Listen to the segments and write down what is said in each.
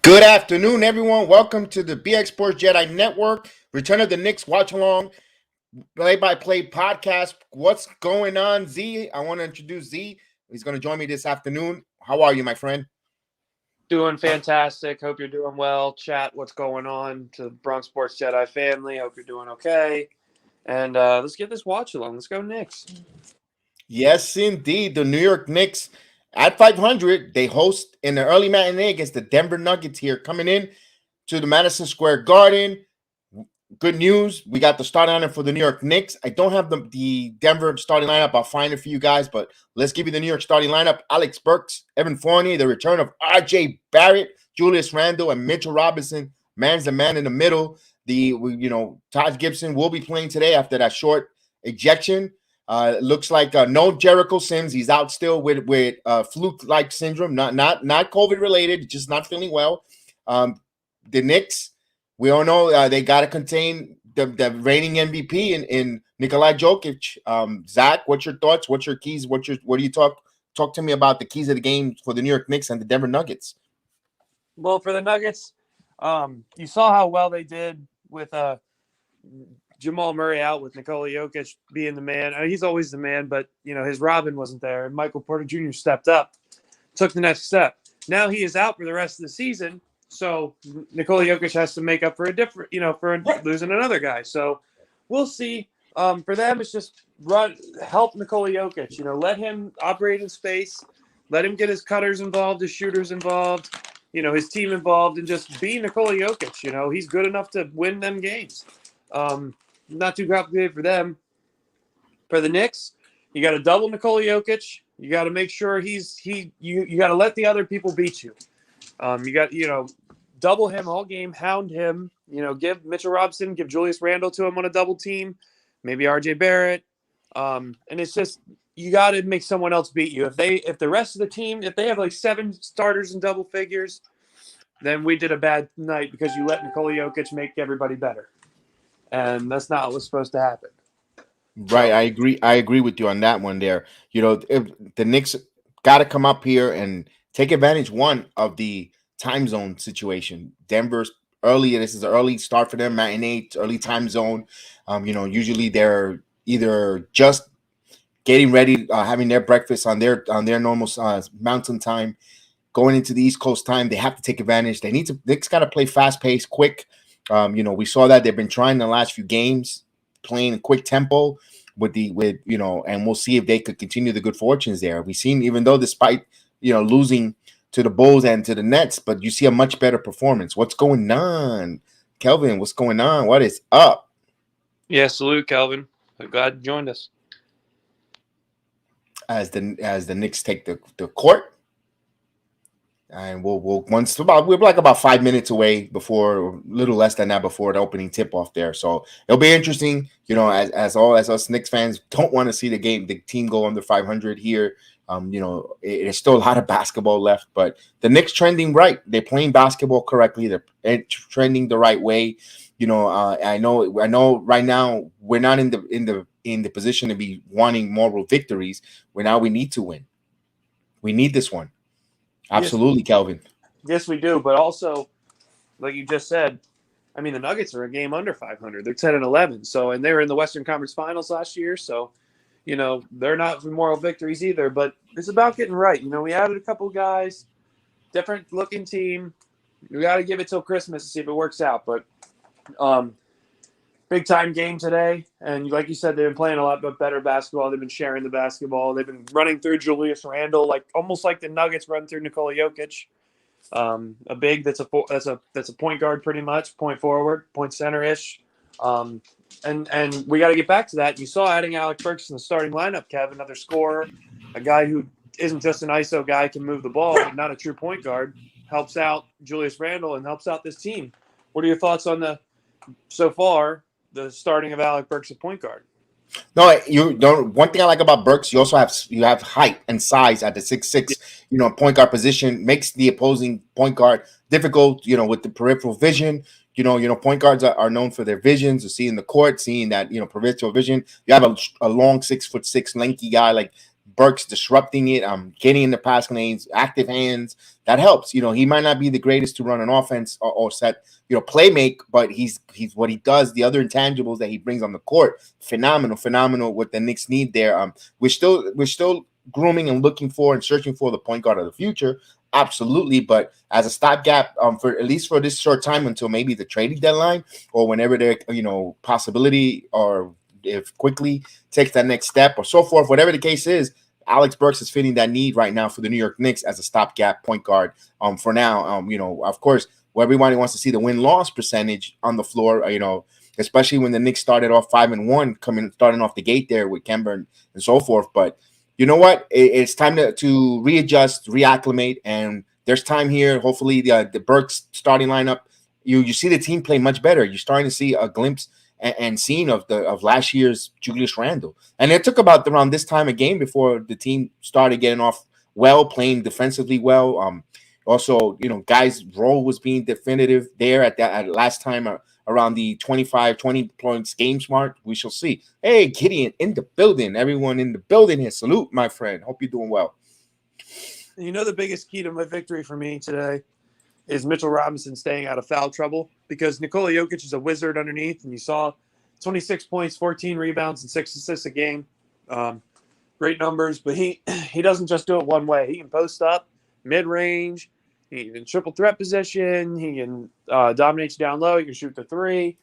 Good afternoon, everyone. Welcome to the BX Sports Jedi Network. Return of the Knicks watch along, play-by-play podcast. What's going on, Z? I want to introduce Z. He's going to join me this afternoon. How are you, my friend? Doing fantastic. Hope you're doing well. Chat, what's going on to the Bronx Sports Jedi family? Hope you're doing okay. And let's get this watch along. Let's go Knicks. Yes, indeed. The New York Knicks at 500. They host in the early matinee against the Denver Nuggets here, coming in to the Madison Square Garden. Good news. We got the starting lineup for the New York Knicks. I don't have the Denver starting lineup. I'll find it for you guys, but let's give you the New York starting lineup. Alec Burks, Evan Fournier, the return of R.J. Barrett, Julius Randle, and Mitchell Robinson. Man's the man in the middle. Taj Gibson will be playing today after that short ejection. Looks like no Jericho Sims. He's out still with fluke-like syndrome, not COVID related, just not feeling well. The Knicks, we all know they got to contain the reigning MVP in Nikola Jokic. Zach, what's your thoughts? What's your keys? What do you talk to me about the keys of the game for the New York Knicks and the Denver Nuggets? Well, for the Nuggets, you saw how well they did with Jamal Murray out, with Nikola Jokic being the man. I mean, he's always the man, but his Robin wasn't there, and Michael Porter Jr. stepped up, took the next step. Now he is out for the rest of the season. So Nikola Jokic has to make up for for losing another guy. So we'll see. For them, it's just help Nikola Jokic. Let him operate in space. Let him get his cutters involved, his shooters involved, his team involved, and just be Nikola Jokic. He's good enough to win them games. Not too complicated for them. For the Knicks, you got to double Nikola Jokic. You got to make sure you got to let the other people beat you. You got, double him all game, hound him, give Mitchell Robinson, give Julius Randle to him on a double team, maybe RJ Barrett. And it's just, you got to make someone else beat you. If the rest of the team, if they have like 7 starters in double figures, then we did a bad night because you let Nikola Jokic make everybody better. And that's not what's supposed to happen. Right. I agree with you on that one there. If the Knicks got to come up here and take advantage, one, of the time zone situation. Denver's early. This is an early start for them, matinee, early time zone. Usually they're either just getting ready, having their breakfast on their normal mountain time, going into the East Coast time. They have to take advantage. Knicks got to play fast paced, quick. We saw that they've been trying the last few games, playing a quick tempo and we'll see if they could continue the good fortunes there. We've seen, even though despite losing to the Bulls and to the Nets, but you see a much better performance. What's going on, Kelvin? What's going on? What is up? Yeah, salute, Kelvin. I'm glad you joined us. As the Knicks take the court, and we're like about 5 minutes away before, a little less than that, before the opening tip off there. So it'll be interesting. As us Knicks fans don't want to see the team go under 500 here. There's still a lot of basketball left, but the Knicks trending right. They're playing basketball correctly. They're trending the right way. I know. Right now, we're not in the position to be wanting moral victories. We need to win. We need this one. Absolutely, yes, Kelvin. Yes, we do. But also, like you just said, I mean, the Nuggets are a game under 500. They're 10-11. So, and they were in the Western Conference Finals last year. So, they're not for moral victories either. But it's about getting right. We added a couple guys, different looking team. We got to give it till Christmas to see if it works out. But big time game today. And like you said, they've been playing a lot better basketball. They've been sharing the basketball. They've been running through Julius Randle, almost like the Nuggets run through Nikola Jokic. A big that's a point guard, pretty much, point forward, point center ish. And we got to get back to that. You saw adding Alec Burks in the starting lineup, Kev, another scorer, a guy who isn't just an ISO guy, can move the ball, but not a true point guard, helps out Julius Randle and helps out this team. What are your thoughts on the starting of Alec Burks at point guard? No, you don't. One thing I like about Burks, you also have height and size at the 6'6", point guard position, makes the opposing point guard difficult, with the peripheral vision. Point guards are known for their visions, of seeing the court, seeing that, peripheral vision. You have a long 6'6" lanky guy like Burks disrupting it, getting in the pass lanes, active hands. That helps. He might not be the greatest to run an offense or set, play make, but he's what he does. The other intangibles that he brings on the court, phenomenal. What the Knicks need there. We're still grooming and looking for and searching for the point guard of the future. Absolutely, but as a stopgap, for at least for this short time until maybe the trading deadline or whenever there, possibility, or if quickly takes that next step or so forth, whatever the case is, Alex Burks is fitting that need right now for the New York Knicks as a stopgap point guard. For now, of course, where everybody wants to see the win-loss percentage on the floor, especially when the Knicks started off 5-1, starting off the gate there with Kemba and so forth. But you know what? It's time to readjust, reacclimate, and there's time here. Hopefully, the Burks starting lineup, you see the team play much better. You're starting to see a glimpse and scene of last year's Julius Randle. And it took about around this time a game before the team started getting off well, playing defensively well. Also, guys' role was being definitive there at last time around the 20 points game mark. We shall see. Hey, Gideon in the building. Everyone in the building here. Salute, my friend. Hope you're doing well. The biggest key to my victory for me today is Mitchell Robinson staying out of foul trouble, because Nikola Jokic is a wizard underneath, and you saw 26 points, 14 rebounds, and 6 assists a game. Great numbers, but he doesn't just do it one way. He can post up, mid-range, he can triple threat position, he can dominate you down low, he can shoot the three,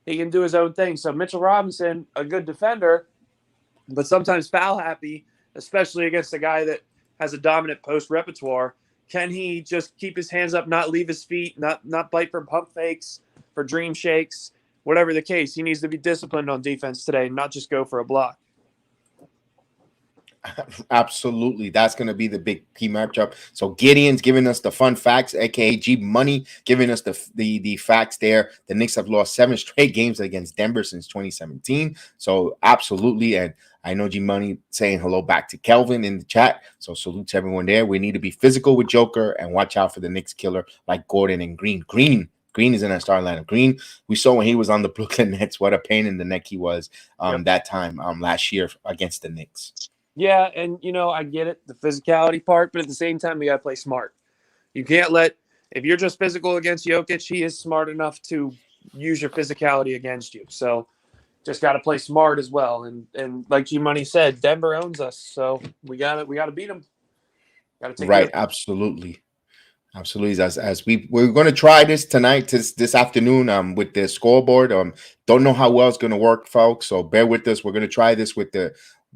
he can do his own thing. So Mitchell Robinson, a good defender, but sometimes foul happy, especially against a guy that has a dominant post repertoire. Can he just keep his hands up, not leave his feet, not bite for pump fakes, for dream shakes, whatever the case? He needs to be disciplined on defense today, not just go for a block. Absolutely. That's going to be the big key matchup. So Gideon's giving us the fun facts, aka G Money giving us the facts there. The Knicks have lost 7 straight games against Denver since 2017. So absolutely. And I know G Money saying hello back to Kelvin in the chat. So salute to everyone there. We need to be physical with Joker and watch out for the Knicks killer like Gordon and Green. Green is in our starting lineup. Green, we saw when he was on the Brooklyn Nets, what a pain in the neck he was that time last year against the Knicks. Yeah, and, I get it, the physicality part, but at the same time, you got to play smart. You can't if you're just physical against Jokic, he is smart enough to use your physicality against you. So just got to play smart as well. And like G-Money said, Denver owns us, so we got to beat them. Got to take right, absolutely. Absolutely. As we're going to try this tonight, this afternoon, with the scoreboard. Don't know how well it's going to work, folks. So bear with us. We're going to try this with the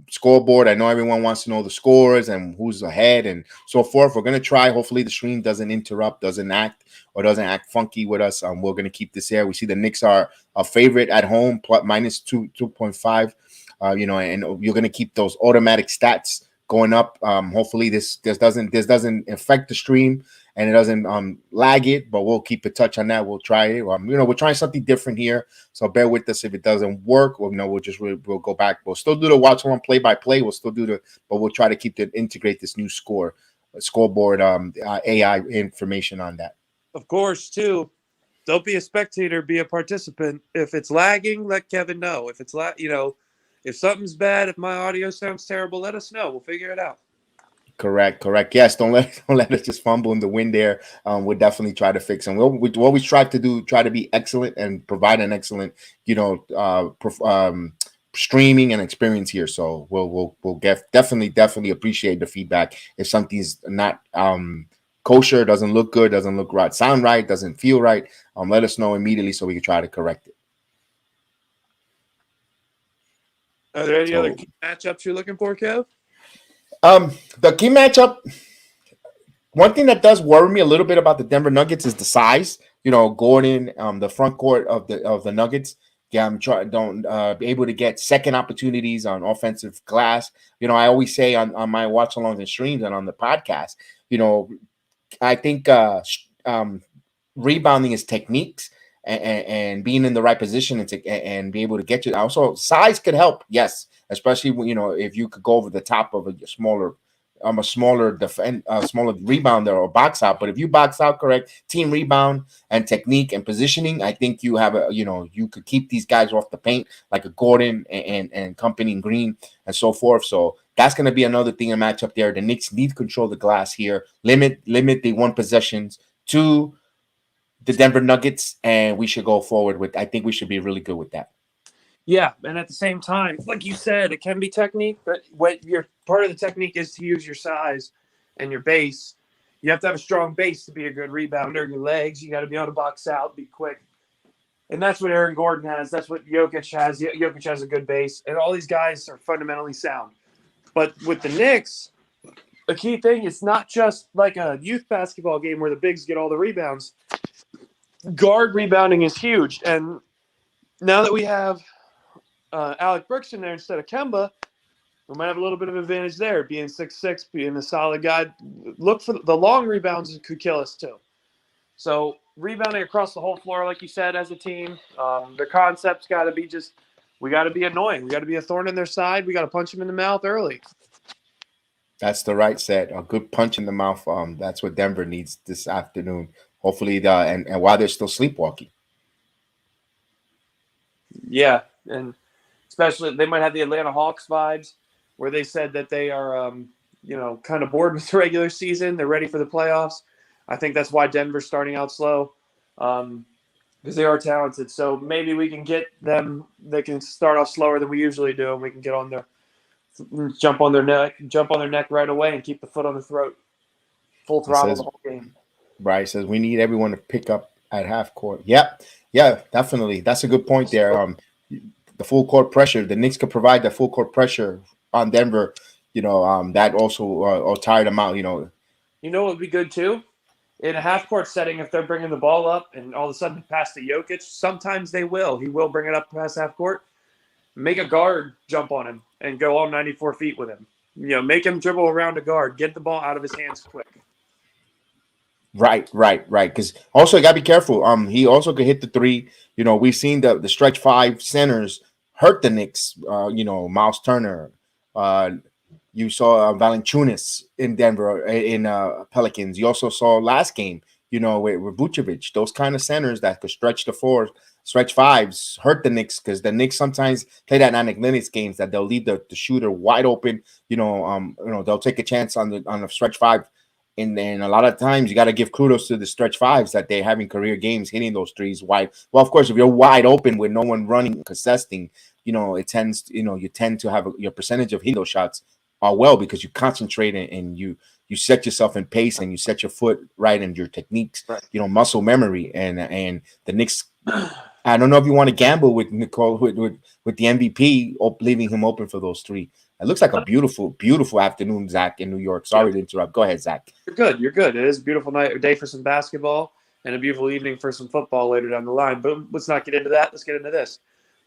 scoreboard. I know everyone wants to know the scores and who's ahead and so forth. We're going to try. Hopefully the stream doesn't interrupt, doesn't act funky with us. We're going to keep this here. We see the Knicks are a favorite at home, minus 2.5. And you're going to keep those automatic stats going up. Hopefully this doesn't affect the stream and it doesn't lag it, but we'll keep a touch on that. We'll try it. We're trying something different here, so bear with us if it doesn't work. We'll go back. We'll still do the watch along play by play. We'll still do but we'll try to integrate this new scoreboard AI information on that. Of course, too. Don't be a spectator, be a participant. If it's lagging, let Kevin know. If it's if something's bad, if my audio sounds terrible, let us know. We'll figure it out. Correct. Yes, don't let us just fumble in the wind there. We'll definitely try to fix them. We'll always try to be excellent and provide an excellent, streaming and experience here. So we'll definitely appreciate the feedback. If something's not kosher, doesn't look good, doesn't look right, sound right, doesn't feel right, let us know immediately so we can try to correct it. Are there any other key matchups you're looking for, Kev? The key matchup, one thing that does worry me a little bit about the Denver Nuggets is the size. Gordon, the front court of the Nuggets. Yeah, I'm don't be able to get second opportunities on offensive glass. I always say on my watch alongs and streams and on the podcast, I think rebounding is techniques and being in the right position and be able to get you. Also, size could help, yes, especially when if you could go over the top of a smaller rebounder or box out. But if you box out correct, team rebound and technique and positioning, I think you have you could keep these guys off the paint like a Gordon and company and Green and so forth. So That's going to be another thing, a matchup there. The Knicks need to control the glass here, limit the one possessions to the Denver Nuggets, and we should go forward with. I think we should be really good with that. Yeah, and at the same time, like you said, it can be technique, but what your part of the technique is to use your size and your base. You have to have a strong base to be a good rebounder. Your legs, you got to be able to box out, be quick, and that's what Aaron Gordon has. That's what Jokic has. Jokic has a good base, and all these guys are fundamentally sound. But with the Knicks, the key thing is not just like a youth basketball game where the bigs get all the rebounds. Guard rebounding is huge, and now that we have Alec Burks in there instead of Kemba, we might have a little bit of advantage there, being 6'6", being a solid guy. Look for the long rebounds could kill us too. So rebounding across the whole floor, like you said, as a team, the concept's got to be just we got to be annoying. We got to be a thorn in their side. We got to punch them in the mouth early. That's the right set. A good punch in the mouth. That's what Denver needs this afternoon. Hopefully, and while they're still sleepwalking. Yeah, and especially they might have the Atlanta Hawks vibes, where they said that they are, kind of bored with the regular season. They're ready for the playoffs. I think that's why Denver's starting out slow, because they are talented. So maybe we can get them. They can start off slower than we usually do, and we can get on their jump on their neck right away, and keep the foot on the throat, full throttle the whole game. Right, says we need everyone to pick up at half court. Yeah, definitely. That's a good point there. The full court pressure. The Knicks could provide the full court pressure on Denver. That also tire them out. You know what would be good too? In a half court setting, if they're bringing the ball up and all of a sudden pass to Jokic, sometimes they will. He will bring it up past half court. Make a guard jump on him and go all 94 feet with him. Make him dribble around a guard. Get the ball out of his hands quick. Right. Because also you gotta be careful. He also could hit the three. We've seen the stretch five centers hurt the Knicks. Miles Turner. You saw Valanciunas in Denver in Pelicans. You also saw last game. With Vucevic. Those kind of centers that could stretch the floor, stretch fives, hurt the Knicks because the Knicks sometimes play that analytics games that they'll leave the shooter wide open. They'll take a chance on the stretch five. And then a lot of times you got to give kudos to the stretch fives that they're having career games hitting those threes wide. Well, of course, if you're wide open with no one running, contesting, it tends, you tend to have your percentage of hitting those shots are well because you concentrate and you set yourself in pace and you set your foot right and your techniques, right. Muscle memory and the Knicks. I don't know if you want to gamble with Nicole with the MVP leaving him open for those three. It looks like a beautiful, beautiful afternoon, Zach, in New York. Sorry to interrupt. Go ahead, Zach. You're good. It is a beautiful day for some basketball and a beautiful evening for some football later down the line. But let's not get into that. Let's get into this.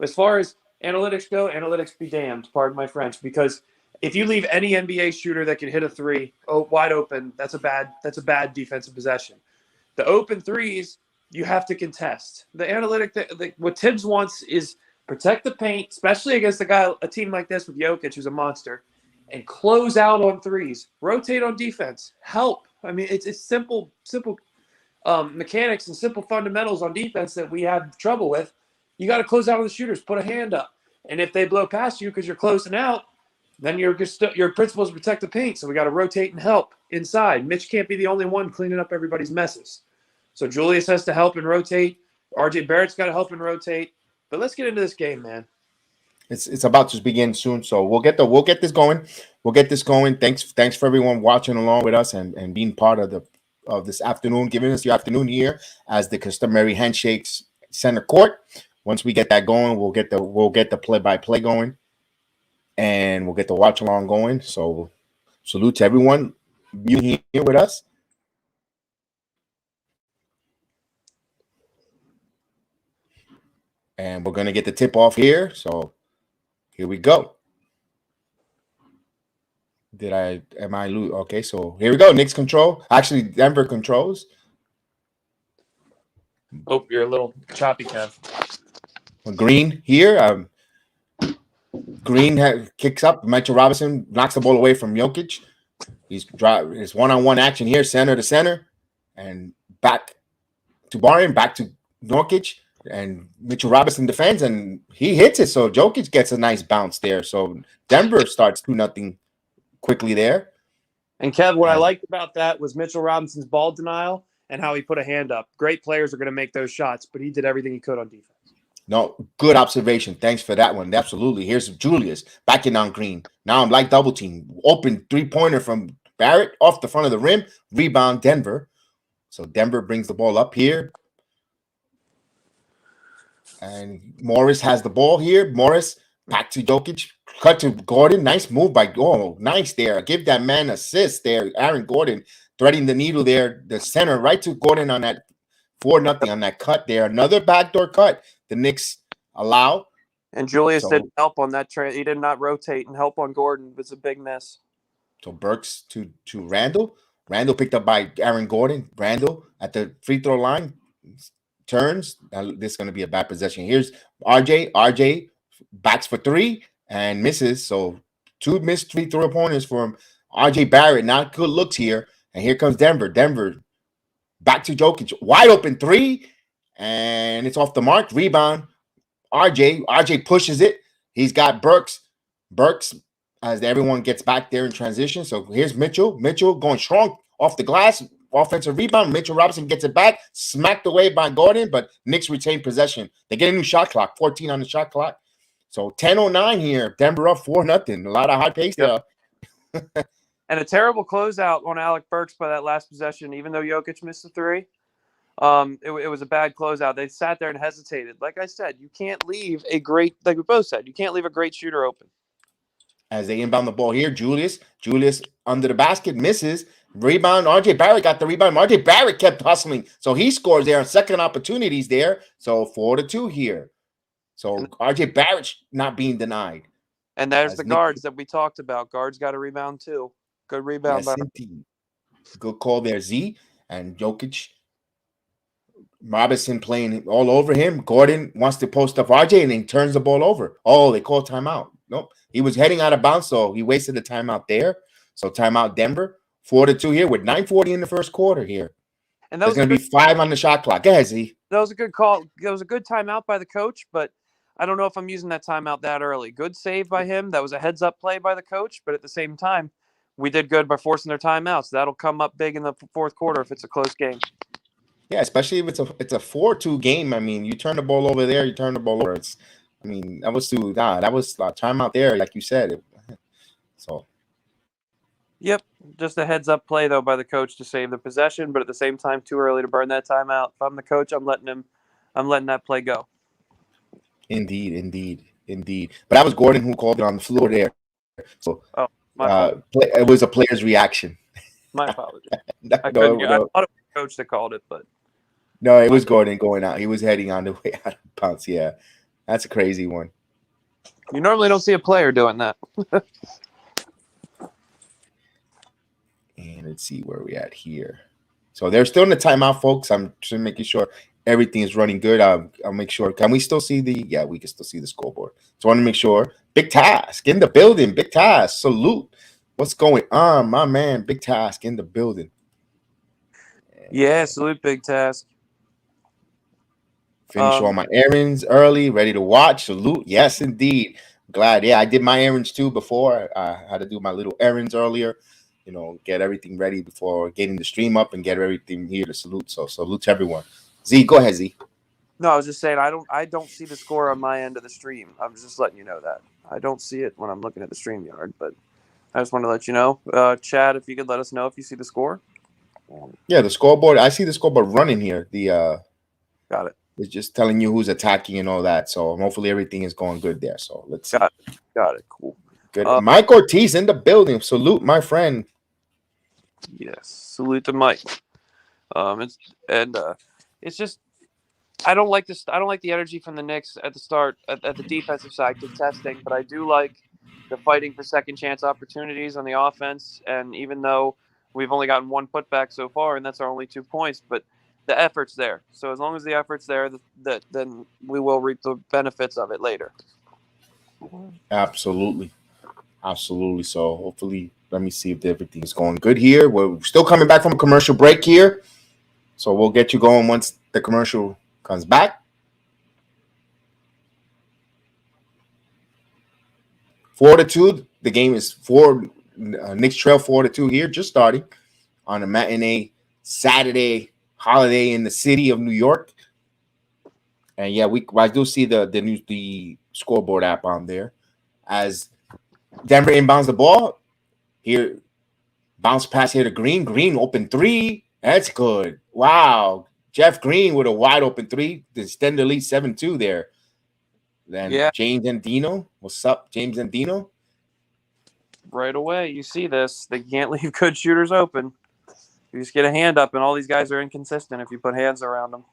As far as analytics go, analytics be damned, pardon my French, because if you leave any NBA shooter that can hit a three wide open, that's a bad defensive possession. The open threes, you have to contest. The analytic, what Tibbs wants is protect the paint, especially against a team like this with Jokic, who's a monster, and close out on threes. Rotate on defense. Help. I mean, it's simple mechanics and simple fundamentals on defense that we have trouble with. You got to close out on the shooters. Put a hand up. And if they blow past you because you're closing out, then your principle is to protect the paint. So we got to rotate and help inside. Mitch can't be the only one cleaning up everybody's messes. So Julius has to help and rotate. RJ Barrett's got to help and rotate. But let's get into this game, man. It's about to begin soon, so we'll get this going. Thanks for everyone watching along with us and being part of this afternoon, giving us your afternoon here as the customary handshakes center court. Once we get that going, we'll get the play-by-play going, and we'll get the watch along going. So salute to everyone being here with us. And we're going to get the tip off here. So here we go. Am I lose? Okay, so here we go. Knicks control. Actually, Denver controls. Oh, you're a little choppy, Kev. Green here. Green kicks up. Mitchell Robinson knocks the ball away from Jokic. It's one-on-one action here, center to center. And back to Barton, back to Jokic. And Mitchell Robinson defends, and he hits it. So Jokic gets a nice bounce there. So Denver starts 2-0 quickly there. And Kev, what I And liked about that was Mitchell Robinson's ball denial and how he put a hand up. Great players are going to make those shots, but he did everything he could on defense. no, good observation. Thanks for that one. Absolutely. Here's Julius backing on Green. Now I'm like double team. Open 3-pointer from Barrett off the front of the rim. Rebound Denver. So Denver brings the ball up here. And Morris has the ball here. Morris back to Jokic. Cut to Gordon. Nice move by nice there. Give that man assist there. Aaron Gordon threading the needle there. The center right to Gordon on that 4-0 on that cut there. Another backdoor cut. The Knicks allow. And Julius didn't help on that trade. He did not rotate and help on Gordon. It was a big miss. So Burks to Randall. Randall picked up by Aaron Gordon. Randall at the free throw line turns. Now, this is going to be a bad possession. Here's RJ. RJ backs for 3 and misses. So 2 missed free throw opponents from RJ Barrett. Not good looks here. And here comes Denver. Denver back to Jokic. Wide open 3. And it's off the mark. Rebound. RJ. RJ pushes it. He's got Burks. Burks as everyone gets back there in transition. So here's Mitchell. Mitchell going strong off the glass. Offensive rebound. Mitchell Robinson gets it back. Smacked away by Gordon, but Knicks retain possession. They get a new shot clock. 14 on the shot clock. So 10:09 here. Denver up 4-0. A lot of high pace there. And a terrible closeout on Alec Burks by that last possession, even though Jokic missed the 3. It was a bad closeout. They sat there and hesitated. Like I said, you can't leave a great, like we both said, you can't leave a great shooter open. As they inbound the ball here, Julius under the basket, misses. Rebound. RJ Barrett got the rebound. RJ Barrett kept hustling. So he scores there on second opportunities there. So 4-2 here. So RJ Barrett not being denied. And there's the guards that we talked about. Guards got a rebound too. Good rebound. Yes, indeed. Good call there, Z. And Jokic. Robinson playing all over him. Gordon wants to post up RJ and then turns the ball over. Oh, they call timeout. Nope. He was heading out of bounds, so he wasted the timeout there. So timeout Denver. 4-2 here with 9:40 in the first quarter here. And there's going to be 5 on the shot clock. Go ahead, Z. That was a good call. It was a good timeout by the coach, but I don't know if I'm using that timeout that early. Good save by him. That was a heads-up play by the coach, but at the same time, we did good by forcing their timeouts. That'll come up big in the fourth quarter if it's a close game. Yeah, especially if it's a 4-2 game. I mean, you turn the ball over there, you turn the ball over. That was that was timeout there, like you said. So. Yep, just a heads-up play though by the coach to save the possession, but at the same time, too early to burn that timeout. If I'm the coach, I'm letting that play go. Indeed. But that was Gordon who called it on the floor there. So it was a player's reaction. My apologies. I thought it was the coach that called it, but no, it was Gordon going out. He was heading on the way out of bounds. Yeah, that's a crazy one. You normally don't see a player doing that. And let's see where we're at here. So they're still in the timeout, folks. I'm just making sure everything is running good. I'll make sure. Can we still see we can still see the scoreboard. So I want to make sure. Big Task in the building. Big Task. Salute. What's going on, my man? Big Task in the building. Yeah, salute Big Task. Finish all my errands early, ready to watch. Salute. Yes, indeed. Glad. Yeah, I did my errands too before. I had to do my little errands earlier. Get everything ready before getting the stream up and get everything here to salute. So salute to everyone. Z, go ahead, Z. No, I was just saying I don't see the score on my end of the stream. I'm just letting you know that. I don't see it when I'm looking at the StreamYard, but I just want to let you know. Chad, if you could let us know if you see the score. Yeah, the scoreboard. I see the scoreboard running here. Got it. It's just telling you who's attacking and all that. So hopefully everything is going good there. So let's see. Got it. Cool. Good. Mike Ortiz in the building. Salute, my friend. Yes, salute to Mike. It's just I don't like this. I don't like the energy from the Knicks at the start at the defensive side contesting, but I do like the fighting for second chance opportunities on the offense. And even though we've only gotten 1 putback so far, and that's our only 2 points, but the effort's there. So as long as the effort's there, then we will reap the benefits of it later. Absolutely. So hopefully, let me see if everything is going good here. We're still coming back from a commercial break here. So we'll get you going once the commercial comes back. 4-2. The game is 4 Knicks trail 4-2 here, just starting on a matinee Saturday holiday in the city of New York. And yeah, I do see the scoreboard app on there as Denver inbounds the ball here. Bounce pass here to Green. Green open three. That's good. Wow. Jeff Green with a wide open three to extend the lead 7-2 there. Then Yeah. James Andino. What's up, James Andino? Right away, you see this. They can't leave good shooters open. You just get a hand up, and all these guys are inconsistent if you put hands around them.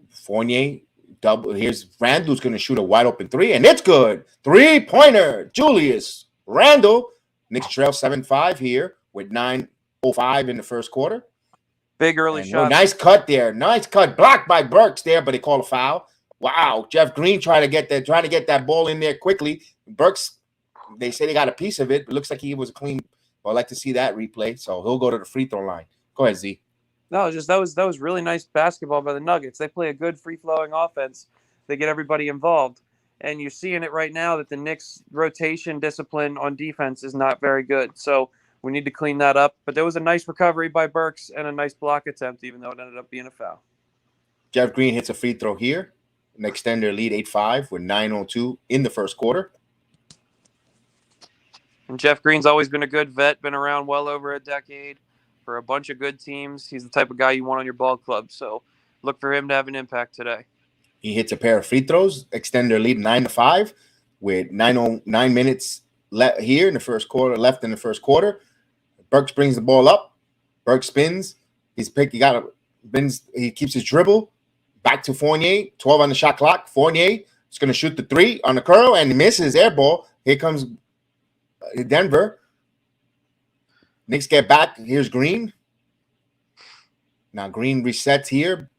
Fournier double. Here's Randall's going to shoot a wide open three, and it's good. 3-pointer. Julius Randle. Knicks trail 7-5 here with 9:05 in the first quarter. Big early shot. Nice cut there. Nice cut. Blocked by Burks there, but they call a foul. Wow. Jeff Green trying to get that ball in there quickly. Burks, they say they got a piece of it. It looks like he was a clean. I'd like to see that replay. So he'll go to the free throw line. Go ahead, Z. No, just that was really nice basketball by the Nuggets. They play a good free-flowing offense. They get everybody involved. And you're seeing it right now that the Knicks' rotation discipline on defense is not very good. So we need to clean that up. But there was a nice recovery by Burks and a nice block attempt, even though it ended up being a foul. Jeff Green hits a free throw here and extend their lead 8-5 with 9:02 in the first quarter. And Jeff Green's always been a good vet, been around well over a decade for a bunch of good teams. He's the type of guy you want on your ball club. So look for him to have an impact today. He hits a pair of free throws, extend their lead 9-5 with 9 minutes left here in the first quarter. Left in the first quarter, Burks brings the ball up. Burks spins. He's picked. He keeps his dribble. Back to Fournier. 12 on the shot clock. Fournier is going to shoot the three on the curl and misses air ball. Here comes Denver. Knicks get back. Here's Green. Now Green resets here.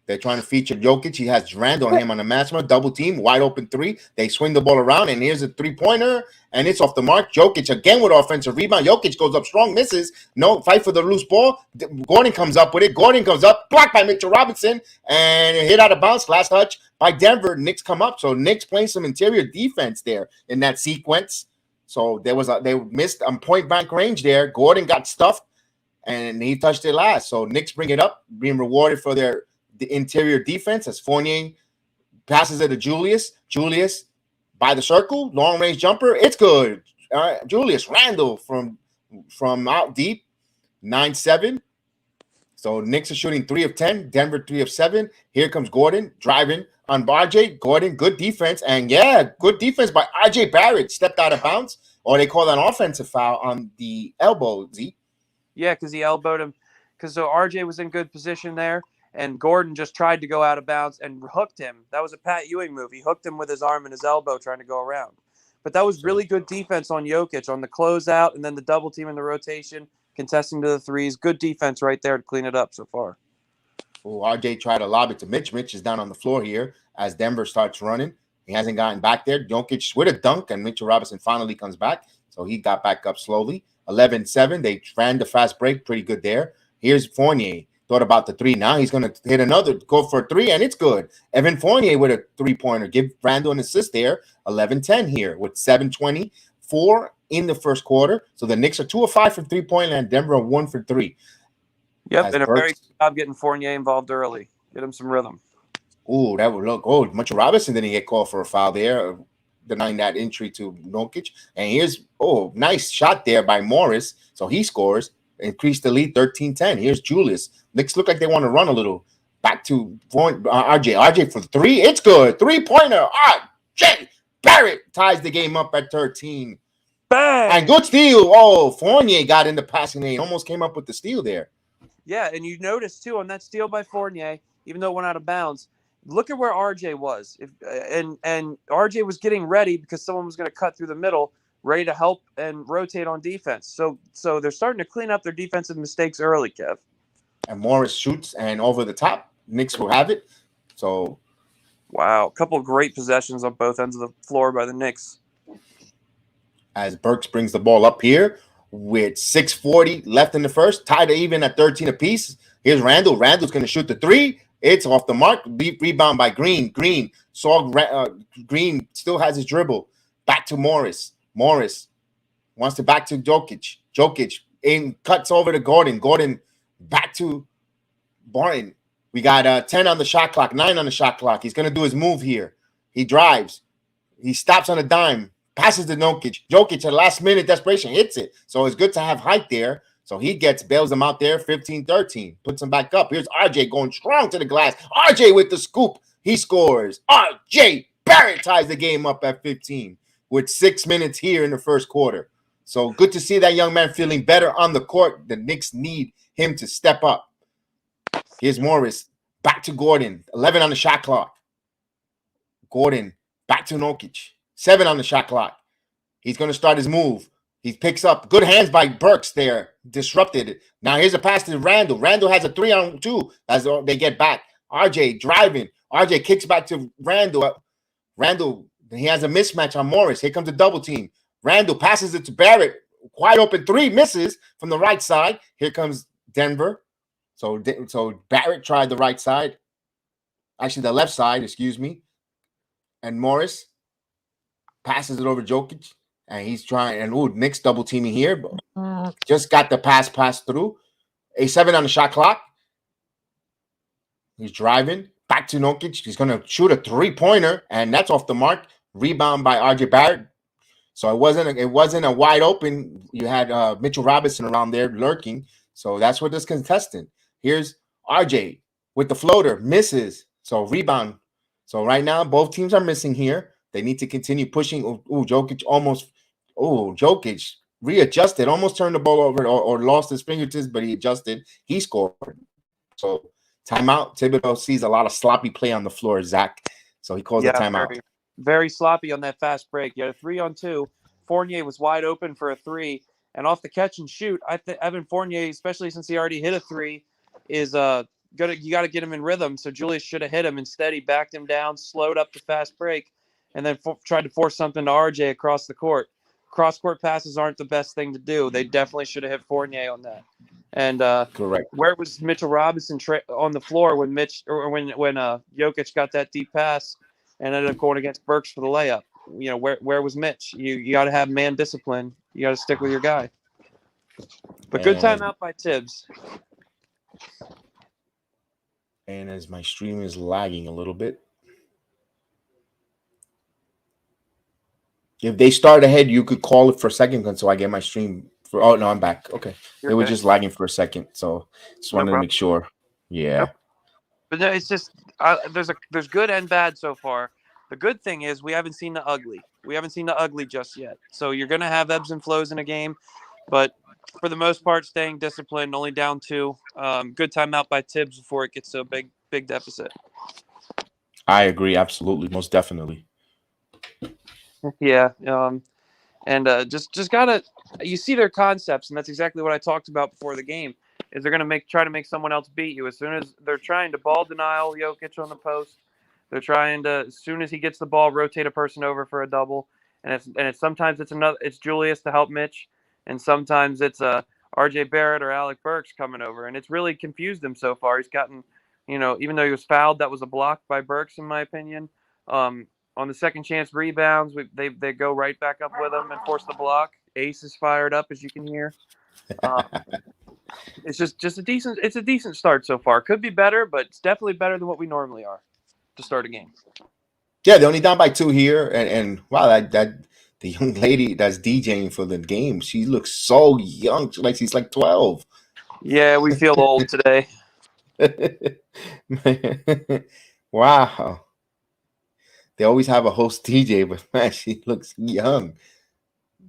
They're trying to feature Jokic. He has Randle on him on the matchman. Double team, wide open three. They swing the ball around, and here's a three-pointer, and it's off the mark. Jokic again with offensive rebound. Jokic goes up strong, misses. No, fight for the loose ball. Gordon comes up with it. Gordon comes up, blocked by Mitchell Robinson, and hit out of bounds. Last touch by Denver. Knicks come up. So Knicks playing some interior defense there in that sequence. So they missed on point blank range there. Gordon got stuffed, and he touched it last. So Knicks bring it up, being rewarded for the interior defense as Fournier passes it to Julius. Julius by the circle, long range jumper. It's good. Julius Randle from out deep, 9-7. So Knicks are shooting 3 of 10. Denver 3 of 7. Here comes Gordon driving on RJ. Gordon, good defense, and yeah, good defense by RJ Barrett. Stepped out of bounds, or they call that an offensive foul on the elbow. Z. Yeah, because he elbowed him. Because so RJ was in good position there. And Gordon just tried to go out of bounds and hooked him. That was a Pat Ewing move. He hooked him with his arm and his elbow trying to go around. But that was really good defense on Jokic on the closeout and then the double team in the rotation, contesting to the threes. Good defense right there to clean it up so far. Oh, RJ tried to lob it to Mitch. Mitch is down on the floor here as Denver starts running. He hasn't gotten back there. Jokic with a dunk, and Mitchell Robinson finally comes back. So he got back up slowly. 11-7. They ran the fast break pretty good there. Here's Fournier. Thought about the three. Now he's going to hit another, go for a three, and it's good. Evan Fournier with a three-pointer. Give Randle an assist there. 11-10 here with 7:24 in the first quarter. So the Knicks are 2 of 5 from three-point land. Denver are 1 for 3. Yep, and a very good job getting Fournier involved early. Get him some rhythm. Ooh, that would look. Oh, Mitchell Robinson didn't get called for a foul there, denying that entry to Jokic. And here's, nice shot there by Morris. So he scores. Increase the lead 13-10. Here's Julius. Knicks look like they want to run a little. Back to RJ. RJ for 3. It's good. 3-pointer. RJ Barrett ties the game up at 13. Bang! And good steal. Oh, Fournier got in the passing lane. Almost came up with the steal there. Yeah, and you notice, too, on that steal by Fournier, even though it went out of bounds, look at where RJ was. And RJ was getting ready because someone was going to cut through the middle, ready to help and rotate on defense. So they're starting to clean up their defensive mistakes early, Kev. And Morris shoots and over the top. Knicks will have it. So, wow, a couple of great possessions on both ends of the floor by the Knicks. As Burks brings the ball up here with 6:40 left in the first, tied even at 13 apiece. Here's Randle. Randle's going to shoot the three. It's off the mark. Deep rebound by Green. Green saw Green still has his dribble. Back to Morris. Morris wants to back to Jokic. Jokic cuts over to Gordon. Gordon back to Barton. We got 10 on the shot clock, 9 on the shot clock. He's going to do his move here. He drives. He stops on a dime, passes to Jokic. Jokic at last minute desperation hits it. So it's good to have height there. So he bails him out there, 15-13, puts him back up. Here's RJ going strong to the glass. RJ with the scoop. He scores. RJ Barrett ties the game up at 15 with 6 minutes here in the first quarter. So good to see that young man feeling better on the court. The Knicks need him to step up. Here's Morris. Back to Gordon. 11 on the shot clock. Gordon back to Jokic. 7 on the shot clock. He's going to start his move. He picks up. Good hands by Burks there. Disrupted it. Now here's a pass to Randall. Randall has a 3-on-2 as they get back. RJ driving. RJ kicks back to Randall. Randall, he has a mismatch on Morris. Here comes a double team. Randall passes it to Barrett. Wide open 3, misses from the right side. Here comes Denver. So Barrett tried the right side. Actually, the left side, excuse me. And Morris passes it over Jokic. And he's trying. And Knicks double teaming here. But just got the pass through. A 7 on the shot clock. He's driving. Back to Jokic. He's going to shoot a 3-pointer. And that's off the mark. Rebound by RJ Barrett. So it wasn't a wide open. You had Mitchell Robinson around there lurking. So that's what this contestant. Here's RJ with the floater. Misses. So rebound. So right now, both teams are missing here. They need to continue pushing. Jokic almost. Jokic readjusted. Almost turned the ball over or lost his fingertips, but he adjusted. He scored. So timeout. Thibodeau sees a lot of sloppy play on the floor, Zach. So he calls a timeout. Very, very sloppy on that fast break. You had a 3-on-2. Fournier was wide open for a 3. And off the catch and shoot, I think Evan Fournier, especially since he already hit a 3, is you got to get him in rhythm. So Julius should have hit him. Instead, he backed him down, slowed up the fast break, and then tried to force something to RJ across the court. Cross-court passes aren't the best thing to do. They definitely should have hit Fournier on that. And correct. Where was Mitchell Robinson on the floor when when Jokic got that deep pass and ended up going against Burks for the layup? You know, where was Mitch? You got to have man discipline. You got to stick with your guy. But good timeout by Tibbs. And as my stream is lagging a little bit. If they start ahead, you could call it for a second so I get my stream. Oh, no, I'm back. Okay. It was just lagging for a second. So just wanted to make sure. Yeah. Yep. But no, it's just there's good and bad so far. The good thing is we haven't seen the ugly. We haven't seen the ugly just yet. So you're going to have ebbs and flows in a game. But for the most part, staying disciplined, only down 2. Good timeout by Tibbs before it gets to a big deficit. I agree. Absolutely. Most definitely. Yeah. Just gotta, you see their concepts, and that's exactly what I talked about before the game. Is they're gonna try to make someone else beat you as soon as they're trying to ball denial Jokic on the post. They're trying to, as soon as he gets the ball, rotate a person over for a double, and it's sometimes it's Julius to help Mitch, and sometimes it's RJ Barrett or Alec Burks coming over, and it's really confused him so far. He's gotten, even though he was fouled, that was a block by Burks in my opinion. On the second chance rebounds, they go right back up with him and force the block. Ace is fired up, as you can hear. It's just a decent start so far. Could be better, but it's definitely better than what we normally are to start a game. Yeah, they're only down by 2 here, and wow, that the young lady that's DJing for the game, she looks so young, like she's like 12. Yeah, we feel old today. Wow. They always have a host DJ, but man, she looks young.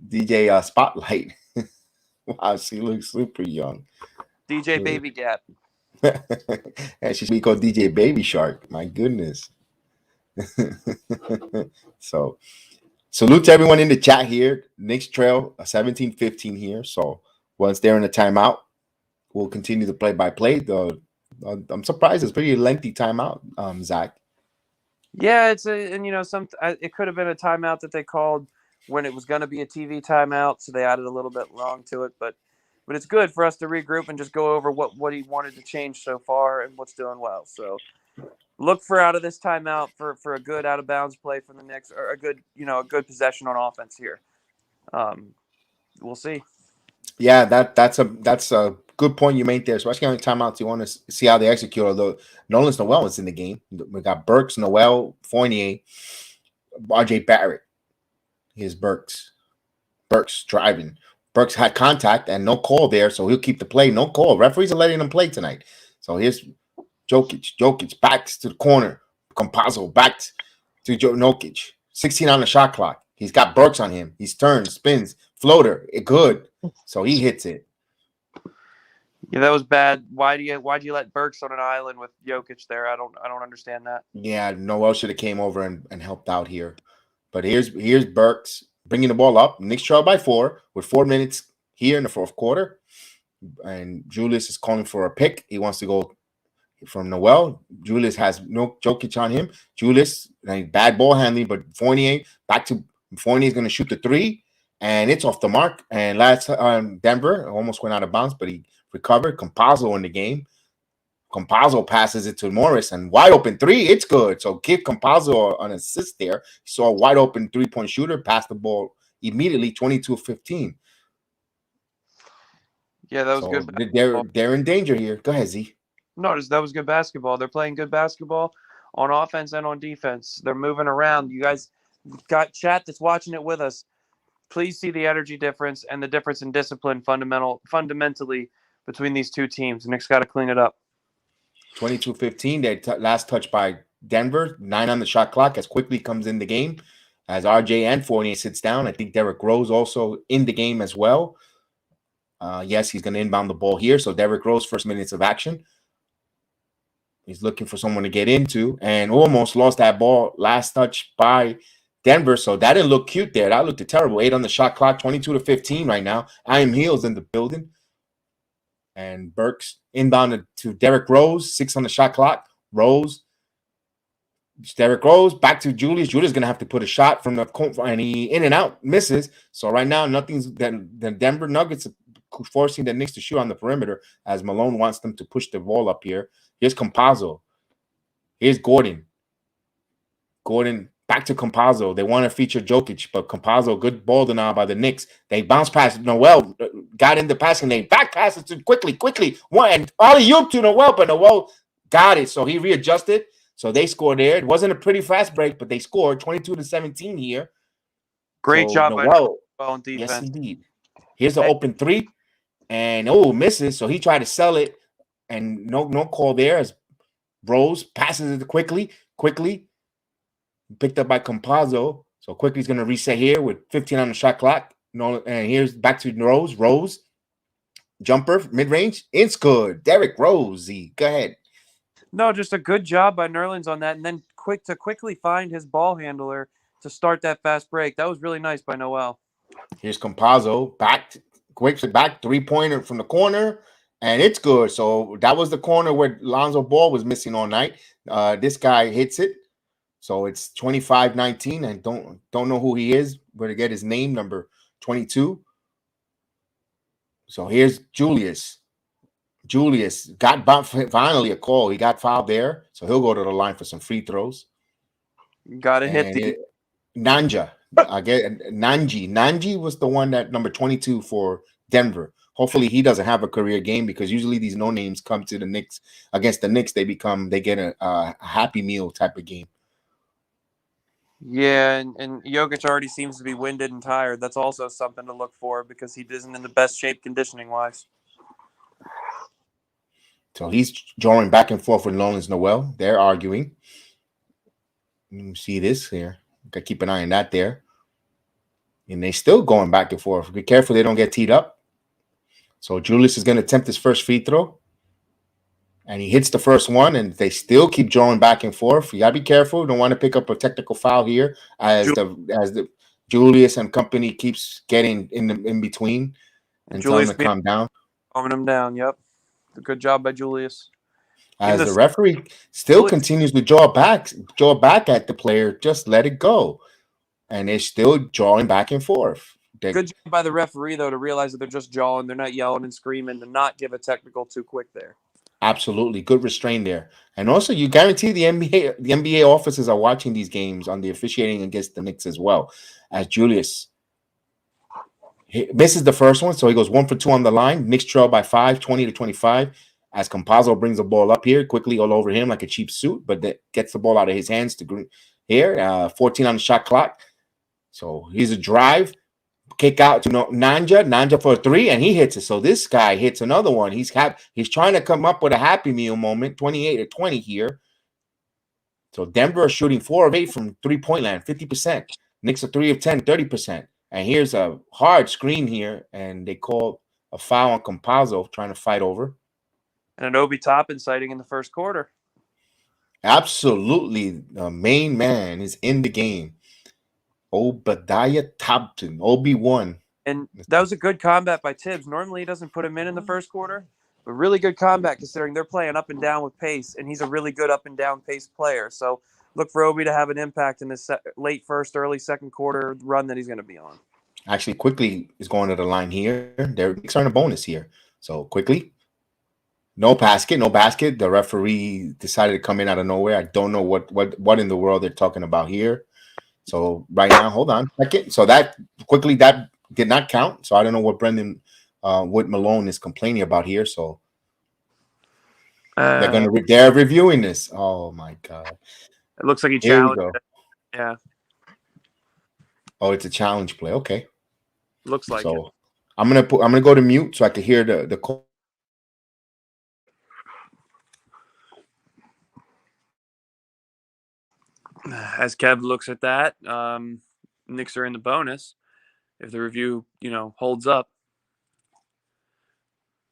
DJ Spotlight. Wow, she looks super young. DJ Baby Gap. And she should be called DJ Baby Shark. My goodness. So, salute to everyone in the chat here. Knicks trail 17-15 here. So, once they're in a timeout, we'll continue the play-by-play. I'm surprised it's pretty lengthy timeout, Zach. Yeah, it could have been a timeout that they called when it was going to be a TV timeout, so they added a little bit long to it. But it's good for us to regroup and just go over what he wanted to change so far and what's doing well. So look for out of this timeout for a good out of bounds play from the Knicks, or a good possession on offense here. we'll see. Yeah, that's a good point you made there, especially on timeouts. You want to see how they execute. Although Nolan's Noel is in the game. We got Burks, Noel, Fournier, RJ Barrett. Here's Burks. Burks driving. Burks had contact and no call there, so he'll keep the play. No call. Referees are letting him play tonight. So here's Jokic. Jokic backs to the corner. Compazzo back to Jokic. 16 on the shot clock. He's got Burks on him. He's turned, spins, floater. Good. So he hits it. Yeah, that was bad. Why'd you let Burks on an island with Jokic there? I don't understand that. Yeah, Noel should have came over and helped out here. But here's Burks bringing the ball up. Knicks trail by 4 with 4 minutes here in the fourth quarter. And Julius is calling for a pick. He wants to go from Noel. Julius has no Jokic on him. Julius, bad ball handling, but Fournier is going to shoot the 3, and it's off the mark. And last Denver almost went out of bounds, but he recovered. Compazzo in the game. Compazzo passes it to Morris, and wide open 3. It's good. So give Compazzo an assist there. He saw a wide open 3-point shooter, passed the ball immediately, 22-15. Yeah, that was So good. they're in danger here. Go ahead, Z. No, that was good basketball. They're playing good basketball on offense and on defense. They're moving around. You guys got chat that's watching it with us. Please see the energy difference and the difference in discipline fundamentally between these two teams. Nick's got to clean it up. 22-15. Their last touch by Denver. 9 on the shot clock as Quickly comes in the game. As RJ and Fournier sits down. I think Derrick Rose also in the game as well. Yes, he's going to inbound the ball here. So Derrick Rose, first minutes of action. He's looking for someone to get into and almost lost that ball. Last touch by Denver. So that didn't look cute there. That looked terrible. 8 on the shot clock, 22-15 right now. I am Heels in the building. And Burks inbound to Derrick Rose, 6 on the shot clock. Derrick Rose back to Julius. Julius is going to have to put a shot from the corner, and he in and out misses. So right now, nothing's the Denver Nuggets forcing the Knicks to shoot on the perimeter as Malone wants them to push the ball up here. Here's Compazzo. Here's Gordon. Gordon back to Compazzo. They want to feature Jokic, but Compazzo, good ball denial by the Knicks. They bounce past Noel, got in the passing lane, back passes to quickly. One and alley-oop to Noel, but Noel got it, so he readjusted. So they scored there. It wasn't a pretty fast break, but they scored 22-17 here. Great job by Noel on defense. Yes, indeed. Here's an open 3, and misses. So he tried to sell it, and no call there as Rose passes it quickly, picked up by Compazzo. So Quickly's going to reset here with 15 on the shot clock. No, and here's back to Rose. Rose, jumper, mid-range. It's good. Derrick Rose, go ahead. No, just a good job by Nerlens on that, and then quickly find his ball handler to start that fast break. That was really nice by Noel. Here's Compazzo, back, 3-pointer from the corner, and it's good. So that was the corner where Lonzo Ball was missing all night. This guy hits it. So it's 25-19, and don't know who he is. Where to get his name, number 22. So here's Julius. Julius got finally a call. He got fouled there, so he'll go to the line for some free throws. Got to hit the Nanja. Nanji was the one that number 22 for Denver. Hopefully he doesn't have a career game because usually these no names come to the Knicks against the Knicks. They get a Happy Meal type of game. Yeah, and Jokic already seems to be winded and tired. That's also something to look for because he isn't in the best shape conditioning wise. So he's drawing back and forth with Nolan's Noel. They're arguing. You see this here. Got to keep an eye on that there. And they're still going back and forth. Be careful they don't get teed up. So Julius is going to attempt his first free throw. And he hits the first one, and they still keep drawing back and forth. You got to be careful. Don't want to pick up a technical foul here as the Julius and company keeps getting in between and telling him to calm down. Calming him down, yep. Good job by Julius. As the referee still continues to draw back at the player, just let it go. And they're still drawing back and forth. Good job by the referee, though, to realize that they're just jawing. They're not yelling and screaming to not give a technical too quick there. Absolutely. Good restraint there. And also, you guarantee the NBA offices are watching these games on the officiating against the Knicks as well. As Julius He misses the first one, so he goes 1 for 2 on the line. Knicks trail by 5, 20-25. As Campazzo brings the ball up here, quickly all over him like a cheap suit, but that gets the ball out of his hands to here. 14 on the shot clock. So here's a drive, kick out to Nanja for a 3, and he hits it. So this guy hits another one. He's trying to come up with a happy meal moment. 28-20 here. So Denver is shooting 4 of 8 from 3-point land, 50%. Knicks are 3 of 10, 30%. And here's a hard screen here, and they call a foul on Campazzo trying to fight over. And an Obi Toppin sighting in the first quarter. Absolutely, the main man is in the game. Obadiah Toppin, Obi-Wan. And that was a good combat by Tibbs. Normally he doesn't put him in the first quarter, but really good combat considering they're playing up and down with pace, and he's a really good up and down pace player. So look for Obi to have an impact in this late first, early second quarter run that he's going to be on. Actually, Quickly is going to the line here. They're earning a bonus here. So Quickly, no basket. The referee decided to come in out of nowhere. I don't know what in the world they're talking about here. So right now, hold on a second. So that Quickly, that did not count. So I don't know what Brendan Wood Malone is complaining about here. So they're reviewing this. Oh my god! It looks like he challenged it. Yeah. Oh, it's a challenge play. Okay. Looks like so. I'm gonna go to mute so I can hear the call. As Kev looks at that, Knicks are in the bonus. If the review, holds up.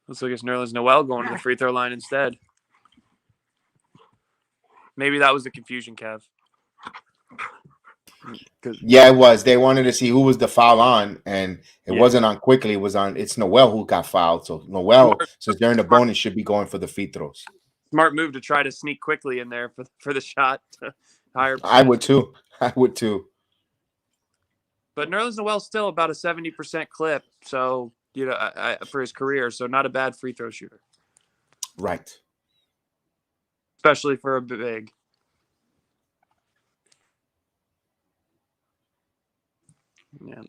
Looks like it's Nerlens Noel going to the free throw line instead. Maybe that was the confusion, Kev. Yeah, it was. They wanted to see who was the foul on, and it wasn't on Quickly. It was on. It's Noel who got fouled. So Noel, since they're in the bonus, should be going for the free throws. Smart move to try to sneak Quickly in there for the shot. Higher. I would too. But Nerlens Noel's still about a 70% clip, so for his career, so not a bad free throw shooter. Right. Especially for a big. Yeah.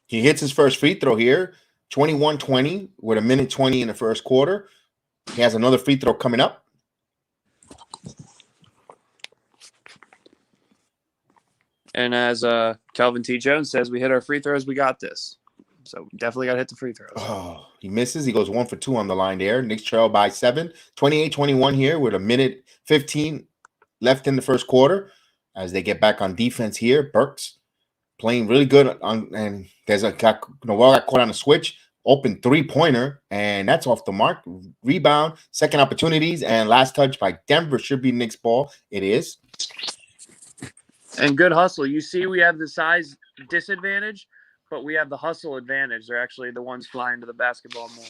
He hits his first free throw here, 21-20 with 1:20 in the first quarter. He has another free throw coming up. And as Calvin T. Jones says, we hit our free throws, we got this. So definitely got to hit the free throws. Oh, he misses. He goes 1 for 2 on the line there. Knicks trail by 7, 28-21 here with 1:15 left in the first quarter. As they get back on defense here, Burks playing really good and there's Noel got caught on a switch, open 3-pointer, and that's off the mark. Rebound, second opportunities, and last touch by Denver should be Knicks ball. It is. And good hustle. You see, we have the size disadvantage, but we have the hustle advantage. They're actually the ones flying to the basketball more.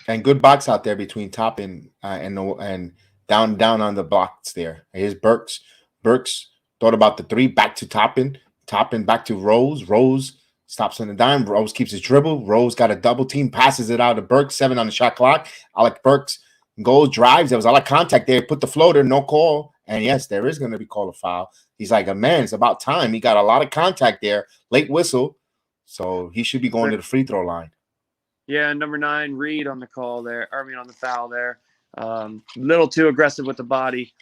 And good box out there between Toppin and down on the blocks there. Here's Burks. Burks thought about the 3, back to Toppin. Toppin back to Rose. Rose stops on the dime. Rose keeps his dribble. Rose got a double team, passes it out to Burks. 7 on the shot clock. Alec Burks goes, drives. There was a lot of contact there. Put the floater, no call. And yes, there is going to be called a foul. He's like, man, it's about time. He got a lot of contact there. Late whistle. So he should be going to the free throw line. Yeah, number 9, Reed on the call there. On the foul there. Little too aggressive with the body.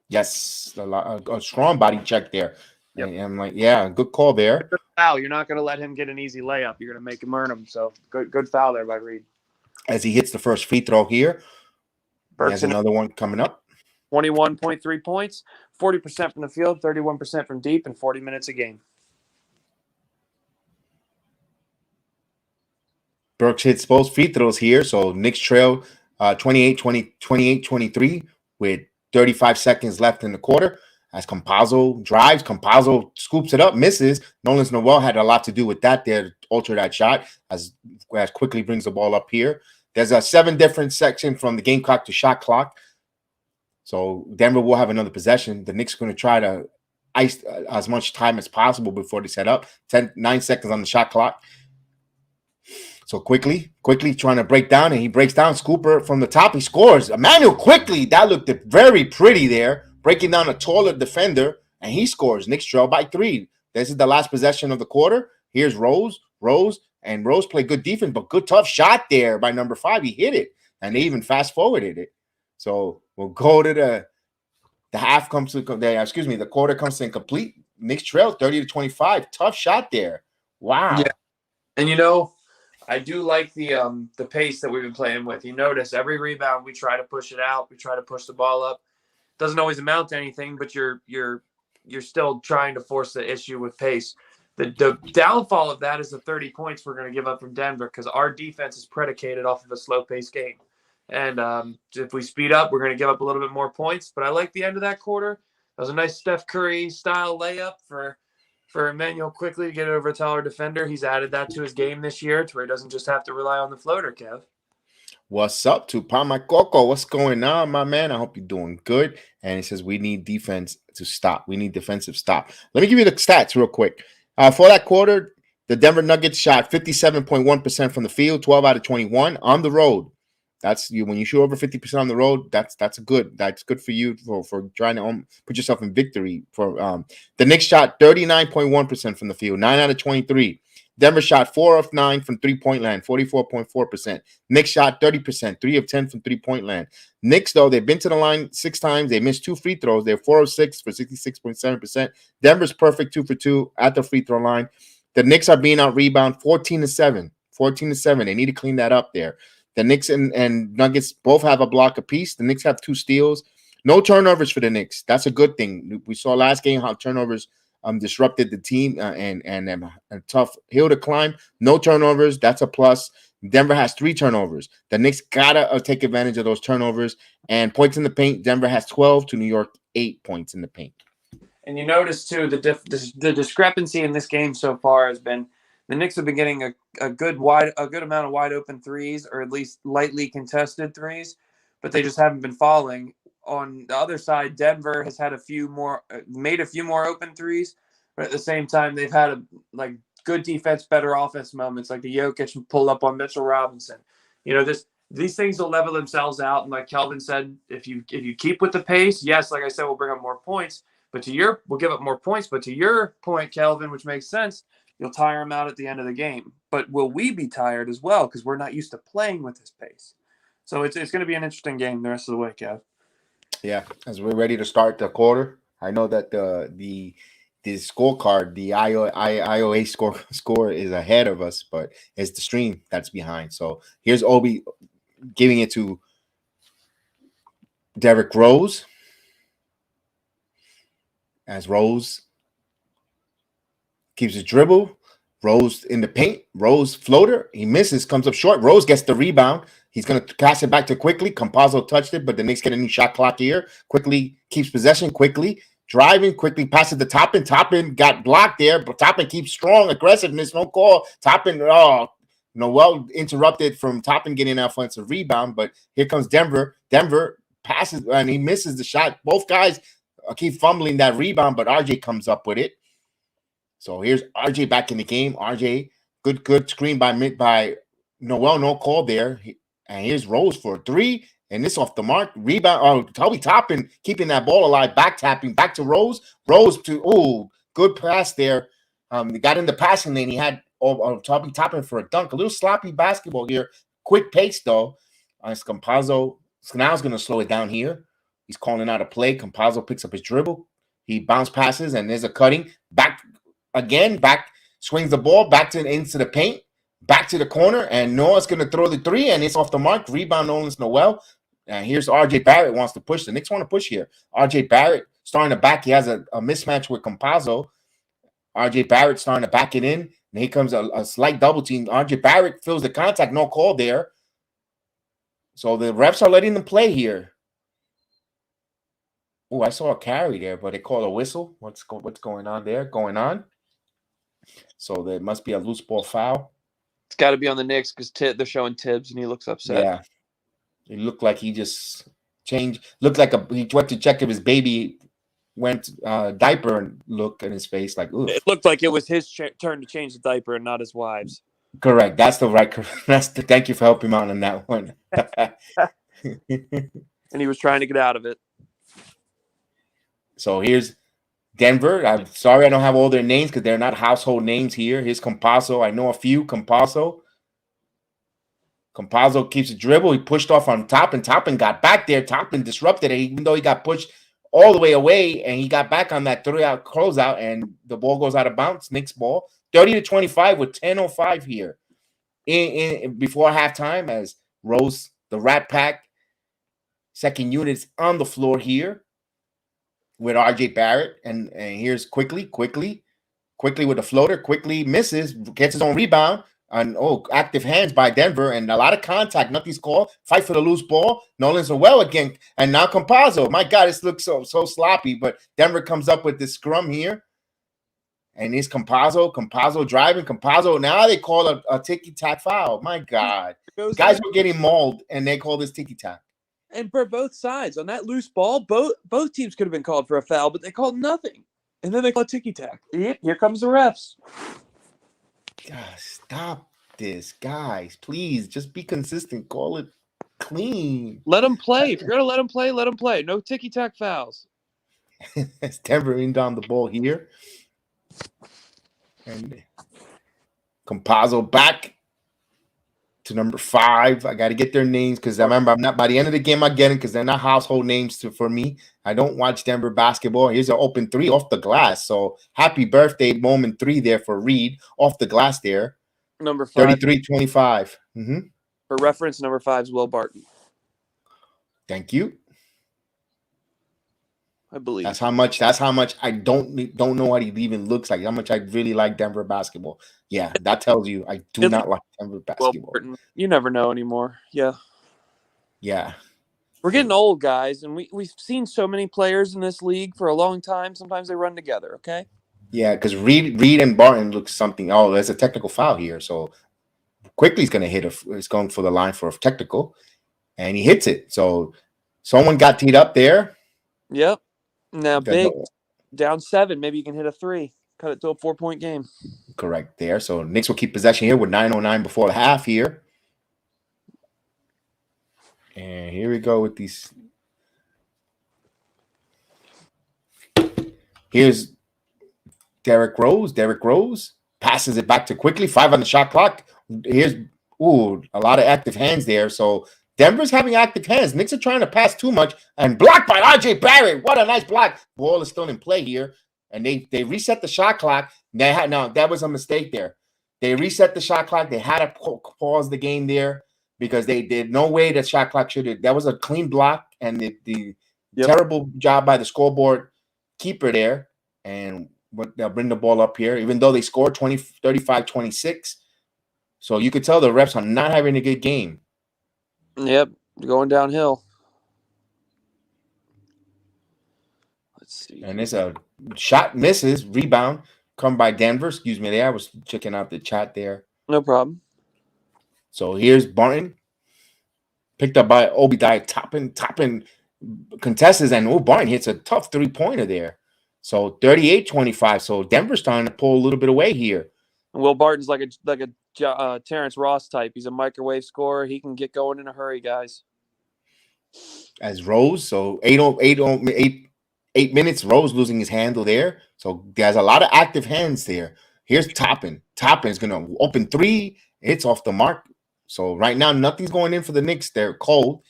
Yes, a strong body check there. Yep. And I'm like, yeah, good call there. Good foul. You're not going to let him get an easy layup. You're going to make him earn them. So good foul there by Reed. As he hits the first free throw here, Burks has another one coming up. 21.3 points, 40% from the field, 31% from deep, and 40 minutes a game. Burks hits both free throws here. So Knicks trail 28-23 with 35 seconds left in the quarter. As Campazzo drives, Campazzo scoops it up, misses. Nerlens Noel had a lot to do with that there to alter that shot as Quickly brings the ball up here. There's a 7 different section from the game clock to shot clock. So Denver will have another possession. The Knicks are going to try to ice as much time as possible before they set up. 9 seconds on the shot clock. So quickly trying to break down, and he breaks down. Scooper from the top, he scores. Emmanuel Quickly, that looked very pretty there, breaking down a taller defender, and he scores. Knicks trail by 3. This is the last possession of the quarter. Here's Rose, and Rose played good defense, but good tough shot there by number 5. He hit it, and they even fast forwarded it. So we'll go to the half comes to the quarter comes to incomplete. Knicks trail 30-25. Tough shot there. Wow. Yeah, and I do like the pace that we've been playing with. You notice every rebound we try to push it out, we try to push the ball up. Doesn't always amount to anything, but you're still trying to force the issue with pace. The downfall of that is the 30 points we're going to give up from Denver because our defense is predicated off of a slow-paced game. And if we speed up, we're going to give up a little bit more points. But I like the end of that quarter. That was a nice Steph Curry-style layup for Emmanuel quickly to get it over a taller defender. He's added that to his game this year to where he doesn't just have to rely on the floater, Kev. What's up, Tupac my Coco? What's going on, my man? I hope you're doing good. And he says we need defense to stop. We need defensive stop. Let me give you the stats real quick. For that quarter, the Denver Nuggets shot 57.1% from the field, 12 out of 21 on the road. That's you when you shoot over 50% on the road. That's good for you for trying to put yourself in victory. For the Knicks shot 39.1% from the field, 9 out of 23. Denver shot 4 of 9 from 3-point land, 44.4%. Knicks shot 30%, 3 of 10 from 3-point land. Knicks, though, they've been to the line 6 times. They missed 2 free throws. They're 4 of 6 for 66.7%. Denver's perfect 2 for 2 at the free throw line. The Knicks are being out rebound 14-7. 14-7. They need to clean that up there. The Knicks and Nuggets both have a block apiece. The Knicks have 2 steals. No turnovers for the Knicks. That's a good thing. We saw last game how turnovers disrupted the team and a tough hill to climb. No turnovers. That's a plus. Denver has 3 turnovers. The Knicks gotta take advantage of those turnovers. And points in the paint, Denver has 12 to New York 8 points in the paint. And you notice too the discrepancy in this game so far has been the Knicks have been getting a good amount of wide open threes, or at least lightly contested threes, but they just haven't been falling. On the other side, Denver has had made a few more open threes, but at the same time, they've had good defense, better offense moments, like the Jokic pull up on Mitchell Robinson. These things will level themselves out. And like Kelvin said, if you keep with the pace, yes, like I said, we'll bring up more points. But we'll give up more points. But to your point, Kelvin, which makes sense, you'll tire them out at the end of the game. But will we be tired as well? Because we're not used to playing with this pace. So it's going to be an interesting game the rest of the way, Kev. Yeah, as we're ready to start the quarter, I know that the scorecard, the IOA score is ahead of us, but it's the stream that's behind. So here's Obi giving it to Derrick Rose. As Rose keeps his dribble, Rose in the paint, Rose floater, he misses, comes up short. Rose gets the rebound. He's going to pass it back to Quickly. Campazzo touched it, but the Knicks get a new shot clock here. Quickly keeps possession. Quickly driving. Quickly passes to Toppin. Toppin got blocked there, but Toppin keeps strong aggressiveness. No call. Toppin, well interrupted from Toppin getting an offensive rebound, but here comes Denver. Denver passes, and he misses the shot. Both guys keep fumbling that rebound, but RJ comes up with it. So here's RJ back in the game. RJ, good screen by Noel, no call there. And here's Rose for a 3, and this off the mark. Rebound. Toby Toppin keeping that ball alive, back tapping, back to Rose. Rose to good pass there. He got in the passing lane. He had Toby Toppin for a dunk. A little sloppy basketball here. Quick pace though. Campazzo now is going to slow it down here. He's calling out a play. Campazzo picks up his dribble. He bounce passes, and there's a cutting back again. Back swings the ball back into the paint. Back to the corner, and Noah's going to throw the 3, and it's off the mark. Rebound, Noel. And here's RJ Barrett wants to push. The Knicks want to push here. RJ Barrett starting to back. He has a mismatch with Campazzo. RJ Barrett starting to back it in. And here comes a slight double team. RJ Barrett fills the contact. No call there. So the refs are letting them play here. Oh, I saw a carry there, but they called a whistle. What's going on there? Going on. So there must be a loose ball foul. It's got to be on the Knicks because they're showing Tibbs, and he looks upset. Yeah. It looked like he just changed. Looked like he went to check if his baby went diaper and look in his face like, ooh. It looked like it was his turn to change the diaper and not his wife's. Correct. That's the right. Thank you for helping me out on that one. And he was trying to get out of it. So here's Denver. I'm sorry I don't have all their names because they're not household names here. Here's Campazzo. I know a few. Campazzo keeps a dribble. He pushed off on top, and Toppin got back there. Toppin disrupted it, even though he got pushed all the way away, and he got back on that 3-out closeout, and the ball goes out of bounds. Knicks ball, 30-25 with 10:05 here in before halftime. As Rose, the Rat Pack, second unit's on the floor here with RJ Barrett, and here's quickly with a floater. Quickly misses, gets his own rebound. And active hands by Denver and a lot of contact. Nothing's called. Fight for the loose ball. Nolan's well again. And now Campazzo. My God, this looks so sloppy. But Denver comes up with this scrum here. And it's Campazzo driving. Campazzo. Now they call a ticky-tack foul. My God. Guys were getting mauled, and they call this ticky-tack. And for both sides, on that loose ball, both teams could have been called for a foul, but they called nothing. And then they call ticky-tack. Yep, here comes the refs. God, stop this, guys. Please, just be consistent. Call it clean. Let them play. If you're going to let them play, let them play. No ticky-tack fouls. It's Denver in down the ball here. And Campazzo back to number 5. I got to get their names because I remember I'm not by the end of the game. I get them because they're not household names for me. I don't watch Denver basketball. Here's an open 3 off the glass. So happy birthday moment 3 there for Reed off the glass there. Number 5. 33-25. For reference, number 5 is Will Barton. Thank you. I believe that's how much I don't know what he even looks like. How much I really like Denver basketball. Yeah, that tells you I do not like Denver basketball. Well, you never know anymore. Yeah. We're getting old, guys, and we've seen so many players in this league for a long time. Sometimes they run together, okay? Yeah, because Reed and Barton look something. Oh, there's a technical foul here. So Quickly's going to hit it's going for the line for a technical, and he hits it. So someone got teed up there. Yep. Now, big down 7. Maybe you can hit a 3. Cut it to a 4-point game. Correct there. So Knicks will keep possession here with 9:09 before the half here. And here we go with these. Here's Derrick Rose. Derrick Rose passes it back to Quickly. 5 on the shot clock. Here's a lot of active hands there. So Denver's having active hands. Knicks are trying to pass too much and blocked by RJ Barrett. What a nice block. Ball is still in play here. And they reset the shot clock. That was a mistake there. They reset the shot clock. They had to pause the game there because they did no way the shot clock should have. That was a clean block and the terrible job by the scoreboard keeper there. And they'll bring the ball up here, even though they scored 35-26. So you could tell the refs are not having a good game. Yep, going downhill. Let's see. And it's a shot misses, rebound, come by Denver. Excuse me there. I was checking out the chat there. No problem. So here's Barton. Picked up by Obadiah Toppin contests, and Barton hits a tough 3-pointer there. So 38-25. So Denver's trying to pull a little bit away here. Will Barton's like a Terrence Ross type. He's a microwave scorer. He can get going in a hurry, guys. As Rose, so 8 minutes. Rose losing his handle there. So there's a lot of active hands there. Here's Toppin. Toppin is going to open 3. It's off the mark. So right now, nothing's going in for the Knicks. They're cold.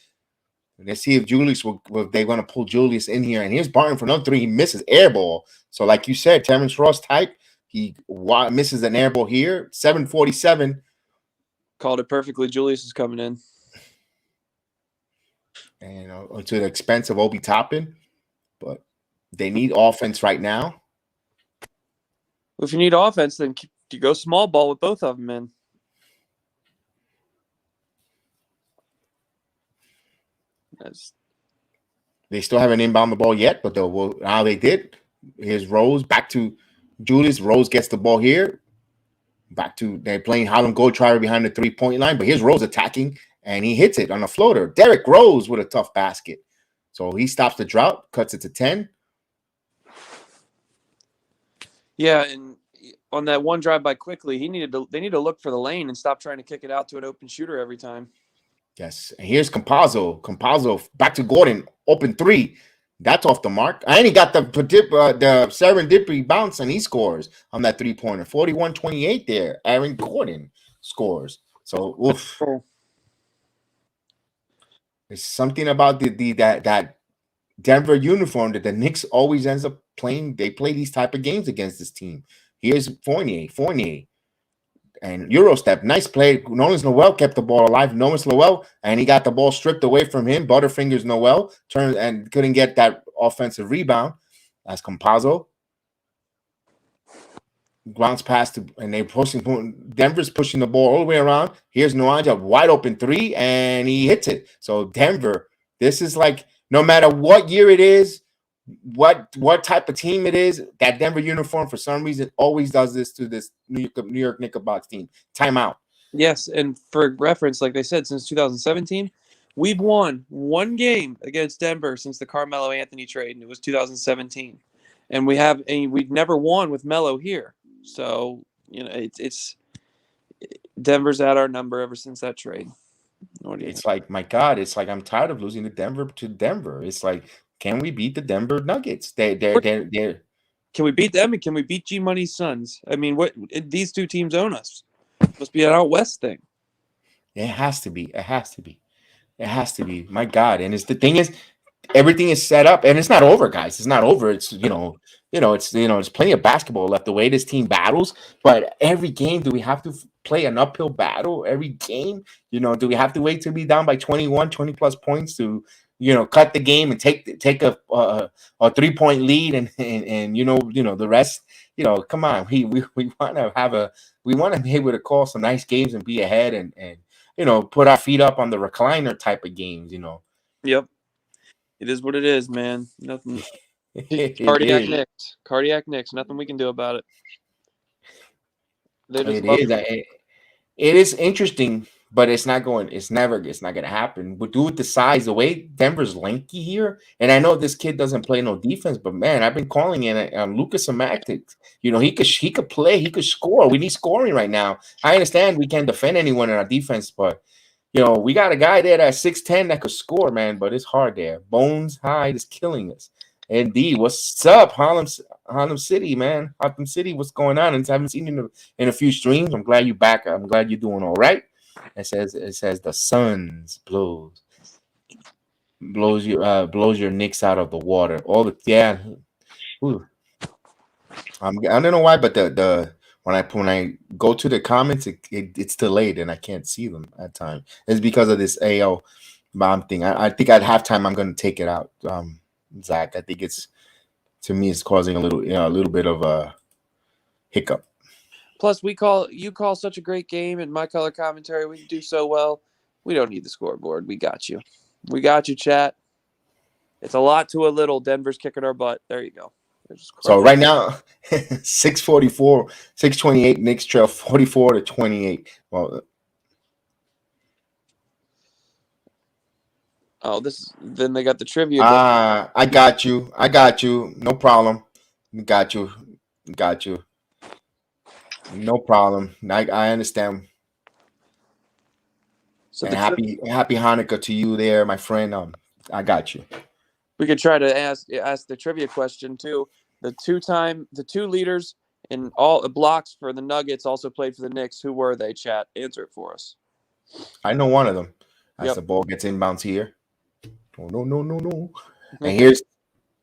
Let's see if Julius they're going to pull Julius in here. And here's Barton for another 3. He misses air ball. So like you said, Terrence Ross type. He misses an air ball here. 7:47. Called it perfectly. Julius is coming in. And to the expense of Obi Toppin. But they need offense right now. Well, if you need offense, then you go small ball with both of them in. They still haven't inbound the ball yet, but now they did. Here's Rose back to Julius. Rose gets the ball here. They're playing Harlem Goldschreiber behind the 3-point line, but here's Rose attacking, and he hits it on a floater. Derrick Rose with a tough basket. So he stops the drought, cuts it to 10. Yeah, and on that one drive by Quickly, they need to look for the lane and stop trying to kick it out to an open shooter every time. Yes, and here's Campazzo. Campazzo back to Gordon, open 3. That's off the mark. And he got the serendipity bounce, and he scores on that 3-pointer. 41-28 there. Aaron Gordon scores. So, oof. Oh, There's something about that Denver uniform that the Knicks always ends up playing. They play these type of games against this team. Here's Fournier, and Eurostep. Nice play. Nolan Noel kept the ball alive. Nolan Noel, and he got the ball stripped away from him. Butterfingers Noel turned and couldn't get that offensive rebound. That's Compazzo. Grounds pass to, and they're pushing. Denver's pushing the ball all the way around. Here's Nwanja, wide open three, and he hits it. So Denver, this is like no matter what year it is, what type of team it is, that Denver uniform for some reason always does this to this New York Knickerbockers team. Timeout. yes, and for reference, like they said, since 2017, we've won one game against Denver since the Carmelo Anthony trade, and it was 2017. And we've never won with Melo here. So it's Denver's at our number ever since that trade. It's like, my God, it's like I'm tired of losing to Denver. It's like, can we beat the Denver Nuggets? They're Can we beat them, and can we beat G Money's Suns? I mean, what these two teams own us. Must be an out west thing. it has to be. It has to be. It has to be. My God. And it's the thing is, everything is set up, and it's not over, guys. It's not over. It's it's plenty of basketball left. The way this team battles, but every game, do we have to play an uphill battle? Every game, do we have to wait to be down by 21, 20 plus points to cut the game and take a 3-point lead and the rest. Come on, we want to be able to call some nice games and be ahead and put our feet up on the recliner type of games. Yep. It is what it is, man. Nothing. It Cardiac is. Knicks. Cardiac Knicks. Nothing we can do about it. They just It love is. It is interesting, but it's not going to happen. But due with the size, the way Denver's lanky here, and I know this kid doesn't play no defense, but man, I've been calling in on Lucas Semantics. He could play, he could score. We need scoring right now. I understand we can't defend anyone in our defense, but we got a guy there that's 6'10" that could score, man, but it's hard there. Bones Hyde is killing us. And D, what's up, Harlem City, man? Harlem City, what's going on? And I haven't seen you in a few streams. I'm glad you're back. I'm glad you're doing all right. It says the Suns blows your Knicks out of the water. All the Ooh. I don't know why, but the when I go to the comments, it's delayed and I can't see them at times. It's because of this AO bomb thing. I think at halftime I'm going to take it out, Zach. I think to me it's causing a little bit of a hiccup. Plus, you call such a great game, and my color commentary, we do so well. We don't need the scoreboard. We got you. We got you, chat. It's a lot to a little. Denver's kicking our butt. There you go. So right now, 6:44, 6:28. Knicks trail 44-28. Well, then they got the trivia. I got you. No problem. Got you. No problem. I understand. So and happy Hanukkah to you there, my friend. I got you. We could try to ask the trivia question too. The two leaders in all blocks for the Nuggets also played for the Knicks. Who were they? Chat, answer it for us. I know one of them. As the ball gets inbounds here. Oh, no. And here's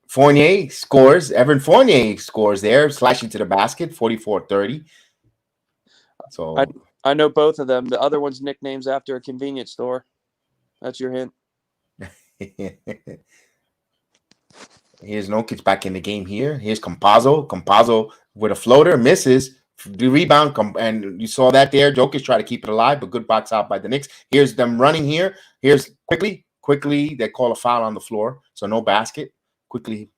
Fournier scores. Evan Fournier scores there, slashing to the basket, 44-30. So I know both of them. The other one's nicknames after a convenience store. That's your hint. Here's Jokic back in the game here. Here's Compazzo with a floater, misses. The rebound, and you saw that there. Jokic tried to keep it alive, but good box out by the Knicks. Here's them running here. Here's quickly, they call a foul on the floor, so no basket. Quickly.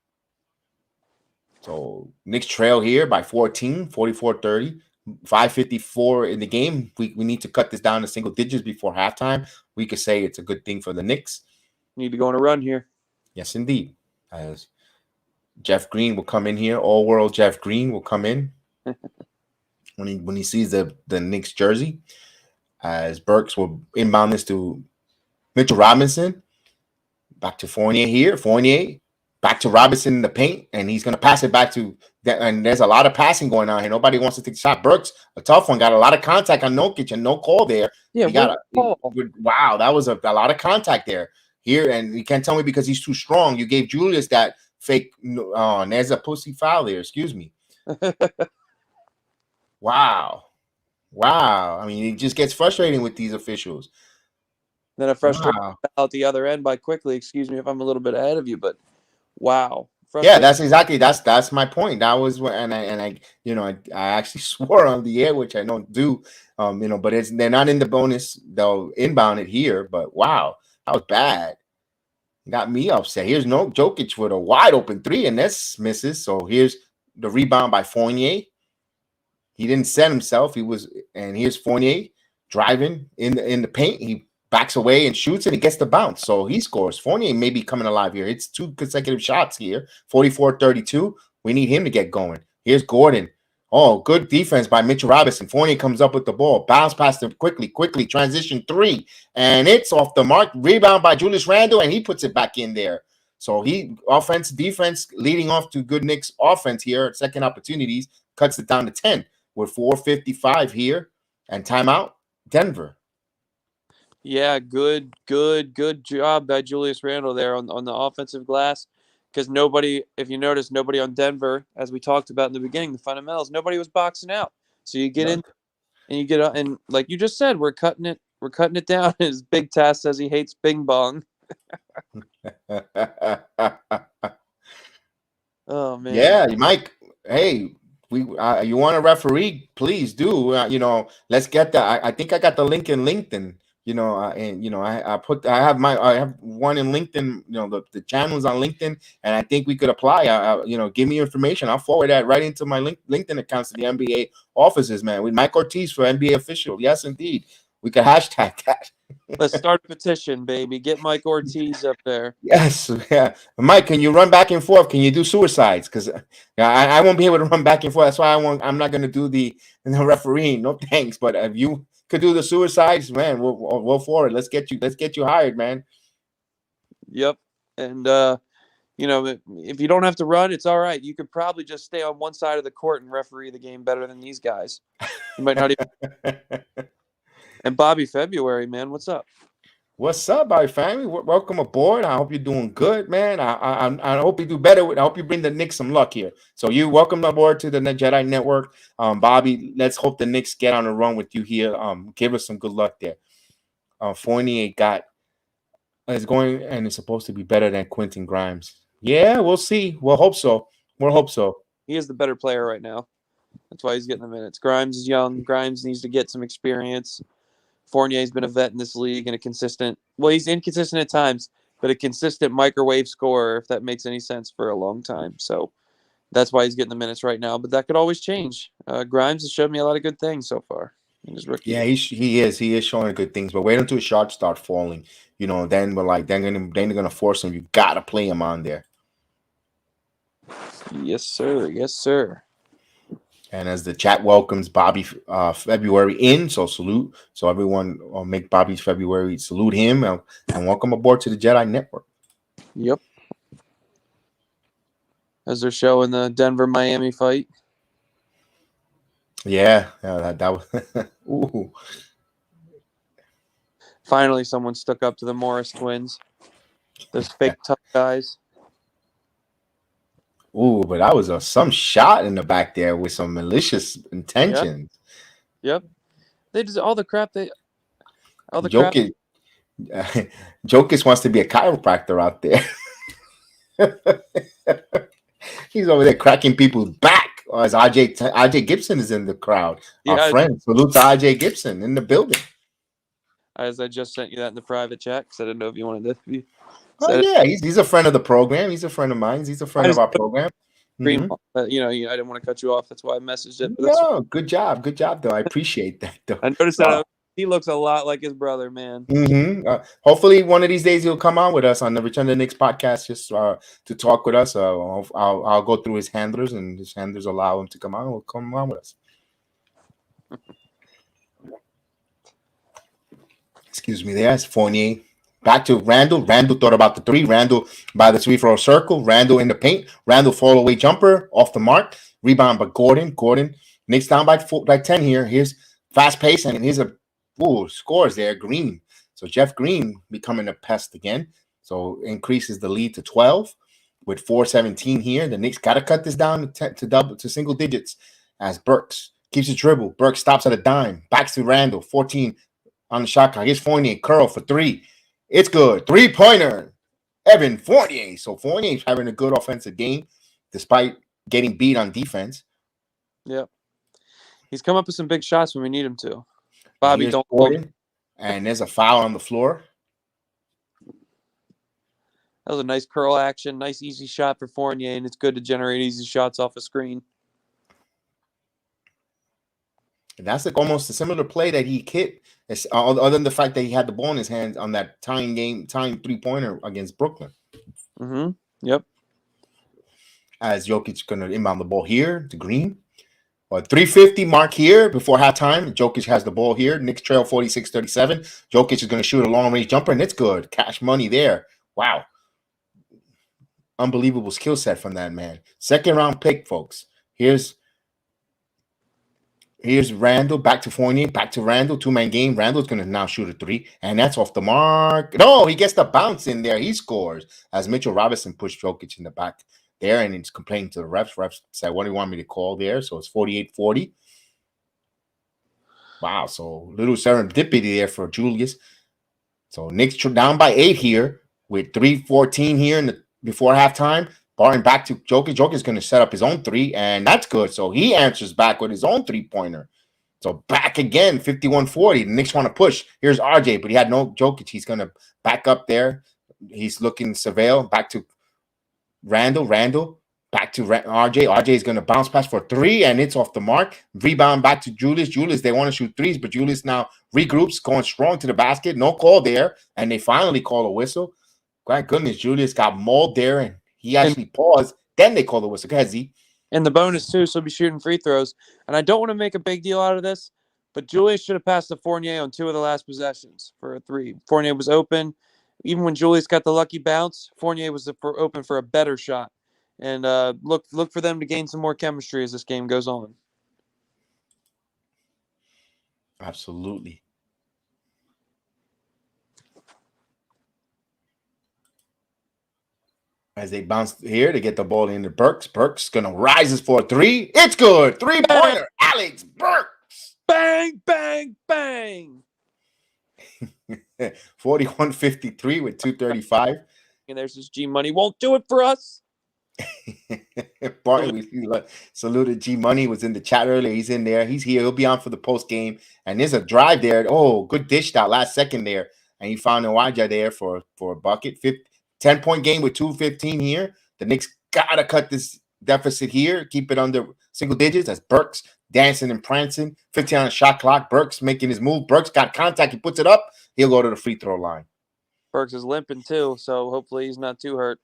So Knicks trail here by 14, 44-30. 5:54 in the game. We need to cut this down to single digits before halftime. We could say it's a good thing for the Knicks. Need to go on a run here. Yes, indeed. As Jeff Green will come in here, all-world Jeff Green will come in when he sees the Knicks jersey. As Burks will inbound this to Mitchell Robinson. Back to Fournier here. Fournier back to Robinson in the paint, and he's going to pass it back to that. And there's a lot of passing going on here. Nobody wants to take the shot. Burks, a tough one, got a lot of contact on Jokic and no call there. Yeah, He got call. wow, that was a lot of contact there. Here, and you can't tell me because he's too strong. You gave Julius that fake. Oh, and there's a pussy foul there. Excuse me. Wow. Wow. I mean, it just gets frustrating with these officials. Then a frustration Wow. out the other end by quickly. Excuse me if I'm a little bit ahead of you, but wow. Yeah, that's my point. That was what, and I I actually swore on the air, which I don't do, but they're not in the bonus. They'll inbound it here, but wow, that was bad. Got me upset. Here's no Jokic with a wide open three, and this misses. So here's the rebound by Fournier. He didn't set himself. And here's Fournier driving in the paint. He backs away and shoots, and he gets the bounce. So he scores. Fournier may be coming alive here. It's 2 consecutive shots here. 44-32. We need him to get going. Here's Gordon. Oh, good defense by Mitchell Robinson. Fournier comes up with the ball. Bounce past him quickly. Transition 3. And it's off the mark. Rebound by Julius Randle, and he puts it back in there. So offense, defense, leading off to good Knicks offense here. Second opportunities. Cuts it down to 10 with 4:55 here. And timeout, Denver. Yeah, good job by Julius Randle there on the offensive glass. Because nobody, if you notice, nobody on Denver, as we talked about in the beginning, the fundamentals, nobody was boxing out. So you get in and you get and like you just said, we're cutting it down. As Big Tass says he hates Bing Bong. Oh man. Yeah, Mike. Hey, you want a referee? Please do. Let's get that. I think I got the link in LinkedIn. I have one in LinkedIn. The channels on LinkedIn, and I think we could apply. Give me information. I'll forward that right into my LinkedIn accounts to the NBA offices, man. With Mike Ortiz for NBA official. Yes, indeed. We could hashtag that. Let's start a petition, baby. Get Mike Ortiz up there. Yes, yeah. Mike, can you run back and forth? Can you do suicides? Because I won't be able to run back and forth. That's why I'm not going to do the refereeing. No thanks. But if you could do the suicides, man, we'll forward. Let's get you hired, man. Yep. And if you don't have to run, it's all right. You could probably just stay on one side of the court and referee the game better than these guys. You might not even. And Bobby February, man, what's up? What's up, Bobby family? Welcome aboard. I hope you're doing good, man. I hope you do better. I hope you bring the Knicks some luck here. So you welcome aboard to the Jedi Network, Bobby. Let's hope the Knicks get on a run with you here. Give us some good luck there. Fournier is going and is supposed to be better than Quentin Grimes. Yeah, we'll see. We'll hope so. He is the better player right now. That's why he's getting the minutes. Grimes is young. Grimes needs to get some experience. Fournier's been a vet in this league and he's inconsistent at times, but a consistent microwave scorer, if that makes any sense, for a long time. So that's why he's getting the minutes right now, but that could always change. Grimes has showed me a lot of good things so far in his rookie. Yeah, he is showing good things, but wait until his shots start falling. Then they're gonna force him. You gotta play him on there. Yes, sir. And as the chat welcomes Bobby February in, so salute. So everyone make Bobby's February salute him and welcome aboard to the Jedi Network. Yep. As they're showing the Denver-Miami fight. Yeah, that was. Ooh. Finally, someone stuck up to the Morris twins. Those fake tough guys. Ooh, but that was some shot in the back there with some malicious intentions. Yep. They just all the crap. Jokic wants to be a chiropractor out there. He's over there cracking people's back. As RJ Gibson is in the crowd. Yeah, our friend, salute to RJ Gibson in the building. As I just sent you that in the private chat because I didn't know if you wanted to be. Oh yeah, he's a friend of the program. He's a friend of mine. He's a friend of our program. Mm-hmm. I didn't want to cut you off. That's why I messaged it. No, good job, though. I appreciate that. Though I noticed that he looks a lot like his brother, man. Mm-hmm. Hopefully, one of these days he'll come on with us on the Return to the Knicks podcast just to talk with us. I'll go through his handlers, and his handlers allow him to come on. He'll come on with us. Excuse me. There's Fournier Back to Randall. Randall thought about the three. Randall by the free throw circle. Randall in the paint. Randall fall away jumper off the mark. Rebound by Gordon. Gordon. Knicks down by 10 here. Here's fast pace, and here's a scores there. Green. So Jeff Green becoming a pest again. So increases the lead to 12 with 4:17 here. The Knicks got to cut this down to single digits as Burks keeps his dribble. Burks stops at a dime. Backs to Randall. 14 on the shot clock. Here's Fournier. Curl for three. It's good. 3-pointer. Evan Fournier. So Fournier's having a good offensive game despite getting beat on defense. Yep. He's come up with some big shots when we need him to. Bobby, Here's don't Gordon, and there's a foul on the floor. That was a nice curl action, nice easy shot for Fournier, and it's good to generate easy shots off a screen. And that's like almost a similar play that he hit, other than the fact that he had the ball in his hands on that tying 3-pointer against Brooklyn. Mm-hmm. Yep. As Jokic going to inbound the ball here to Green. But 3:50 mark here before halftime. Jokic has the ball here. Knicks trail 46-37. Jokic is going to shoot a long-range jumper, and it's good. Cash money there. Wow. Unbelievable skill set from that man. Second-round pick, folks. Here's Randall. Back to Fournier. Back to Randall. Two-man game. Randall's going to now shoot a three, and that's off the mark. No, he gets the bounce in there. He scores as Mitchell Robinson pushed Jokic in the back there, and he's complaining to the refs. Refs said, what do you want me to call there? So it's 48-40. Wow, so little serendipity there for Julius. So Knicks down by 8 here with 3:14 here before halftime. Barton back to Jokic. Jokic's going to set up his own three, and that's good. So he answers back with his own three-pointer. So back again, 51-40. The Knicks want to push. Here's RJ, but he had no Jokic. He's going to back up there. He's looking surveil. Back to Randall. Back to RJ. RJ is going to bounce pass for three, and it's off the mark. Rebound back to Julius. Julius, they want to shoot threes, but Julius now regroups, going strong to the basket. No call there, and they finally call a whistle. My goodness, Julius got mauled there, and he actually paused. Then they call the whistle. Go ahead, Z. And the bonus, too, so he'll be shooting free throws. And I don't want to make a big deal out of this, but Julius should have passed to Fournier on 2 of the last possessions for a three. Fournier was open. Even when Julius got the lucky bounce, Fournier was open for a better shot. And look for them to gain some more chemistry as this game goes on. Absolutely. As they bounce here to get the ball into Burks. Burks going to rise for a three. It's good. 3-pointer. Alex Burks. Bang, bang, bang. 41-53 with 2:35. And there's this G Money. Won't do it for us. Barton, we saluted G Money, was in the chat earlier. He's in there. He's here. He'll be on for the post game. And there's a drive there. Oh, good dish out last second there. And he found Nwaja there for a bucket. 10-point game with 2:15 here. The Knicks gotta cut this deficit here, keep it under single digits. As Burks dancing and prancing. 15 on the shot clock. Burks making his move. Burks got contact. He puts it up. He'll go to the free throw line. Burks is limping too, so hopefully he's not too hurt.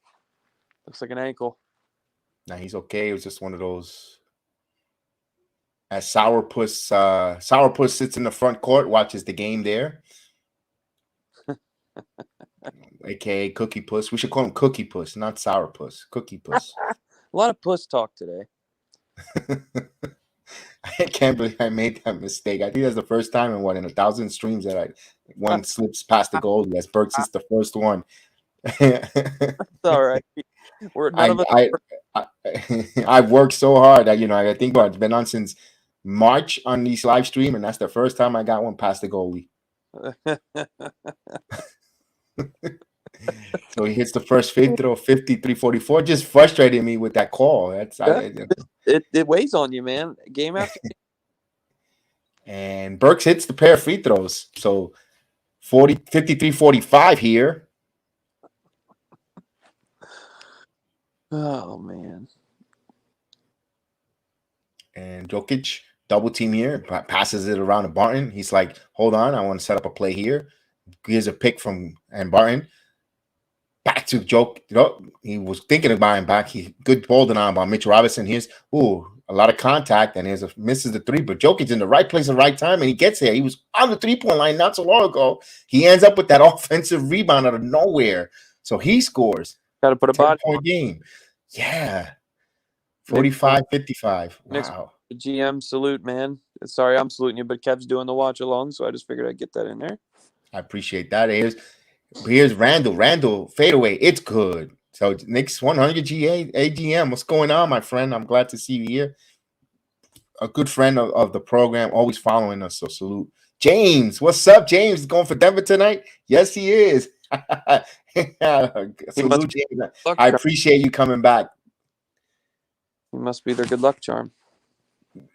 Looks like an ankle. Now he's okay. It was just one of those. As Sourpuss sits in the front court, watches the game there. AKA Cookie Puss. We should call him Cookie Puss, not Sourpuss. Cookie Puss. A lot of puss talk today. I can't believe I made that mistake. I think that's the first time in 1,000 streams that one slips past the goal. Yes, Burks is the first one. It's all right. I've worked so hard that I think it's been on since March on these live stream, and that's the first time I got one past the goalie. So he hits the first free throw, 53-44. Just frustrated me with that call. It weighs on you, man. Game after game. And Burks hits the pair of free throws. So 53-45 here. Oh, man. And Jokic, double team here, passes it around to Barton. He's like, hold on, I want to set up a play here. Here's a pick from Barton. Back to Jokic. He was thinking of buying back. He good ball denial by Mitchell Robinson. Here's a lot of contact, and misses the three. But Jokic in the right place at the right time, and he gets there. He was on the 3-point line not so long ago. He ends up with that offensive rebound out of nowhere. So he scores. Got to put a body. 10-point game. Yeah. Nick- 45-55. Nick's Wow. GM salute, man. Sorry, I'm saluting you, but Kev's doing the watch along, so I just figured I'd get that in there. I appreciate that. Here's Randall. Randall, fadeaway. It's good. So Knicks 100 GA AGM. What's going on, my friend? I'm glad to see you here. A good friend of the program, always following us. So salute. James, what's up? James going for Denver tonight? Yes, he is. Salute, James. I appreciate you coming back. He must be their good luck charm.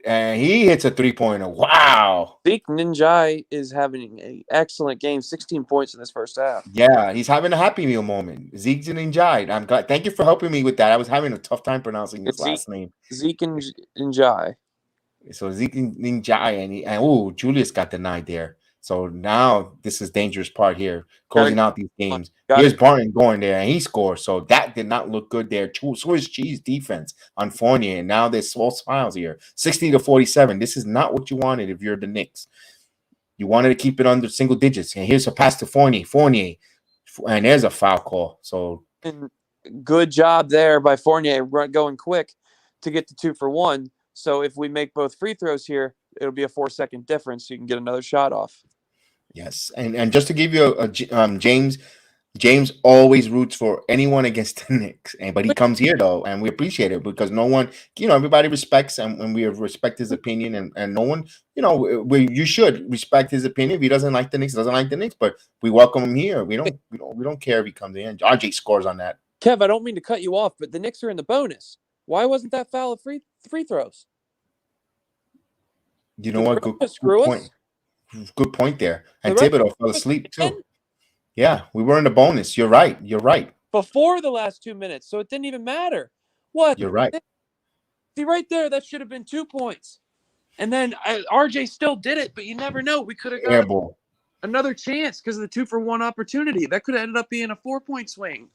And he hits a 3-pointer. Wow. Zeke Ninjai is having an excellent game. 16 points in this first half. Yeah, he's having a happy meal moment. Zeke Ninjai. I'm glad. Thank you for helping me with that. I was having a tough time pronouncing his last name. Zeke Ninjai. So Zeke Ninjai and Julius got denied there. So now this is dangerous part here, closing out these games. Here's Barton going there, and he scores. So that did not look good there. Swiss cheese defense on Fournier, and now there's small smiles here. 60-47. This is not what you wanted if you're the Knicks. You wanted to keep it under single digits. And here's a pass to Fournier. And there's a foul call. So good job there by Fournier going quick to get to 2 for 1. So if we make both free throws here, it'll be a 4-second difference. So you can get another shot off. Yes, and just to give you James always roots for anyone against the Knicks, but he comes here though, and we appreciate it because no one, everybody respects and we respect his opinion, and no one, you should respect his opinion. If he doesn't like the Knicks, doesn't like the Knicks, but we welcome him here. We don't care if he comes in. RJ scores on that. Kev, I don't mean to cut you off, but the Knicks are in the bonus. Why wasn't that foul of free throws? You know what? Good point. Good point there. And Thibodeau fell asleep too. Yeah, we were in the bonus. You're right. Before the last 2 minutes, so it didn't even matter. What? You're right. See, right there, that should have been 2 points. And then RJ still did it, but you never know. We could have got another chance because of the 2 for 1 opportunity. That could have ended up being a 4-point swing.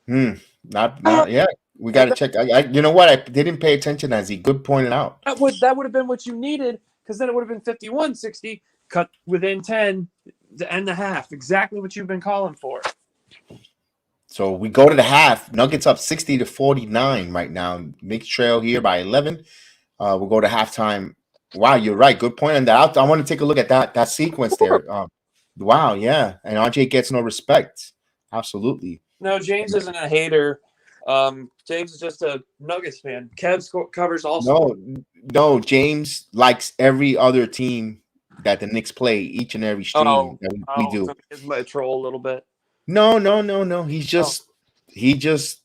Not yet. We got to check. You know what? I didn't pay attention as he good pointed out. That would have been what you needed because then it would have been 51-60, cut within 10 to end the half. Exactly what you've been calling for. So we go to the half. Nuggets up 60-49 right now. Knicks trail here by 11. We'll go to halftime. Wow, you're right. Good point on that. I want to take a look at that sequence there. Wow, yeah. And RJ gets no respect. Absolutely. No, James isn't a hater. James is just a Nuggets fan. Kev covers also. No, James likes every other team that the Knicks play, each and every stream that we do. So he might troll a little bit. No. He just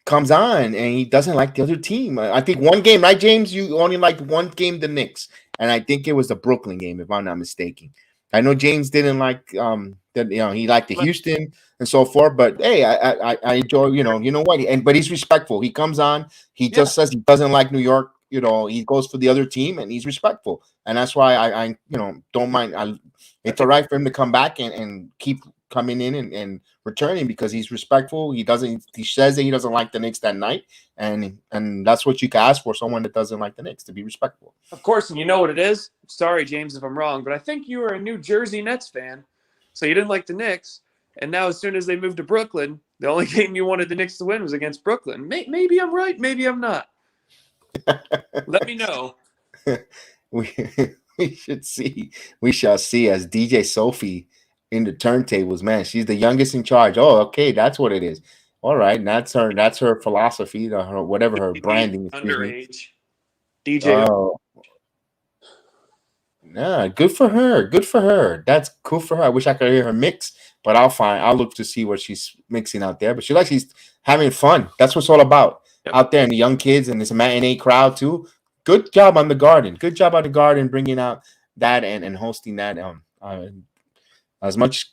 comes on and he doesn't like the other team. I think one game, right, James? You only liked one game, the Knicks, and I think it was the Brooklyn game, if I'm not mistaken. I know James didn't like he liked the Houston and so forth, but hey, I enjoy, you know what, but he's respectful. He comes on, he just says he doesn't like New York, he goes for the other team and he's respectful. And that's why I don't mind. It's all right for him to come back and keep coming in and returning because he's respectful. He says that he doesn't like the Knicks that night, and that's what you can ask for someone that doesn't like the Knicks, to be respectful. Of course, and you know what it is? Sorry, James, if I'm wrong, but I think you were a New Jersey Nets fan, so you didn't like the Knicks, and now as soon as they moved to Brooklyn, the only game you wanted the Knicks to win was against Brooklyn. Maybe I'm right, maybe I'm not. Let me know. We should see. We shall see as DJ Sophie in the turntables, man. She's the youngest in charge. Oh, okay, that's what it is. All right, that's her philosophy, her whatever her branding. Underage DJ. Oh, yeah, good for her. That's cool for her. I wish I could hear her mix, but I'll look to see what she's mixing out there. But she's having fun. That's what it's all about out there, and the young kids and this matinee crowd too. Good job on the Garden. Good job on the Garden bringing out that and hosting that. As much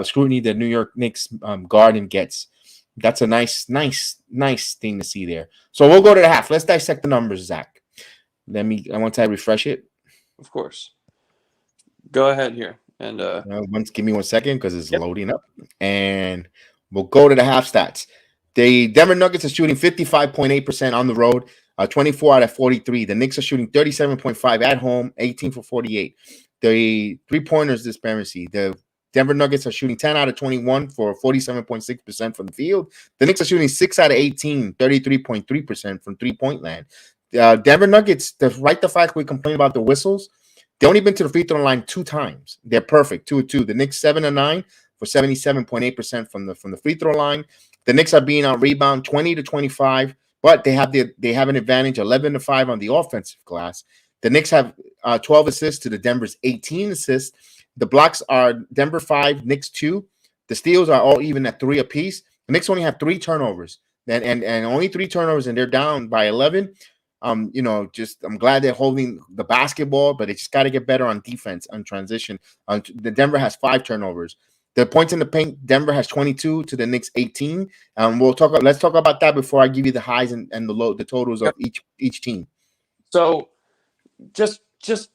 scrutiny the New York Knicks Garden gets, that's a nice thing to see there. So we'll go to the half. Let's dissect the numbers, Zach. I want to refresh it. Of course. Go ahead here and give me 1 second because it's loading up, and we'll go to the half stats. The Denver Nuggets are shooting 55.8% on the road. 24 out of 43. The Knicks are shooting 37.5 at home, 18 for 48. The three-pointers disparity. The Denver Nuggets are shooting 10 out of 21 for 47.6% from the field. The Knicks are shooting 6 out of 18, 33.3% from three-point land. Denver Nuggets, despite the fact we complain about the whistles, they only been to the free throw line 2 times. They're perfect, 2-2. The Knicks 7-9 for 77.8% from the free throw line. The Knicks are being on rebound 20-25, but they have an advantage 11-5 on the offensive glass. The Knicks have 12 assists to the Denver's 18 assists. The blocks are Denver 5, Knicks 2. The steals are all even at 3 apiece. The Knicks only have 3 turnovers, and only 3 turnovers, and they're down by 11. I'm glad they're holding the basketball, but they just got to get better on defense, on transition. The Denver has 5 turnovers. The points in the paint, Denver has 22 to the Knicks 18. Let's talk about that before I give you the highs and the totals of each team. So just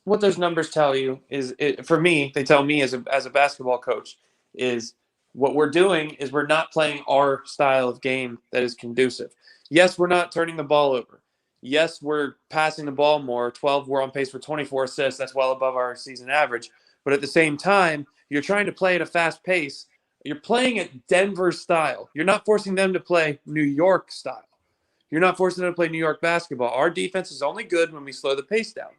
what those numbers tell you is, for me, they tell me as a basketball coach, is what we're doing is we're not playing our style of game that is conducive. Yes, we're not turning the ball over. Yes, we're passing the ball more. 12, we're on pace for 24 assists. That's well above our season average. But at the same time, you're trying to play at a fast pace. You're playing at Denver style. You're not forcing them to play New York style. You're not forcing them to play New York basketball. Our defense is only good when we slow the pace down.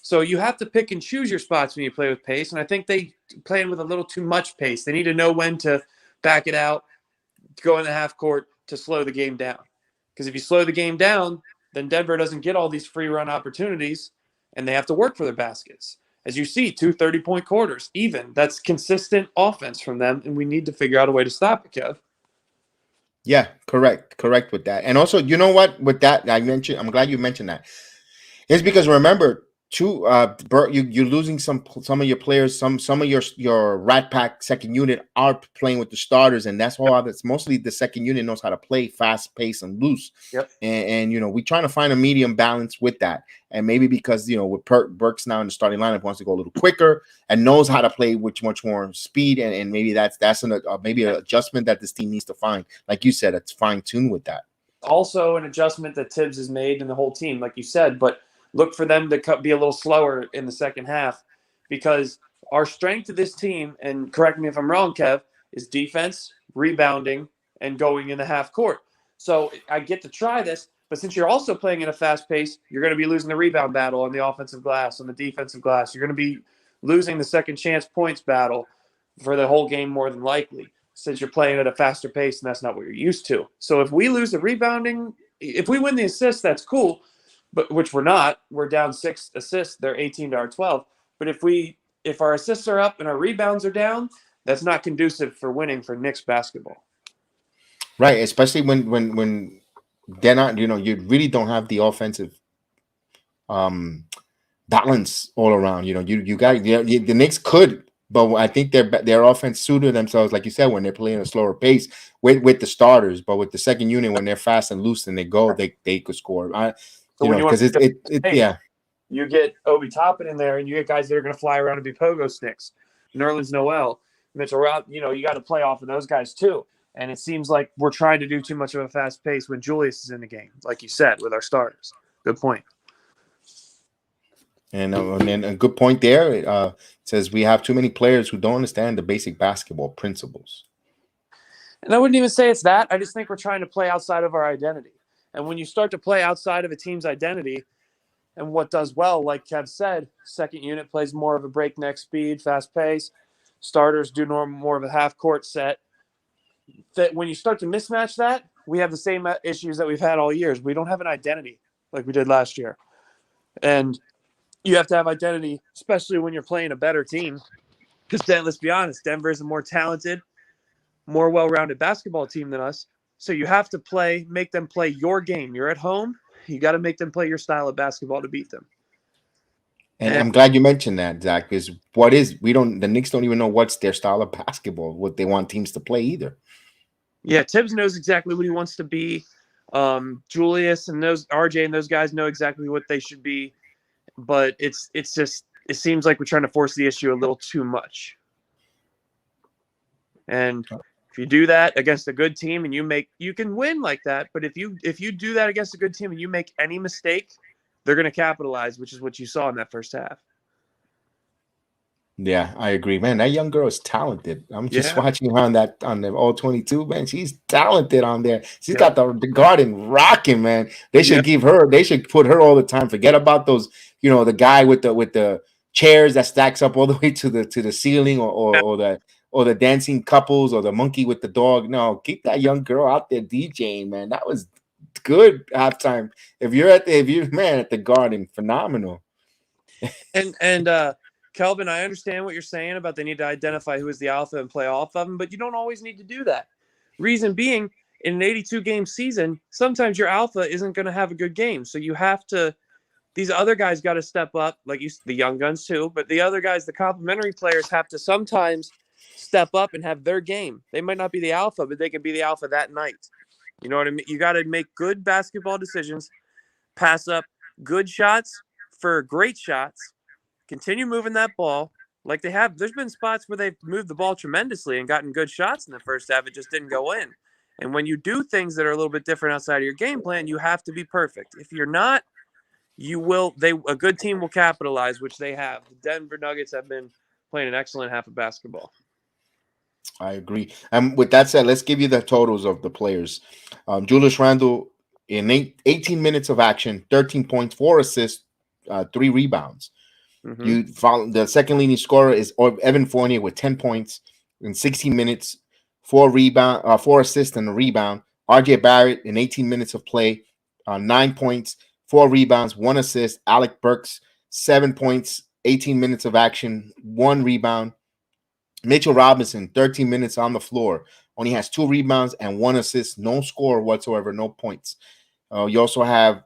So you have to pick and choose your spots when you play with pace. And I think they playing with a little too much pace. They need to know when to back it out, go in the half court to slow the game down. Because if you slow the game down, then Denver doesn't get all these free run opportunities, and they have to work for their baskets. As you see, 2 30-point quarters, even. That's consistent offense from them, and we need to figure out a way to stop it, Kev. Yeah, correct with that. And also, you know what? With that, I'm glad you mentioned that. It's because remember, you're losing some of your players. Some of your Rat Pack second unit are playing with the starters, and that's all. That's mostly the second unit knows how to play fast, pace, and loose. Yep. And we're trying to find a medium balance with that. And maybe because with Burks now in the starting lineup wants to go a little quicker and knows how to play with much more speed, and maybe that's maybe an adjustment that this team needs to find. Like you said, it's fine tuned with that. Also, an adjustment that Tibbs has made in the whole team, like you said, but look for them to be a little slower in the second half, because our strength of this team, and correct me if I'm wrong, Kev, is defense, rebounding, and going in the half court. So I get to try this, but since you're also playing at a fast pace, you're going to be losing the rebound battle on the offensive glass, on the defensive glass. You're going to be losing the second chance points battle for the whole game more than likely, since you're playing at a faster pace, and that's not what you're used to. So if we lose the rebounding, if we win the assists, that's cool. But which we're not. We're down 6 assists. They're 18 to our 12. But if our assists are up and our rebounds are down, that's not conducive for winning for Knicks basketball. Right, especially when they're not. You really don't have the offensive balance all around. You got the Knicks could, but I think their offense suited themselves, like you said, when they're playing a slower pace with the starters. But with the second unit, when they're fast and loose and they go, they could score. You get Obi Toppin in there, and you get guys that are going to fly around and be pogo sticks. Nerlens Noel, Mitchell Rout, you got to play off of those guys too. And it seems like we're trying to do too much of a fast pace when Julius is in the game, like you said, with our starters. Good point. And a good point there. It says we have too many players who don't understand the basic basketball principles. And I wouldn't even say it's that. I just think we're trying to play outside of our identity. And when you start to play outside of a team's identity, and what does well, like Kev said, second unit plays more of a breakneck speed, fast pace. Starters do more of a half-court set. That when you start to mismatch that, we have the same issues that we've had all years. We don't have an identity like we did last year. And you have to have identity, especially when you're playing a better team. Because then, let's be honest, Denver is a more talented, more well-rounded basketball team than us. So you have to make them play your game. You're at home. You got to make them play your style of basketball to beat them. And I'm glad you mentioned that, Zach, because the Knicks don't even know what's their style of basketball, what they want teams to play either. Yeah, Tibbs knows exactly what he wants to be. Julius and RJ and those guys know exactly what they should be. But it seems like we're trying to force the issue a little too much. And If you do that against a good team and you can win like that. But if you do that against a good team and you make any mistake, they're going to capitalize, which is what you saw in that first half. Yeah, I agree, man. That young girl is talented. I'm just Yeah. watching her on the all 22, man. She's talented on there. She's got Yep. the garden rocking, man. They should Yep. give her. They should put her all the time. Forget about those, the guy with the chairs that stacks up all the way to the ceiling, or the dancing couples, or the monkey with the dog. No, keep that young girl out there DJing, man. That was good halftime. If you're man at the garden, phenomenal. And Kelvin, I understand what you're saying about they need to identify who is the alpha and play off of them, but you don't always need to do that. Reason being, in an 82 game season, sometimes your alpha isn't going to have a good game. So you have to, these other guys got to step up, like the young guns too, but the other guys, the complementary players, have to sometimes step up and have their game. They might not be the alpha, but they can be the alpha that night. You know what I mean? You got to make good basketball decisions, pass up good shots for great shots, continue moving that ball like they have. There's been spots where they've moved the ball tremendously and gotten good shots in the first half. It just didn't go in. And when you do things that are a little bit different outside of your game plan, you have to be perfect. If you're not, a good team will capitalize, which they have. The Denver Nuggets have been playing an excellent half of basketball. I agree. And with that said, let's give you the totals of the players. Julius Randle in 18 minutes of action, 13 points, 4 assists, 3 rebounds. Mm-hmm. You follow the second leading scorer is Evan Fournier with 10 points in 16 minutes, 4 assists and a rebound. RJ Barrett in 18 minutes of play, 9 points, 4 rebounds, 1 assist. Alec Burks, 7 points, 18 minutes of action, 1 rebound. Mitchell Robinson, 13 minutes on the floor, only has 2 rebounds and 1 assist, no score whatsoever, no points. You also have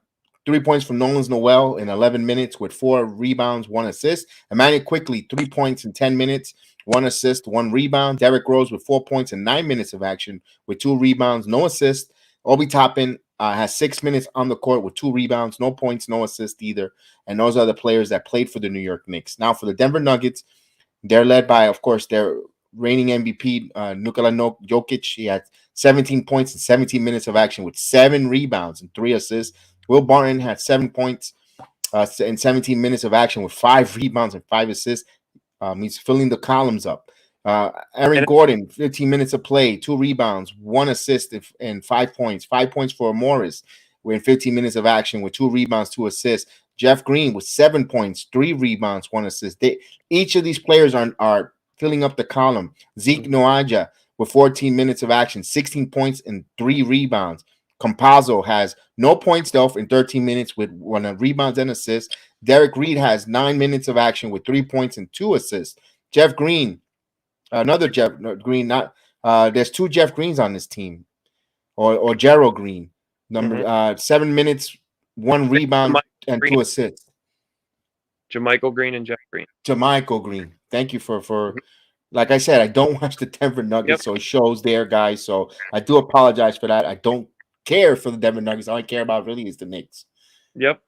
3 points from Nolan Noel in 11 minutes with 4 rebounds, 1 assist. Emmanuel Quickly, 3 points in 10 minutes, 1 assist, 1 rebound. Derrick Rose with 4 points in 9 minutes of action with 2 rebounds, no assist. Obi Toppin has 6 minutes on the court with 2 rebounds, no points, no assist either. And those are the players that played for the New York Knicks. Now for the Denver Nuggets, they're led by, of course, their reigning MVP, Nikola Jokic. He had 17 points in 17 minutes of action with 7 rebounds and 3 assists. Will Barton had 7 points in 17 minutes of action with 5 rebounds and 5 assists. He's filling the columns up. Aaron Gordon, 15 minutes of play, 2 rebounds, 1 assist, and 5 points. 5 points for Morris. We're in 15 minutes of action with 2 rebounds, 2 assists. Jeff Green with 7 points, 3 rebounds, 1 assist. Each of these players are filling up the column. Zeke Noaja with 14 minutes of action, 16 points and 3 rebounds. Campazzo has no points though in 13 minutes with 1 rebounds and assists. Derek Reed has 9 minutes of action with 3 points and 2 assists. Jeff Green, another Jeff Green, not there's 2 Jeff Greens on this team, or Gerald Green. 7 minutes, 1 rebound and 2 assists. JaMychal Green and Jeff Green. JaMychal Green. Thank you for like I said, I don't watch the Denver Nuggets, so it shows there, guys. So I do apologize for that. I don't care for the Denver Nuggets. All I care about really is the Knicks. Yep.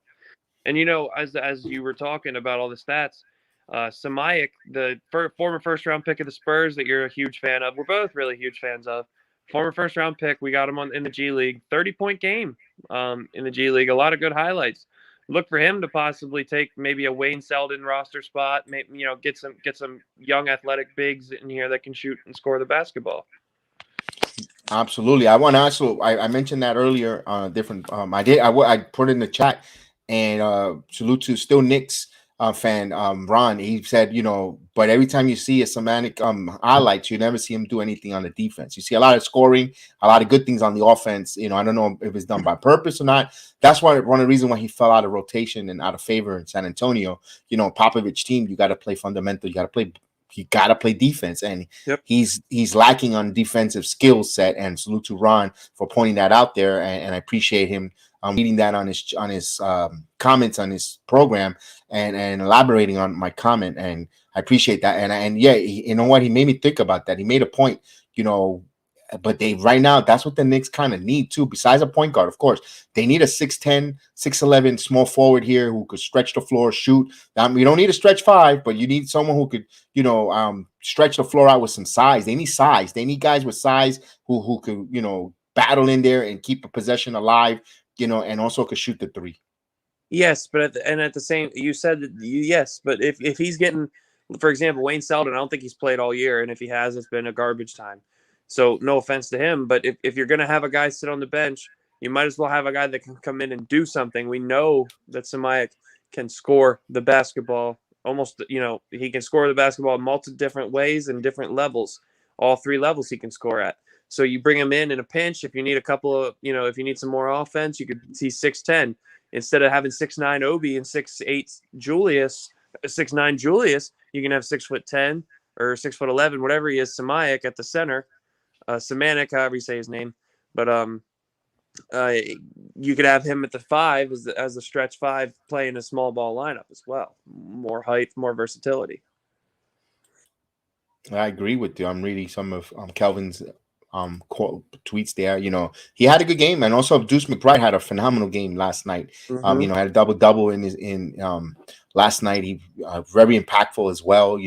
And as you were talking about all the stats, Samajic, the former first-round pick of the Spurs that you're a huge fan of, we're both really huge fans of. Former first-round pick, we got him in the G League, 30-point game in the G League, a lot of good highlights. Look for him to possibly take maybe a Wayne Selden roster spot, maybe get some young athletic bigs in here that can shoot and score the basketball. Absolutely. I want to also I mentioned that earlier on a different I put it in the chat, and salute to Still Knicks fan Ron. He said, but every time you see a semantic highlights, you never see him do anything on the defense. You see a lot of scoring, a lot of good things on the offense. I don't know if it's done by purpose or not. That's one of the reasons why he fell out of rotation and out of favor in San Antonio. Popovich team, you got to play fundamental. You got to play defense, and he's lacking on defensive skill set. And salute to Ron for pointing that out there, and I appreciate him reading that on his comments on his program and elaborating on my comment, and I appreciate that. And yeah, you know what, he made me think about that. He made a point. But they right now, that's what the Knicks kind of need too. Besides a point guard, of course, they need a 6'10", 6'11" small forward here who could stretch the floor, shoot. You don't need a stretch five, but you need someone who could, stretch the floor out with some size. They need size. They need guys with size who could, battle in there and keep a possession alive, and also could shoot the three. Yes, but at the same, you said that yes, but if he's getting, for example, Wayne Selden, I don't think he's played all year, and if he has, it's been a garbage time. So no offense to him, but if you're going to have a guy sit on the bench, you might as well have a guy that can come in and do something. We know that Samayak can score the basketball almost, he can score the basketball in multiple different ways and different levels. All three levels he can score at. So you bring him in a pinch. If you need a couple of, if you need some more offense, you could see 6'10". Instead of having 6'9" Obi and 6'8" Julius, 6'9" Julius, you can have 6'10" or 6'11", whatever he is, Samayak at the center. Samanik, however you say his name. But you could have him at the 5 as the stretch 5 playing a small ball lineup as well. More height, more versatility. I agree with you. I'm reading some of Kelvin's tweets there. He had a good game, and also Deuce McBride had a phenomenal game last night. Mm-hmm. Had a double in last night. He very impactful as well.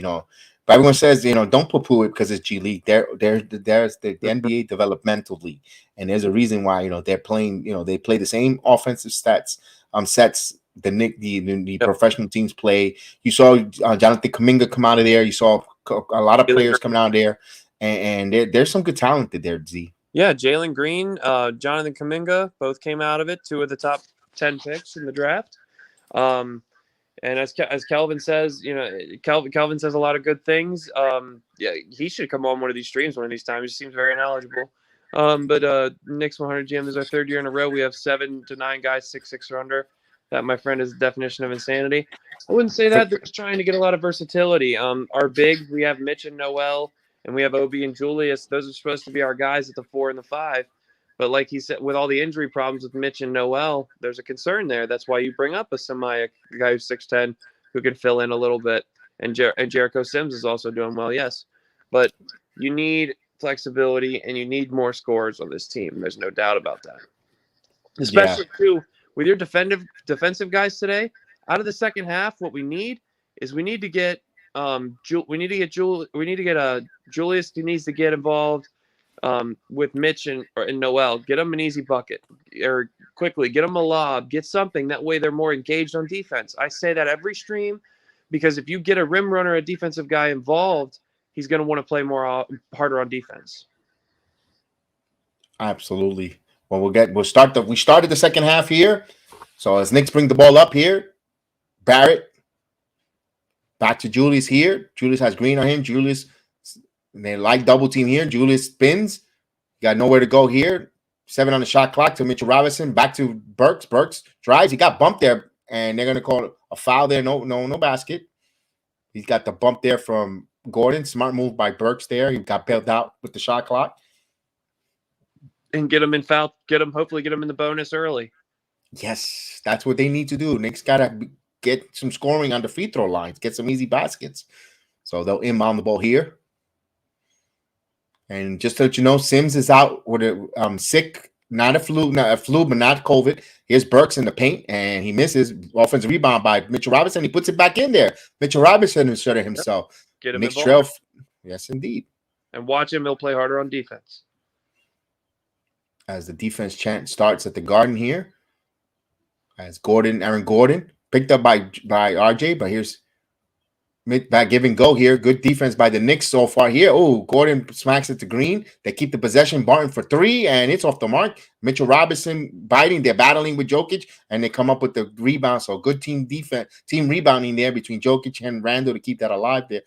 But everyone says don't poo-poo it because it's G League. There's the NBA developmental league, and there's a reason why they're playing. They play the same offensive sets the professional teams play. You saw Jonathan Kuminga come out of there. You saw a lot of players coming out there, and there's some good talent there, Z. Yeah, Jalen Green, Jonathan Kuminga, both came out of it. 2 of the top 10 picks in the draft. And as Kelvin says, Kelvin says a lot of good things. Yeah, he should come on one of these streams one of these times. He seems very knowledgeable. But Knicks 100 GM is our 3rd year in a row. We have 7 to 9 guys 6'6" or under. That, my friend, is the definition of insanity. I wouldn't say that. They're just trying to get a lot of versatility. Our bigs, we have Mitch and Noel, and we have Obi and Julius. Those are supposed to be our guys at the 4 and the 5. But like he said, with all the injury problems with Mitch and Noel, there's a concern there. That's why you bring up a guy who's 6'10", who can fill in a little bit. And Jericho Sims is also doing well, yes. But you need flexibility, and you need more scores on this team. There's no doubt about that. Especially, too, with your defensive guys today, out of the second half, what we need is Julius needs to get involved with Mitch and Noel. Get them an easy bucket, or quickly get them a lob, get something. That way they're more engaged on defense. I say that every stream, because if you get a rim runner, a defensive guy involved, he's going to want to play harder on defense. Absolutely. Well, we started the second half here. So as Knicks bring the ball up here, Barrett back to Julius here. Julius has Green on him. Julius, they like double team here. Julius spins. Got nowhere to go here. 7 on the shot clock to Mitchell Robinson. Back to Burks. Burks drives. He got bumped there, and they're going to call a foul there. No basket. He's got the bump there from Gordon. Smart move by Burks there. He got bailed out with the shot clock. And get him in foul. Hopefully get him in the bonus early. Yes, that's what they need to do. Knicks got to get some scoring on the free throw lines. Get some easy baskets. So they'll inbound the ball here. And just to let you know, Sims is out with a sick, not a flu, but not COVID. Here's Burks in the paint, and he misses. Offensive rebound by Mitchell Robinson. He puts it back in there. Mitchell Robinson inserted himself. Get him Knicks involved. Yes, indeed. And watch him. He'll play harder on defense. As the defense chant starts at the Garden here. As Aaron Gordon, picked up by RJ, but here's back give and go here. Good defense by the Knicks so far here. Oh, Gordon smacks it to Green. They keep the possession. Barton for 3, and it's off the mark. Mitchell Robinson biting. They're battling with Jokic, and they come up with the rebound. So good team rebounding there between Jokic and Randall to keep that alive there.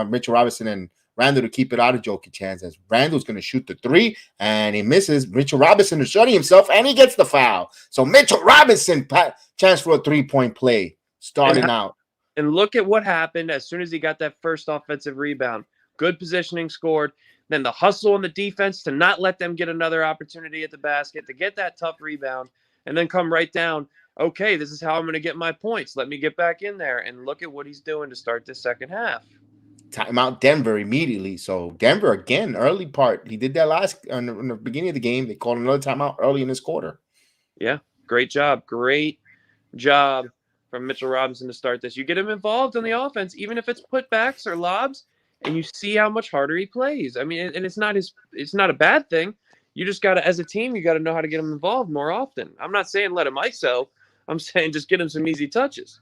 Mitchell Robinson and Randall to keep it out of Jokic's hands, as Randall's going to shoot the 3, and he misses. Mitchell Robinson is shutting himself, and he gets the foul. So Mitchell Robinson, chance for a 3-point play, starting out. And look at what happened as soon as he got that first offensive rebound. Good positioning, scored. Then the hustle on the defense to not let them get another opportunity at the basket, to get that tough rebound, and then come right down. Okay, this is how I'm going to get my points. Let me get back in there. And look at what he's doing to start this second half. timeout Denver immediately. So Denver again, early part. He did that last in the beginning of the game. They called another timeout early in this quarter. Yeah, great job. Great job from Mitchell Robinson to start this. You get him involved on the offense, even if it's putbacks or lobs, and you see how much harder he plays. I mean, and it's not a bad thing. You just got to, as a team, you got to know how to get him involved more often. I'm not saying let him ISO. I'm saying just get him some easy touches.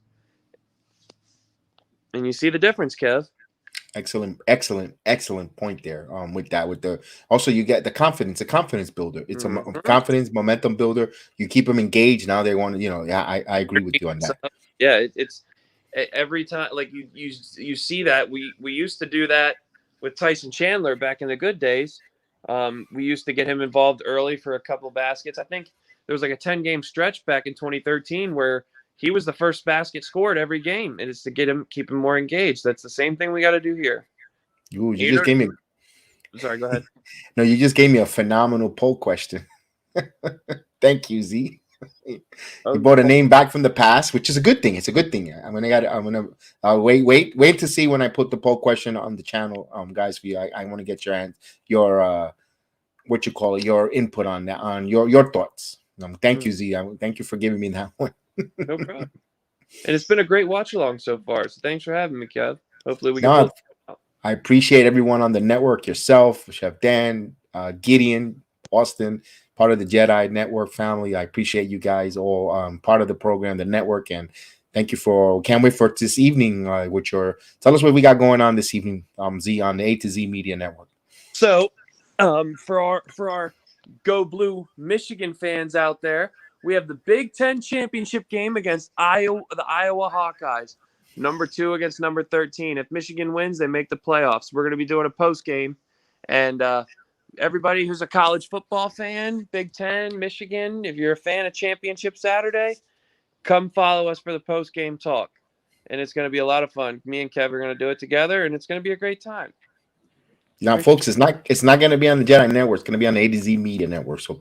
And you see the difference, Kev. Excellent point there. With that, with the also you get the confidence, a confidence builder. It's a Mm-hmm. confidence momentum builder. You keep them engaged. Now they want to, yeah, I agree with you on that. Yeah, it's every time like you see that we used to do that with Tyson Chandler back in the good days. We used to get him involved early for a couple baskets. I think there was like a 10-game stretch back in 2013 where he was the first basket scored every game, and it's to keep him more engaged. That's the same thing we got to do here. You just gave me. Sorry, go ahead. No, you just gave me a phenomenal poll question. Thank you, Z. You brought a name back from the past, which is a good thing. It's a good thing. I'm gonna wait to see when I put the poll question on the channel, guys. For you, I want to get your what you call it, your input on that, on your thoughts. Thank you, Z. Thank you for giving me that one. No problem. And it's been a great watch along so far. So thanks for having me, Kev. Hopefully we can No, pull it out. I appreciate everyone on the network, yourself, Chef Dan, Gideon, Austin, part of the Jedi Network family. I appreciate you guys all part of the program, the network, and thank you for. Can't wait for this evening. Tell us what we got going on this evening, Z, on the A to Z Media Network. So, for our Go Blue Michigan fans out there, we have the Big Ten championship game against the Iowa Hawkeyes, number 2 against number 13. If Michigan wins, they make the playoffs. We're going to be doing a post game, and everybody who's a college football fan, Big Ten, Michigan, if you're a fan of Championship Saturday, come follow us for the post game talk, and it's going to be a lot of fun. Me and Kev are going to do it together, and it's going to be a great time. Now, folks, it's not going to be on the Jedi Network. It's going to be on the A to Z Media Network. So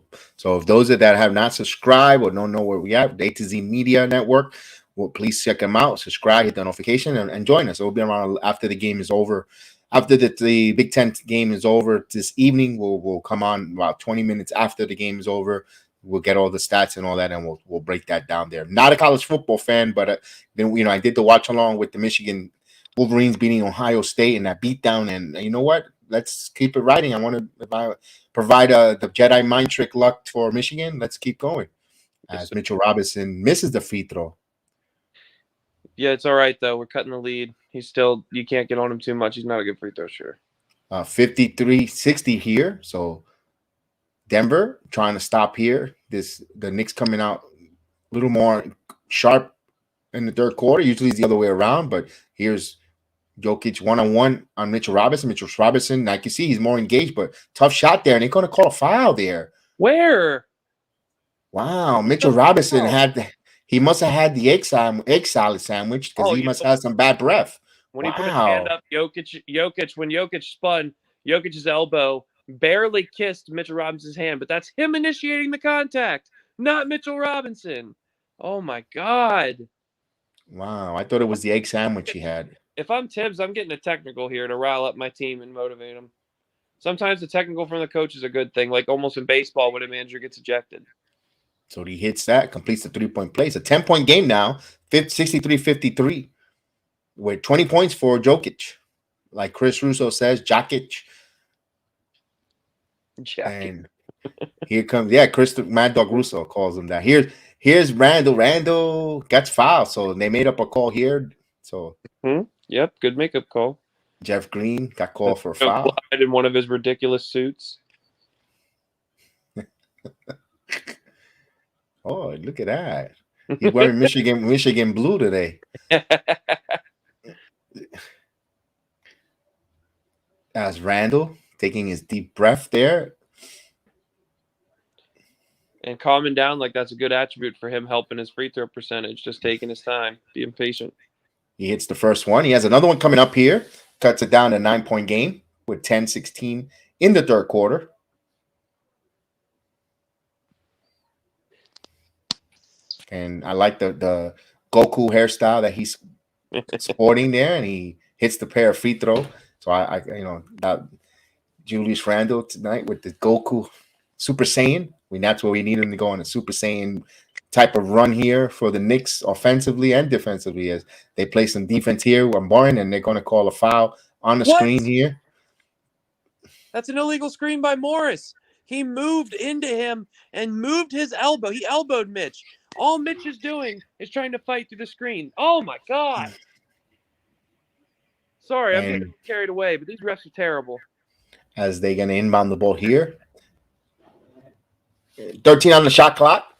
if those that have not subscribed or don't know where we are, the A to Z Media Network, well, please check them out. Subscribe, hit the notification, and join us. It will be around after the game is over. After the Big Ten game is over this evening, we'll come on about 20 minutes after the game is over. We'll get all the stats and all that, and we'll break that down there. Not a college football fan, but then I did the watch along with the Michigan Wolverines beating Ohio State and that beatdown. And you know what? Let's keep it riding. I want to provide the Jedi mind trick luck for Michigan. Let's keep going. As Mitchell Robinson misses the free throw. Yeah, it's all right though. We're cutting the lead. You can't get on him too much. He's not a good free throw shooter. 53-60 here. So Denver trying to stop here. The Knicks coming out a little more sharp in the third quarter. Usually it's the other way around, but here's Jokic one-on-one on Mitchell Robinson. Mitchell Robinson, like you see, he's more engaged, but tough shot there, and they're going to call a foul there. Where? Wow, Mitchell Robinson he must have had the egg salad sandwich because he must have some bad breath. When he put his hand up, when Jokic spun, Jokic's elbow barely kissed Mitchell Robinson's hand, but that's him initiating the contact, not Mitchell Robinson. Oh my God. Wow, I thought it was the egg sandwich he had. If I'm Tibbs, I'm getting a technical here to rile up my team and motivate them. Sometimes the technical from the coach is a good thing, like almost in baseball when a manager gets ejected. So he hits that, completes the 3-point play. It's a 10-point game now, 63-53, with 20 points for Jokic. Like Chris Russo says, Jokic. And here comes, Chris Mad Dog Russo calls him that. Here's Randall. Randall gets fouled, so they made up a call here. So Yep, good makeup call. Jeff Green got called for a foul. In one of his ridiculous suits. Oh, look at that. He's wearing Michigan blue today. As Randall taking his deep breath there. And calming down, like that's a good attribute for him, helping his free throw percentage, just taking his time, being patient. He hits the first one. He has another one coming up here. Cuts it down to a 9-point game with 10-16 in the third quarter. And I like the Goku hairstyle that he's sporting there. And he hits the pair of free throw. So that Julius Randle tonight with the Goku Super Saiyan. That's where we need him to go on a Super Saiyan type of run here for the Knicks offensively and defensively as they play some defense here on Barton, and they're going to call a foul on the What? screen here. That's an illegal screen by Morris. He moved into him and moved his elbow. He elbowed Mitch. All Mitch is doing is trying to fight through the screen. Oh, my God. Sorry, I'm getting carried away, but these refs are terrible. As they're going to inbound the ball here. 13 on the shot clock.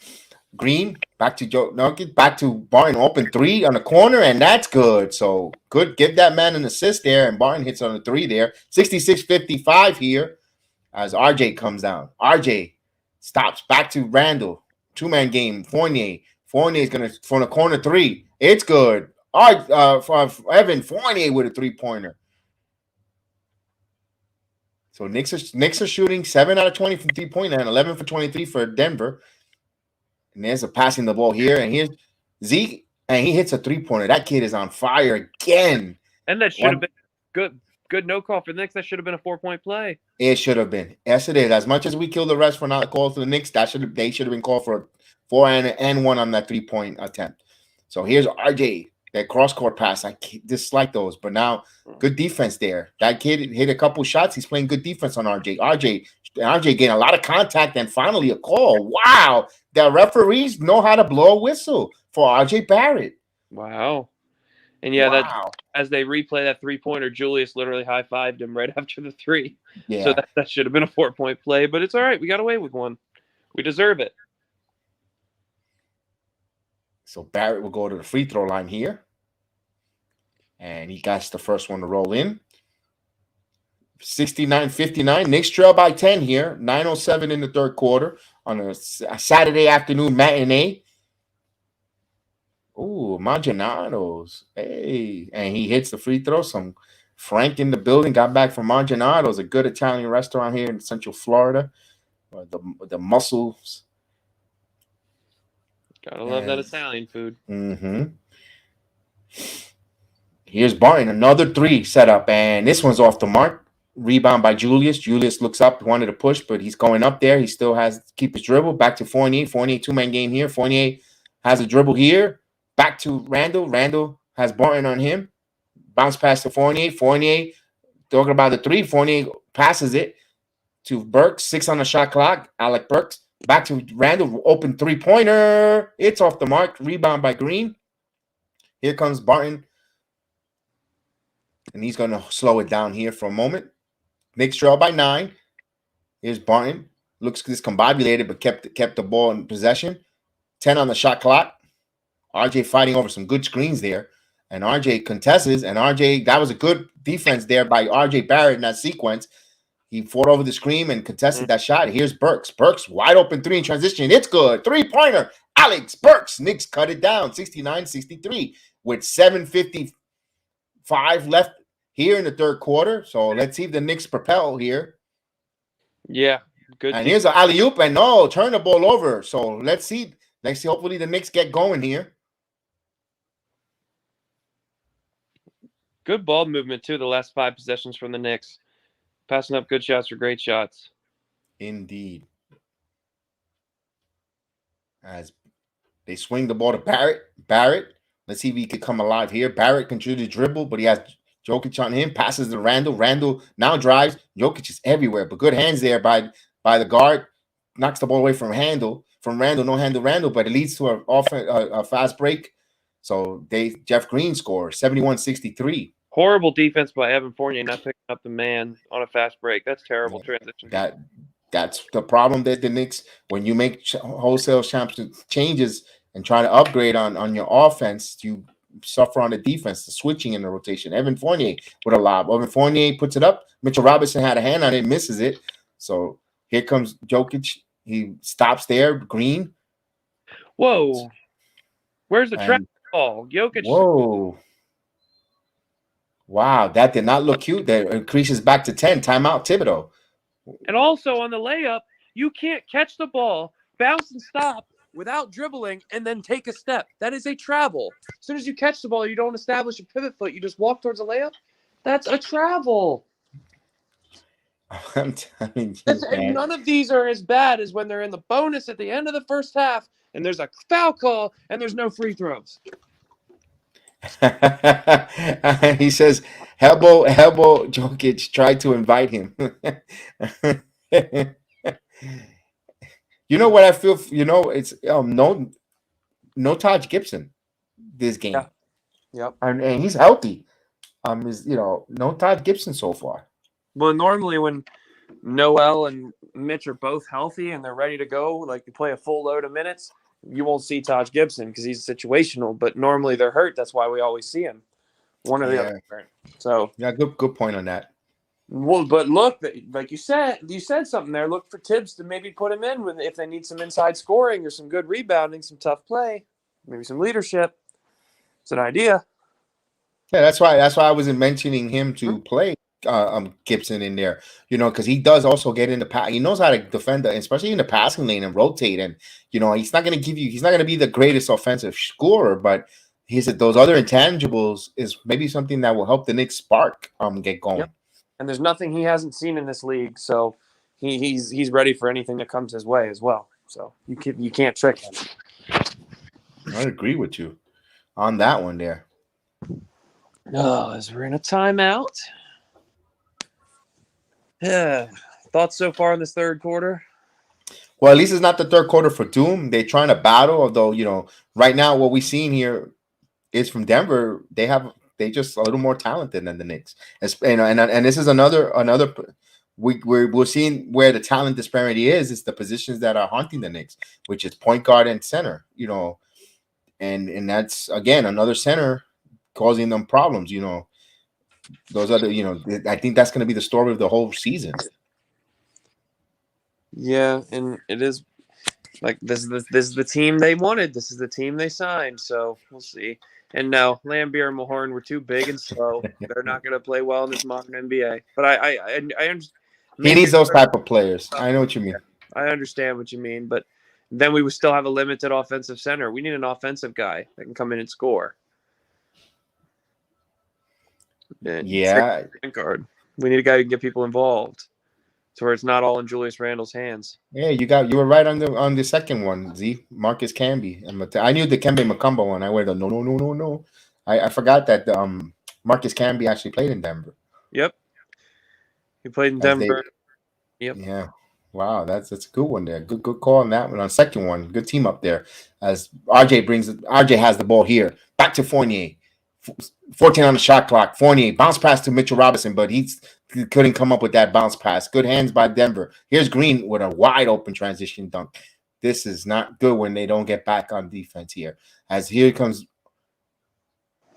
Green, back to Joe Jokic, back to Barton, open three on the corner, and that's good. So good, give that man an assist there, and Barton hits on the three there. 66-55 here as RJ comes down. RJ stops, back to Randall. Two-man game, Fournier. Fournier is going to, from the corner three. It's good. Evan Fournier with a three-pointer. So Knicks are shooting 7 out of 20 from three-point line, 11 for 23 for Denver. And there's a passing the ball here. And here's Zeke, and he hits a three-pointer. That kid is on fire again. And that should have been good no call for the Knicks. That should have been a 4-point play. It should have been. Yes, it is. As much as we kill the refs for not called to the Knicks, they should have been called for 4 and 1 on that three-point attempt. So here's RJ. That cross-court pass, I dislike those. But now, good defense there. That kid hit a couple shots. He's playing good defense on RJ. RJ getting a lot of contact and finally a call. Wow. The referees know how to blow a whistle for RJ Barrett. Wow. And yeah, that as they replay that three-pointer, Julius literally high-fived him right after the three. Yeah. So that should have been a 4-point play. But it's all right. We got away with one. We deserve it. So Barrett will go to the free throw line here. And he got the first one to roll in. 69-59. Knicks trail by 10 here. 9:07 in the third quarter on a Saturday afternoon matinee. Ooh, Marginados. Hey. And he hits the free throw. Some Frank in the building. Got back from Marginados, a good Italian restaurant here in Central Florida. The mussels. Gotta love that Italian food. Mm-hmm. Here's Barton, another three set up, and this one's off the mark. Rebound by Julius. Julius looks up, wanted to push, but he's going up there. He still has to keep his dribble. Back to Fournier. Fournier, two-man game here. Fournier has a dribble here. Back to Randall. Randall has Barton on him. Bounce pass to Fournier. Fournier, talking about the three. Fournier passes it to Burks. 6 on the shot clock. Alec Burks. Back to Randall. Open three-pointer. It's off the mark. Rebound by Green. Here comes Barton. And he's going to slow it down here for a moment. Knicks trail by 9. Here's Barton. Looks discombobulated, but kept the ball in possession. 10 on the shot clock. RJ fighting over some good screens there. And RJ contests. And RJ, that was a good defense there by RJ Barrett in that sequence. He fought over the screen and contested that shot. Here's Burks. Burks, wide open three in transition. It's good. Three-pointer. Alex Burks. Knicks cut it down. 69-63 with 7:55 left here in the third quarter. So let's see if the Knicks propel here. Yeah, good. And here's an alley-oop, and no, turn the ball over. So let's see. Hopefully the Knicks get going here. Good ball movement, too, the last 5 possessions from the Knicks. Passing up good shots or great shots. Indeed. As they swing the ball to Barrett. Let's see if he could come alive here. Barrett contributed dribble, but he has Jokic on him. Passes to Randall. Randall now drives. Jokic is everywhere, but good hands there by the guard. Knocks the ball away from Randall. No handle Randall, but it leads to a fast break. So Jeff Green scores 71-63. Horrible defense by Evan Fournier not picking up the man on a fast break. That's terrible transition. That's the problem that the Knicks, when you make wholesale changes and try to upgrade on your offense, you suffer on the defense, the switching in the rotation. Evan Fournier with a lob. Evan Fournier puts it up. Mitchell Robinson had a hand on it, misses it. So here comes Jokic. He stops there. Green. Whoa. Where's the trap ball? Jokic. Whoa. Wow, that did not look cute. That increases back to 10. Timeout, Thibodeau. And also on the layup, you can't catch the ball, bounce and stop without dribbling, and then take a step. That is a travel. As soon as you catch the ball, you don't establish a pivot foot. You just walk towards a layup. That's a travel. I'm telling you, And man. none of these are as bad as when they're in the bonus at the end of the first half and there's a foul call and there's no free throws. He says, Helbo Jokic tried to invite him. You know what I feel? You know, it's no Taj Gibson this Yeah. game, Yep. and he's healthy. Is no Taj Gibson so far. Well, normally when Noel and Mitch are both healthy and they're ready to go, like you play a full load of minutes, you won't see Taj Gibson because he's situational. But normally they're hurt. That's why we always see him. One or the other. Yeah, So, yeah, good point on that. well, but look, like you said something there. Look for Tibbs to maybe put him in if they need some inside scoring or some good rebounding, some tough play, maybe some leadership. It's an idea. Yeah, that's why I wasn't mentioning him Hmm? to play Gibson in there, because he does also get in the pass. He knows how to defend, especially in the passing lane and rotate. And he's not going to be the greatest offensive scorer, but those other intangibles is maybe something that will help the Knicks spark get Yep. going. And there's nothing he hasn't seen in this league, so he's ready for anything that comes his way as well. So you can't trick him. I agree with you on that one there. Oh, as we're in a timeout. Yeah. Thoughts so far in this third quarter? Well, at least it's not the third quarter for Doom. They're trying to battle, although right now what we've seen here is from Denver. They just a little more talented than the Knicks. And this is another we're seeing where the talent disparity is. It's the positions that are haunting the Knicks, which is point guard and center. And that's again another center causing them problems. Those other. I think that's going to be the story of the whole season. Yeah, and it is like this is the team they wanted. This is the team they signed. So we'll see. And no, Lambeer and Mahorn were too big and slow. They're not going to play well in this modern NBA. But I understand. He Maybe needs those type of players. I know what you mean. I understand what you mean, but then we would still have a limited offensive center. We need an offensive guy that can come in and score. And Yeah, point guard. We need a guy who can get people involved, to where it's not all in Julius Randle's hands. yeah, you were right on the second one, Z. Marcus Camby. I knew the Kembe Mutombo one. I went no. I forgot that Marcus Camby actually played in Denver. Yep, he played in As they Denver. Yep. Yeah. Wow, that's a good one there. Good call on that one. On second one, good team up there. As RJ has the ball here. Back to Fournier. 14 on the shot clock. Fournier bounce pass to Mitchell Robinson, but he couldn't come up with that bounce pass. Good hands by Denver. Here's Green with a wide open transition dunk. This is not good when they don't get back on defense here. As here comes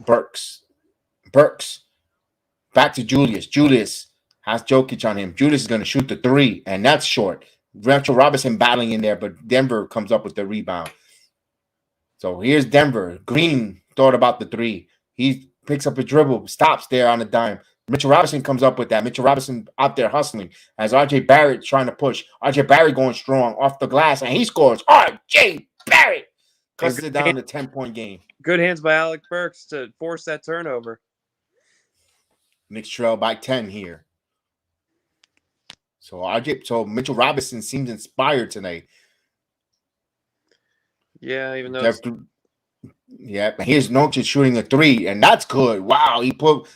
Burks. Back to Julius. Julius has Jokic on him. Julius is going to shoot the three, and that's short. Mitchell Robinson battling in there, but Denver comes up with the rebound. So here's Denver. Green thought about the three. He picks up a dribble, stops there on a dime. Mitchell Robinson comes up with that. Mitchell Robinson out there hustling as RJ Barrett trying to push. RJ Barrett going strong off the glass, and he scores. RJ Barrett cuts it down to 10-point game. Good hands by Alec Burks to force that turnover. Knicks trail by 10 here. So Mitchell Robinson seems inspired tonight. Yeah, even though Yeah, here's Jokic shooting a three, and that's good. Wow,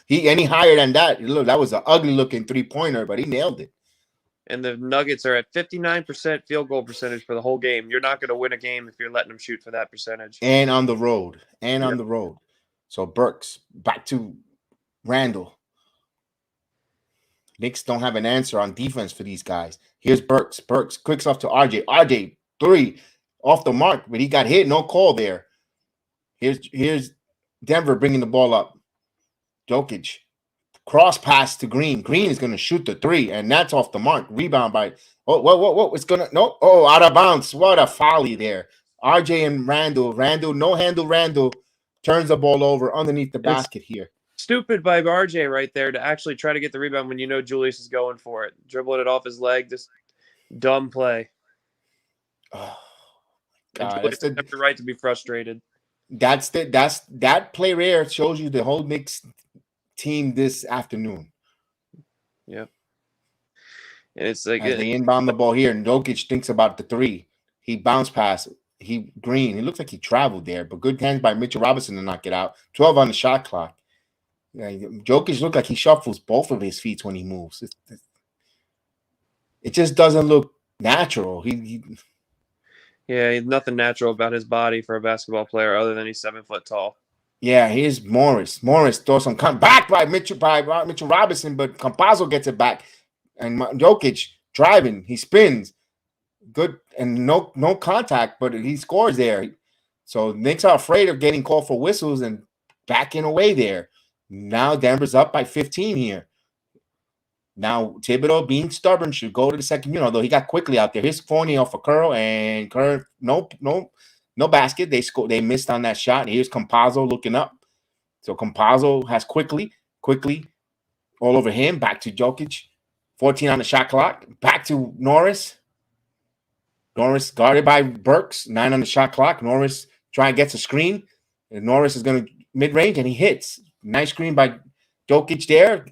he any higher than that. Look, that was an ugly looking 3-pointer, but he nailed it. and the Nuggets are at 59% field goal percentage for the whole game. You're not going to win a game if you're letting them shoot for that percentage. And on the road. So Burks back to Randall. Knicks don't have an answer on defense for these guys. Here's Burks. Burks clicks off to RJ. RJ three off the mark, but he got hit. No call there. Here's Denver bringing the ball up. Jokic. Cross pass to Green. Green is going to shoot the three, and that's off the mark. Rebound by what? It's gonna no. Oh, out of bounds. What a folly there. RJ and Randall. No handle. Randall turns the ball over underneath the basket here. Stupid by RJ right there to actually try to get the rebound when you know Julius is going for it, dribbling it off his leg. Just dumb play. Oh, God, that's the right to be frustrated. That play rare shows you the whole Knicks team this afternoon. Yeah. And it's like As they inbound the ball here, and Jokic thinks about the three. He bounced past. He green. It looks like he traveled there, but good hands by Mitchell Robinson to knock it out. 12 on the shot clock. Yeah, Jokic looked like he shuffles both of his feet when he moves. It just doesn't look natural. yeah, nothing natural about his body for a basketball player other than he's 7 foot tall. Yeah, here's Morris. Morris throws some back by Mitchell Robinson, but Campazzo gets it back, and Jokic driving. He spins, good and no contact, but he scores there. So Knicks are afraid of getting called for whistles and backing away there. Now Denver's up by 15 here. Now Thibodeau, being stubborn, should go to the second unit, although he got quickly out there. Here's Fournier off a curl, and Kerr, no basket. They missed on that shot. Here's Campazzo looking up. So Campazzo has quickly all over him. Back to Jokic. 14 on the shot clock. Back to Norris. Norris guarded by Burks. 9 on the shot clock. Norris trying to get a screen. And Norris is going to mid-range, and he hits. Nice screen by Jokic there.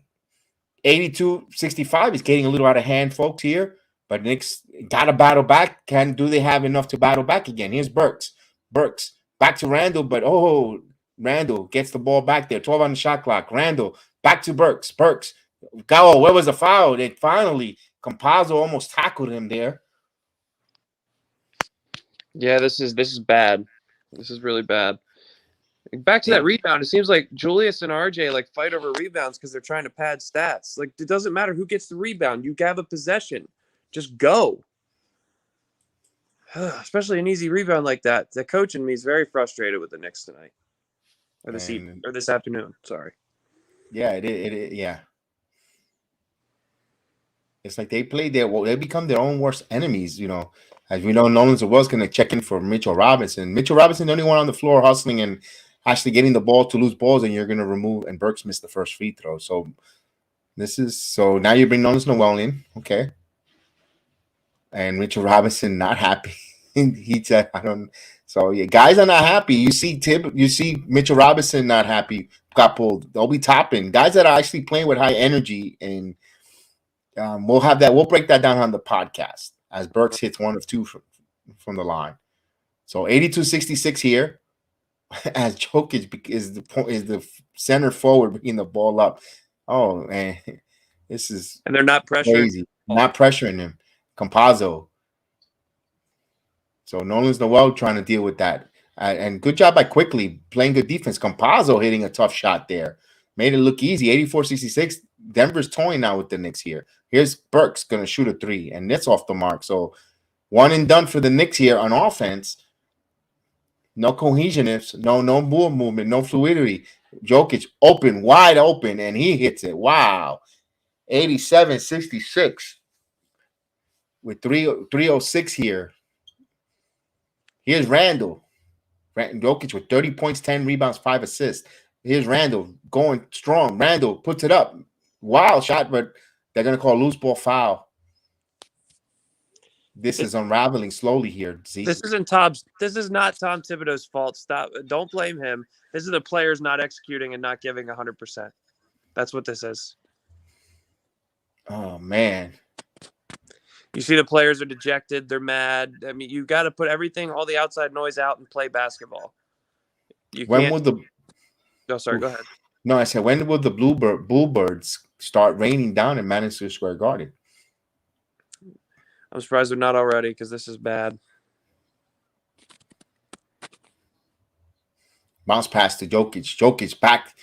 82-65. He's getting a little out of hand, folks, here. But Knicks got to battle back. Do they have enough to battle back again? Here's Burks. Burks back to Randall, but Randall gets the ball back there. 12 on the shot clock. Randall back to Burks. Burks. Go. Where was the foul? They finally, Campazzo almost tackled him there. Yeah, this is bad. This is really bad. Back to that rebound. It seems like Julius and RJ like fight over rebounds because they're trying to pad stats. Like, it doesn't matter who gets the rebound. You have a possession. Just go. Especially an easy rebound like that. The coach in me is very frustrated with the Knicks tonight. Or this evening, or this afternoon. Sorry. Yeah, it yeah. It's like they become their own worst enemies, you know. As we know, Nolan Zawell's going to check in for Mitchell Robinson. Mitchell Robinson, the only one on the floor hustling and actually getting the ball to lose balls, and you're going to remove, and Burks missed the first free throw. So now you bring Nolan Noel in, okay. And Mitchell Robinson not happy. He said, I don't. So yeah, guys are not happy. You see Mitchell Robinson not happy, got pulled. Obi Toppin, guys that are actually playing with high energy, and we'll break that down on the podcast as Burks hits 1 of 2 from the line. So 82-66 here, as Jokic is the center forward bringing the ball up. Oh man, this is and they're not pressuring. Crazy. Not pressuring him. Campazzo. So Nolan's Noel trying to deal with that. And good job by Quickly playing good defense. Campazzo hitting a tough shot there. Made it look easy. 84-66. Denver's toying now with the Knicks here. Here's Burks going to shoot a 3, and that's off the mark. So one and done for the Knicks here on offense. No cohesiveness, no ball movement, no fluidity. Jokic wide open, and he hits it. Wow. 87-66 with 3:06 here. Here's Randall. Jokic with 30 points, 10 rebounds, 5 assists. Here's Randall going strong. Randall puts it up. Wild shot, but they're going to call a loose ball foul. This is unraveling slowly here. This is not Tom Thibodeau's fault. Stop. Don't blame him. This is the players not executing and not giving 100%. That's what this is. Oh, man. You see the players are dejected. They're mad. I mean, you got to put all the outside noise out and play basketball. When will the... Oh, sorry, go ahead. No, I said, when will the Bluebirds start raining down in Madison Square Garden? I'm surprised they're not already, because this is bad. Bounce pass to Jokic. Jokic back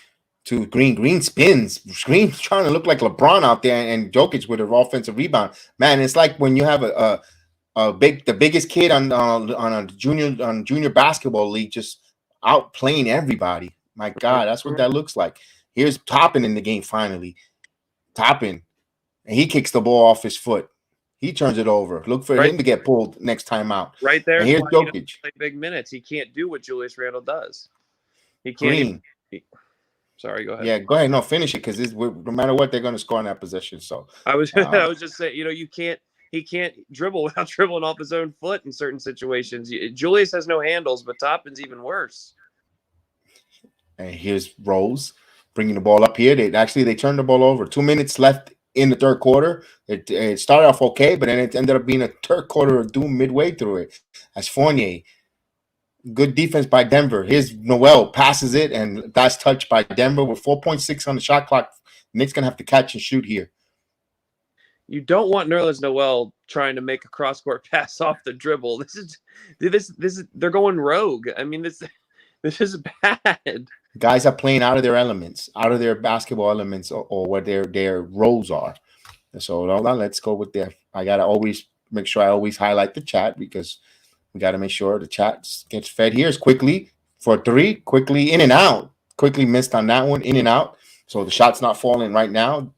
to Green. Green spins. Green's trying to look like LeBron out there, and Jokic with an offensive rebound. Man, it's like when you have the biggest kid on a junior basketball league just outplaying everybody. My God, that's what that looks like. Here's Toppin in the game finally. Toppin, and he kicks the ball off his foot. He turns it over. Look for him to get pulled next time out. Right there. And here's Jokic. Play big minutes. He can't do what Julius Randle does. He can't. Sorry, go ahead. Yeah, go ahead. No, finish it, because no matter what, they're going to score in that possession. So I was just saying, he can't dribble without dribbling off his own foot in certain situations. Julius has no handles, but Toppin's even worse. And here's Rose bringing the ball up here. They turned the ball over. 2 minutes left in the third quarter. It started off okay, but then it ended up being a third quarter of doom midway through it. As Fournier, good defense by Denver. Here's Noel passes it, and that's touched by Denver with 4.6 on the shot clock. Nick's gonna have to catch and shoot here. You don't want Nerlens Noel trying to make a cross-court pass off the dribble. This is they're going rogue. I mean, this is bad. Guys are playing out of their elements, out of their basketball elements, or what their roles are. So hold on, let's go with that. I gotta always make sure I always highlight the chat because we gotta make sure the chat gets fed here. Is quickly for three, quickly in and out. Quickly missed on that one, in and out. So the shot's not falling right now.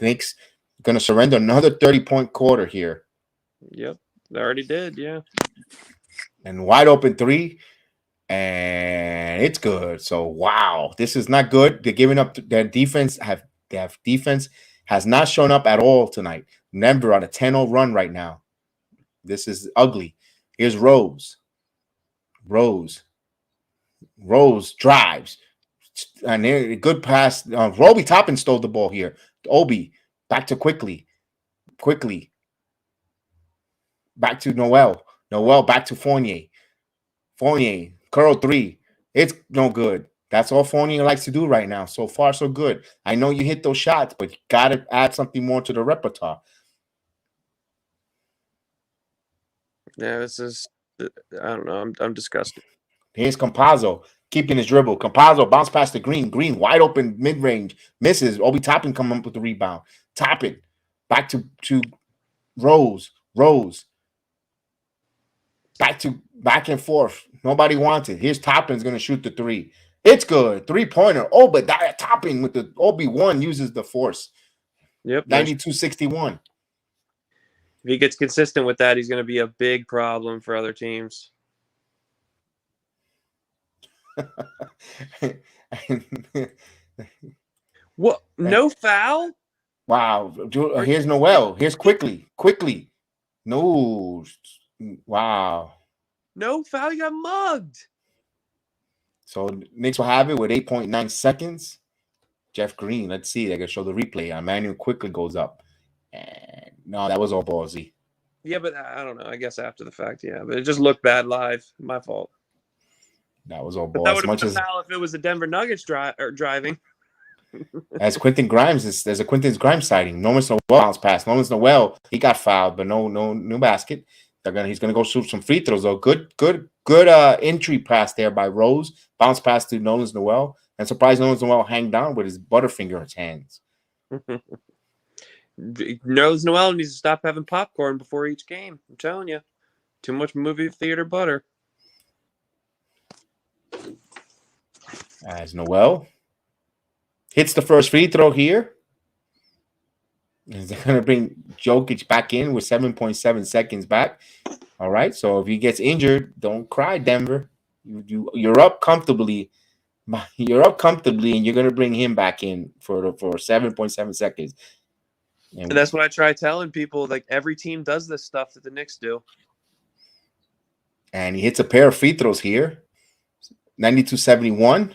Knicks going to surrender another 30-point quarter here. Yep, they already did, yeah. And wide open three, and it's good. So, wow, this is not good. They're giving up. Their defense defense has not shown up at all tonight. Denver on a 10-0 run right now. This is ugly. Here's Rose. Rose drives. And a good pass. Roby Toppin stole the ball here. Obi back to quickly. Back to Noel. Back to Fournier. Curl three. It's no good. That's all Fournier likes to do right now. So far, so good. I know you hit those shots, but you got to add something more to the repertoire. Yeah, this is, I don't know. I'm disgusted. Here's Campazzo keeping his dribble. Campazzo bounce past the Green. Green wide open mid-range. Misses. Obi Toppin coming up with the rebound. Toppin back to Rose. Back and forth. Nobody wants it. Here's Toppin's going to shoot the three. It's good. 3-pointer. Oh, but Toppin with the Obi-1 uses the force. Yep. 92-61. If he gets consistent with that, he's going to be a big problem for other teams. What? No foul? Wow. Here's Noel. Here's quickly. No. Wow. No foul. You got mugged. So Knicks will have it with 8.9 seconds. Jeff Green. Let's see. They can show the replay. Emmanuel quickly goes up. And no, that was all ballsy. Yeah, but I don't know. I guess after the fact, yeah. But it just looked bad live. My fault. That was all But ball. that would have been a foul if it was the Denver Nuggets driving. As Quentin Grimes, there's a Quentin Grimes sighting. Nerlens Noel bounce pass. Nerlens Noel, he got fouled, but no basket. He's gonna go shoot some free throws though. Good entry pass there by Rose. Bounce pass to Nerlens Noel. And surprised Nerlens Noel hang down with his butterfinger in his hands. Nerlens Noel needs to stop having popcorn before each game. I'm telling you, too much movie theater butter. As Noel hits the first free throw here. They're going to bring Jokic back in with 7.7 seconds back. All right. So if he gets injured, don't cry, Denver. You're up comfortably. You're up comfortably, and you're going to bring him back in for 7.7 seconds. And that's what I try telling people. Like, every team does this stuff that the Knicks do. And he hits a pair of free throws here. 92-71.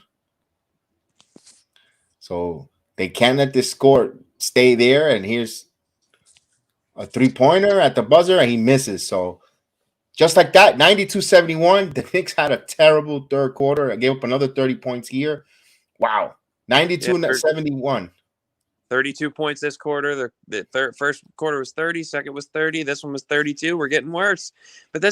So they can't let this score stay there. And here's a 3-pointer at the buzzer, and he misses. So just like that, 92-71. The Knicks had a terrible third quarter. I gave up another 30 points here. Wow. 92-71. 32 points this quarter. The first quarter was 30. Second was 30. This one was 32. We're getting worse. But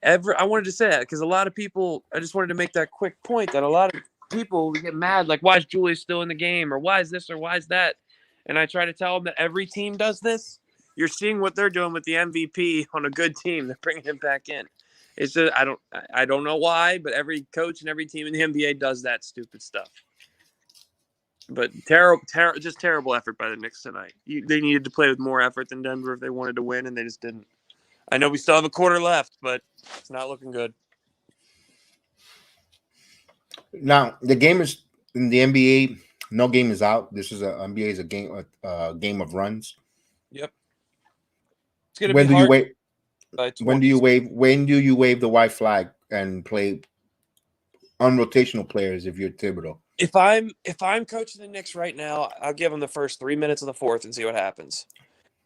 I wanted to say that because a lot of people, I just wanted to make that quick point that a lot of people get mad, like, why is Julius still in the game, or why is this, or why is that? And I try to tell them that every team does this. You're seeing what they're doing with the MVP on a good team. They're bringing him back in. It's just, I don't know why, but every coach and every team in the NBA does that stupid stuff. But just terrible effort by the Knicks tonight. They needed to play with more effort than Denver if they wanted to win, and they just didn't. I know we still have a quarter left, but it's not looking good. Now, the game is in the NBA. No game is out. This is NBA is a game of runs. Yep. It's gonna be hard. When do you wave the white flag and play unrotational players if you're Thibodeau? If I'm coaching the Knicks right now, I'll give them the first 3 minutes of the fourth and see what happens.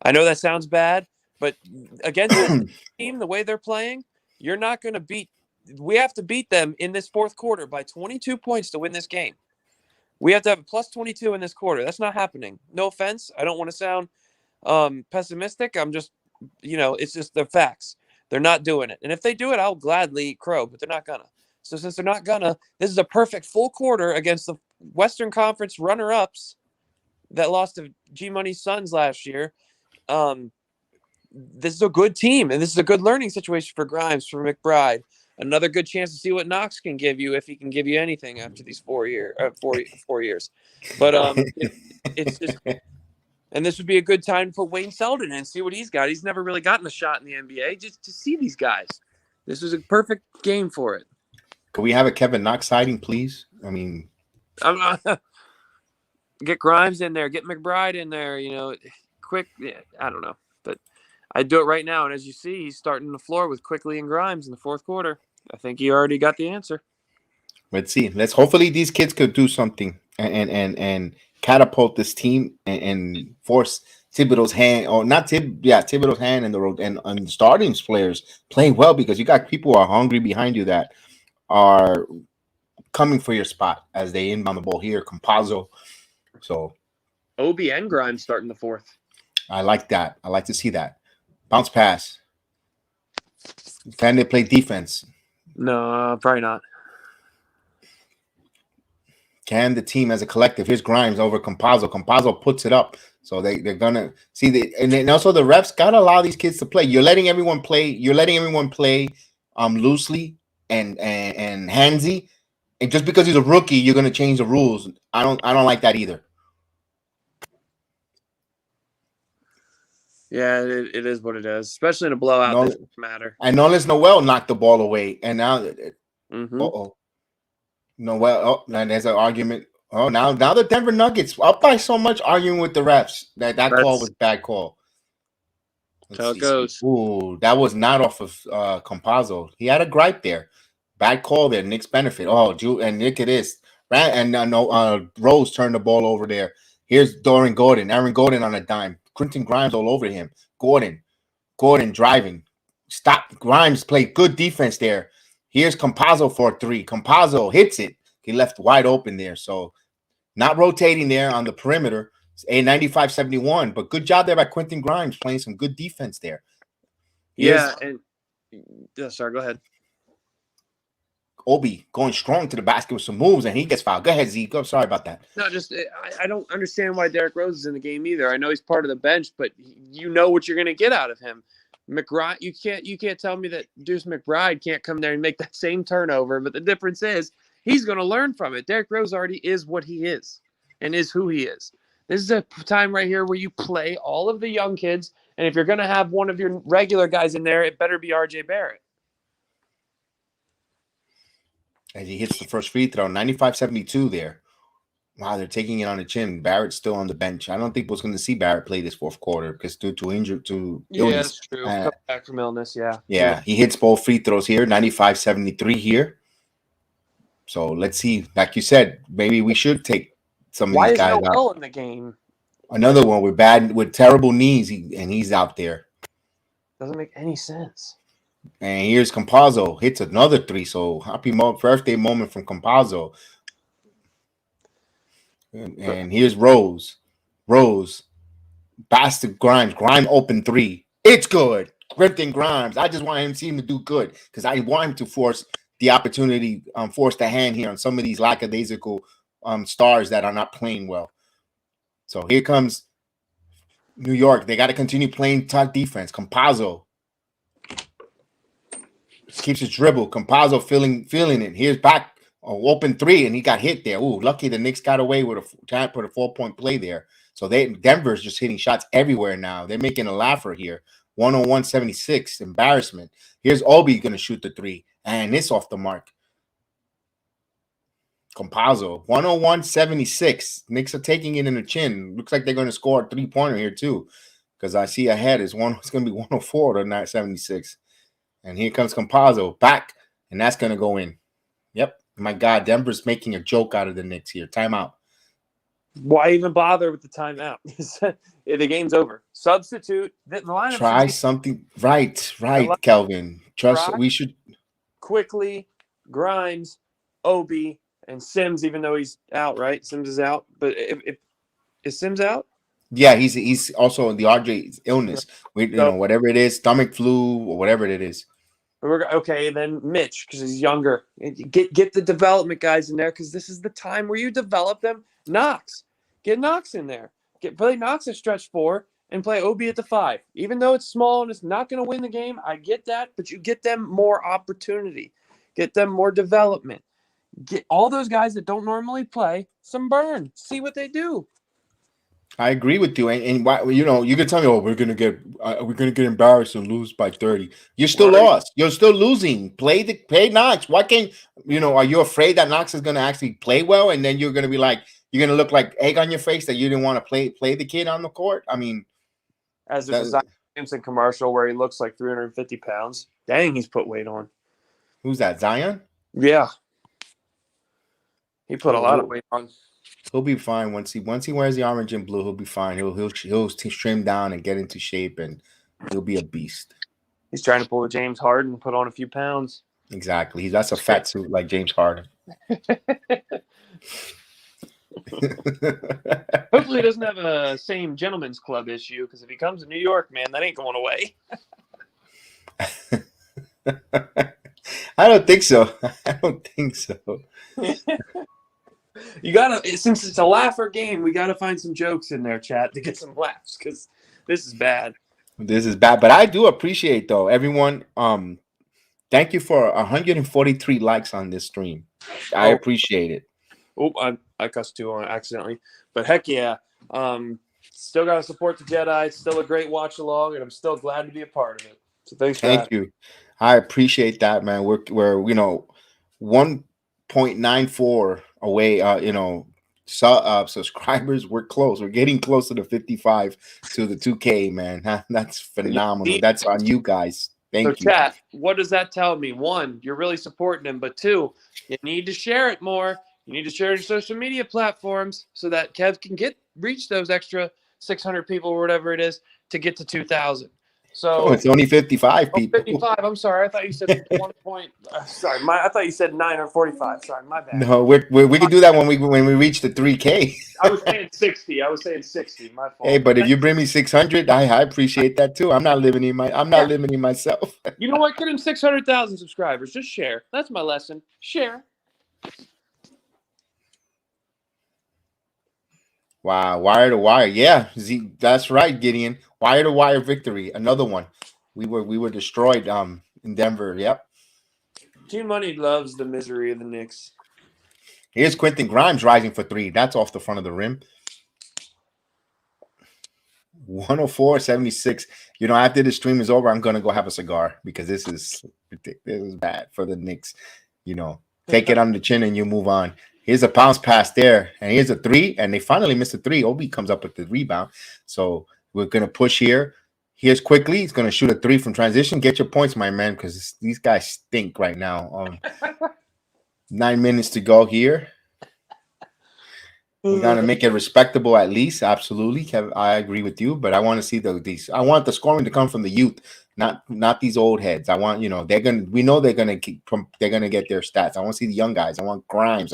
I know that sounds bad, but against this team, the way they're playing, you're not going to beat. We have to beat them in this fourth quarter by 22 points to win this game. We have to have a plus 22 in this quarter. That's not happening. No offense. I don't want to sound pessimistic. I'm just, it's just the facts. They're not doing it. And if they do it, I'll gladly eat crow, but they're not gonna. So since they're not gonna, this is a perfect full quarter against the Western Conference runner-ups that lost to G Money's Suns last year. This is a good team, and this is a good learning situation for Grimes, for McBride. Another good chance to see what Knox can give you, if he can give you anything after these 4 years. But it's just, and this would be a good time to put Wayne Selden in and see what he's got. He's never really gotten a shot in the NBA. Just to see these guys, this is a perfect game for it. Could we have a Kevin Knox sighting, please? I mean, get Grimes in there, get McBride in there. Quick. Yeah, I don't know, but I'd do it right now. And as you see, he's starting the floor with Quickly and Grimes in the fourth quarter. I think he already got the answer. let's see. Hopefully these kids could do something and catapult this team and force Thibodeau's hand, or not Thibodeau's hand in the road, and the starting players playing well, because you got people who are hungry behind you that are coming for your spot as they inbound the ball here. Campazzo. So Obi and Grimes starting the fourth. I like that. I like to see that. Bounce pass. Can they play defense? No, probably not. Can the team as a collective? Here's Grimes over Campazzo. Campazzo puts it up. So they're gonna see and then also the refs gotta allow these kids to play. You're letting everyone play. You're letting everyone play loosely and handsy. And just because he's a rookie, you're gonna change the rules. I don't like that either. Yeah, it is what it is, especially in a blowout. This doesn't matter. And Nolan Noel knocked the ball away, and now, Noel. Oh, there's an argument. Oh, now the Denver Nuggets up by so much, arguing with the refs that call was bad call. That's how it goes. Ooh, that was not off of Campazzo. He had a gripe there. Bad call there. Knicks benefit. Oh, and look at this. And Rose turned the ball over there. Here's Aaron Gordon on a dime. Quentin Grimes all over him. Gordon driving. Stop. Grimes played good defense there. Here's Campazzo for a three. Campazzo hits it. He left wide open there. So not rotating there on the perimeter. It's a 95-71, but good job there by Quentin Grimes playing some good defense there. Sorry, go ahead. Obi going strong to the basket with some moves, and he gets fouled. Go ahead, Zeke. I'm sorry about that. No, I don't understand why Derrick Rose is in the game either. I know he's part of the bench, but you know what you're going to get out of him. McBride, you can't tell me that Deuce McBride can't come there and make that same turnover. But the difference is he's going to learn from it. Derrick Rose already is what he is and is who he is. This is a time right here where you play all of the young kids, and if you're going to have one of your regular guys in there, it better be R.J. Barrett. As he hits the first free throw, 95-72 there. Wow, they're taking it on the chin. Barrett's still on the bench. I don't think we're going to see Barrett play this fourth quarter because due to illness. Yeah, that's true. Come back from illness, yeah. Yeah, he hits both free throws here, 95-73 here. So let's see. Like you said, maybe we should take some of these guys out. Why is Noel in the game? Another one with terrible knees, and he's out there. Doesn't make any sense. And here's Campazzo, hits another three. So happy birthday moment from Campazzo. And here's Rose. Pass to Grimes. Grimes open three. It's good. Quentin Grimes. I just want him to see him to do good because I want him to force the opportunity, force the hand here on some of these lackadaisical stars that are not playing well. So here comes New York. They got to continue playing tough defense. Campazzo keeps his dribble. Campazzo feeling it. Here's back. Open three, and he got hit there. Ooh, lucky the Knicks got away with a 4-point play there. So Denver's just hitting shots everywhere now. They're making a laugher here. 101-76, embarrassment. Here's Obi going to shoot the three, and it's off the mark. Campazzo, 101-76. Knicks are taking it in the chin. Looks like they're going to score a three-pointer here too, because I see ahead it's going to be 104 to 76. And here comes Campazzo back, and that's going to go in. Yep. My God, Denver's making a joke out of the Knicks here. Timeout. Why even bother with the timeout? The game's over. Substitute. The lineup should Try be something. Right, Kelvin. Trust. Brock, We should. Quickly, Grimes, Obi, and Sims. Even though he's out, right? Sims is out. But if is Sims out? Yeah, he's also in the RJ's illness. So Whatever it is, stomach flu or whatever it is. we're okay. Then Mitch, because he's younger. Get the development guys in there, because this is the time where you develop them. Knox, get Knox in there. Play Knox at stretch 4 and play Obi at the 5. Even though it's small and it's not going to win the game, I get that, but you get them more opportunity, get them more development. Get all those guys that don't normally play some burn. See what they do. I agree with you, and why you can tell me, oh, we're gonna get embarrassed and lose by 30. You're still lost. You're still losing. Play Knox. Why can't Are you afraid that Knox is gonna actually play well, and then you're gonna be like you're gonna look like egg on your face that you didn't want to play the kid on the court? I mean, as there's a Zion Williamson commercial where he looks like 350 pounds. Dang, he's put weight on. Who's that? Zion? Yeah, he put a lot of weight on. He'll be fine once he wears the orange and blue. He'll be fine. He'll trim down and get into shape, and he'll be a beast. He's trying to pull a James Harden and put on a few pounds. Exactly. That's a fat suit like James Harden. Hopefully, he doesn't have a same gentleman's club issue, because if he comes to New York, man, that ain't going away. I don't think so. You gotta, since it's a laugher game, we gotta find some jokes in there, chat, to get some laughs, because this is bad. This is bad, but I do appreciate though everyone. Thank you for 143 likes on this stream. I appreciate it. Oh, I cussed too on accidentally, but heck yeah. Still gotta support the Jedi. It's still a great watch along, and I'm still glad to be a part of it. So thanks. Thank you. I appreciate that, man. We're 1.94 away. Subscribers. We're close. We're getting close to the 55 to the 2K, man. That's phenomenal. That's on you guys. Thank you. Chat, what does that tell me? 1, you're really supporting him, but 2, you need to share it more. You need to share your social media platforms so that Kev can reach those extra 600 people or whatever it is to get to 2,000. So it's only 55 people. 55. I'm sorry. I thought you said 1 point. Sorry, I thought you said 9 or 45. Sorry, my bad. No, we can do that when we reach the 3K. I was saying 60. My fault. Hey, but if you bring me 600, I appreciate that too. I'm not limiting myself. You know what? Get him 600,000 subscribers. Just share. That's my lesson. Share. Wow, wire to wire. Yeah, that's right, Gideon. Wire to wire victory. Another one. We were destroyed in Denver. Yep. Team Money loves the misery of the Knicks. Here's Quentin Grimes rising for 3. That's off the front of the rim. 104-76. After the stream is over, I'm gonna go have a cigar because this is bad for the Knicks. Take it on the chin and you move on. Here's a bounce pass there, and here's a 3, and they finally missed a 3. Obi comes up with the rebound. So we're gonna push here. Here's quickly. He's gonna shoot a 3 from transition. Get your points, my man, because these guys stink right now. 9 minutes to go here. We gotta make it respectable at least. Absolutely, Kevin, I agree with you. But I want to see these. I want the scoring to come from the youth, not these old heads. I want we know they're gonna get their stats. I want to see the young guys. I want Grimes.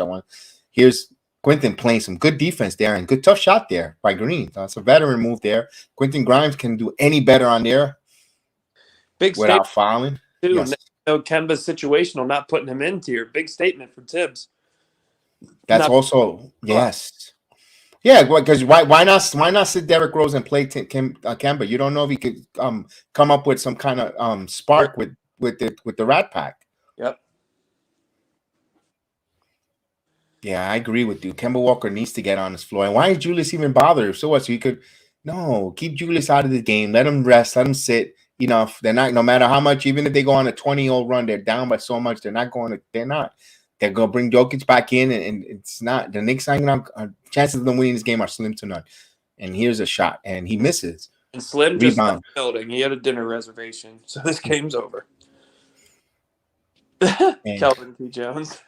Here's Quentin playing some good defense there and good tough shot there by Green. That's a veteran move there. Quentin Grimes can do any better on there. Big without fouling. Yes. Kemba's situational, not putting him into your big statement for Tibbs. That's also yes. Yeah, because why not sit Derrick Rose and play Kemba? You don't know if he could come up with some kind of spark with the Rat Pack. Yep. Yeah, I agree with you. Kemba Walker needs to get on his floor. And why is Julius even bothered? So what? So you could keep Julius out of the game. Let him rest. Let him sit. Enough. They're not. No matter how much, even if they go on a 20-0 run, they're down by so much. They're not going to. They're not. They're going to bring Jokic back in, and it's not the Knicks. Chances of them winning this game are slim to none. And here's a shot, and he misses. And Slim just left the building. He had a dinner reservation, so this game's over. Kelvin P. Jones.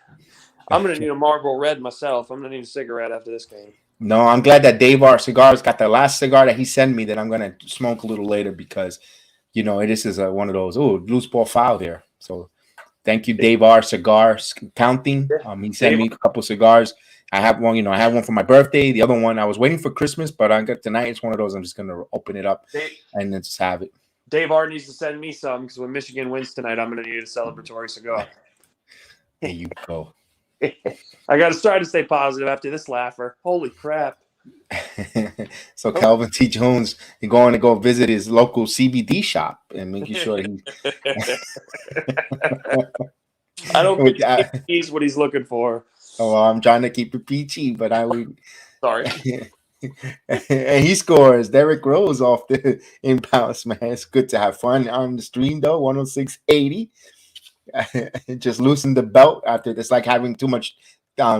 I'm gonna need a Marlboro Red myself. I'm gonna need a cigarette after this game. No, I'm glad that Dave R Cigars got the last cigar that he sent me that I'm gonna smoke a little later because this is one of those loose ball foul there. So thank you, Dave R Cigars Counting. Yeah. He sent me a couple cigars. I have one, I had one for my birthday. The other one I was waiting for Christmas, but I got tonight. It's one of those. I'm just gonna open it up and then just have it. Dave R needs to send me some because when Michigan wins tonight, I'm gonna need a celebratory cigar. There you go. I got to try to stay positive after this laugher. Holy crap! So Calvin T. Jones is going to go visit his local CBD shop and making sure he. I don't think he's what he's looking for. Oh, well, I'm trying to keep it peachy, but I would. Sorry. And he scores. Derrick Rose off the inbounds, man. It's good to have fun on the stream, though. 106.80. Just loosen the belt after. It's like having too much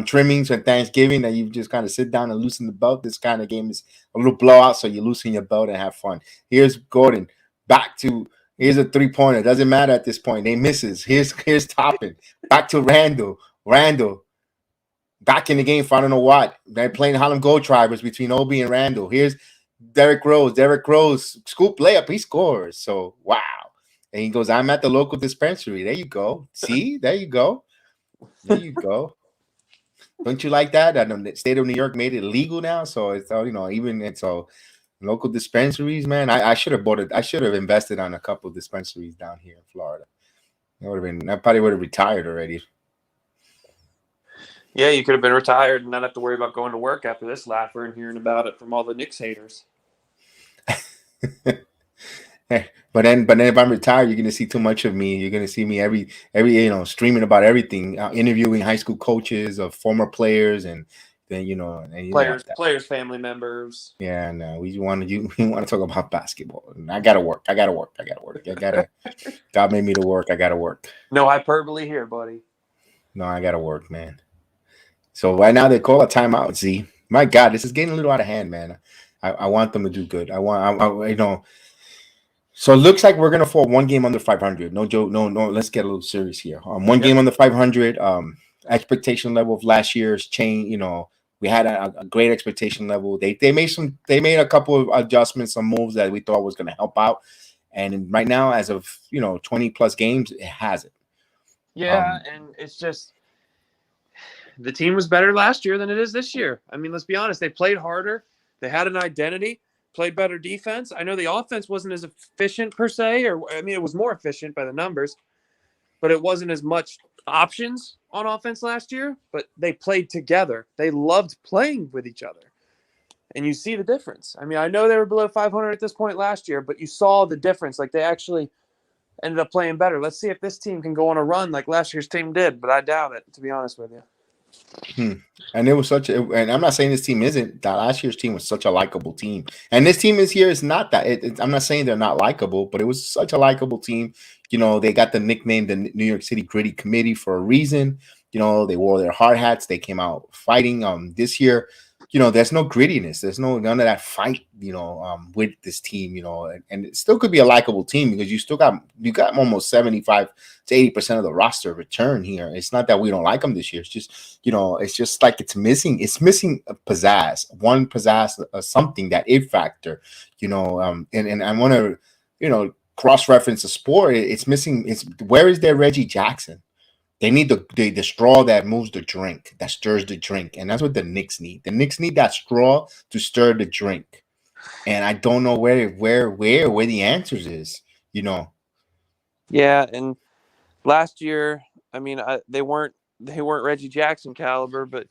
trimmings for Thanksgiving that you just kind of sit down and loosen the belt. This kind of game is a little blowout, so you loosen your belt and have fun. Here's Gordon. Here's a three-pointer. Doesn't matter at this point. They misses. Here's Toppin. Back to Randall. Back in the game for I don't know what. They're playing Harlem Globetrotters between Obi and Randall. Here's Derrick Rose. Scoop layup. He scores. So, wow. And he goes, I'm at the local dispensary. There you go. See? There you go. Don't you like that? The state of New York made it legal now. So it's so local dispensaries, man. I should have bought it. I should have invested on a couple of dispensaries down here in Florida. I probably would have retired already. Yeah, you could have been retired and not have to worry about going to work after this laugher and hearing about it from all the Knicks haters. But then if I'm retired, you're gonna see too much of me. You're gonna see me every streaming about everything, interviewing high school coaches of former players, and then players, family members. Yeah, no, we want to talk about basketball. I gotta work. God made me to work. I gotta work. No hyperbole here, buddy. No, I gotta work, man. So right now they call a timeout. Z, my God, this is getting a little out of hand, man. I want them to do good. So it looks like we're gonna fall one game under 500. No joke. No. Let's get a little serious here. One game under 500. Expectation level of last year's change. We had a great expectation level. They made a couple of adjustments, some moves that we thought was gonna help out. And right now, as of 20 plus games, it hasn't. Yeah, and it's just the team was better last year than it is this year. I mean, let's be honest. They played harder. They had an identity. Played better defense. I know the offense wasn't as efficient per se, it was more efficient by the numbers, but it wasn't as much options on offense last year. But they played together. They loved playing with each other. And you see the difference. I mean, I know they were below 500 at this point last year, but you saw the difference. Like, they actually ended up playing better. Let's see if this team can go on a run like last year's team did, but I doubt it, to be honest with you. And it was and I'm not saying this team isn't. That last year's team was such a likable team, and this team is not that. I'm not saying they're not likable, but it was such a likable team. They got the nickname the New York City Gritty Committee for a reason. They wore their hard hats. They came out fighting. This year, there's no grittiness. There's none of that fight. With this team. And it still could be a likable team because you got almost 75 to 80% of the roster return here. It's not that we don't like them this year. It's just it's just like it's missing a pizzazz, something, that it factor. And I want to cross-reference the sport. It's missing. Where is their Reggie Jackson? They need the straw that moves the drink, that stirs the drink, and that's what the Knicks need. The Knicks need that straw to stir the drink, and I don't know where the answers is. Yeah, and last year, I mean, they weren't Reggie Jackson caliber, but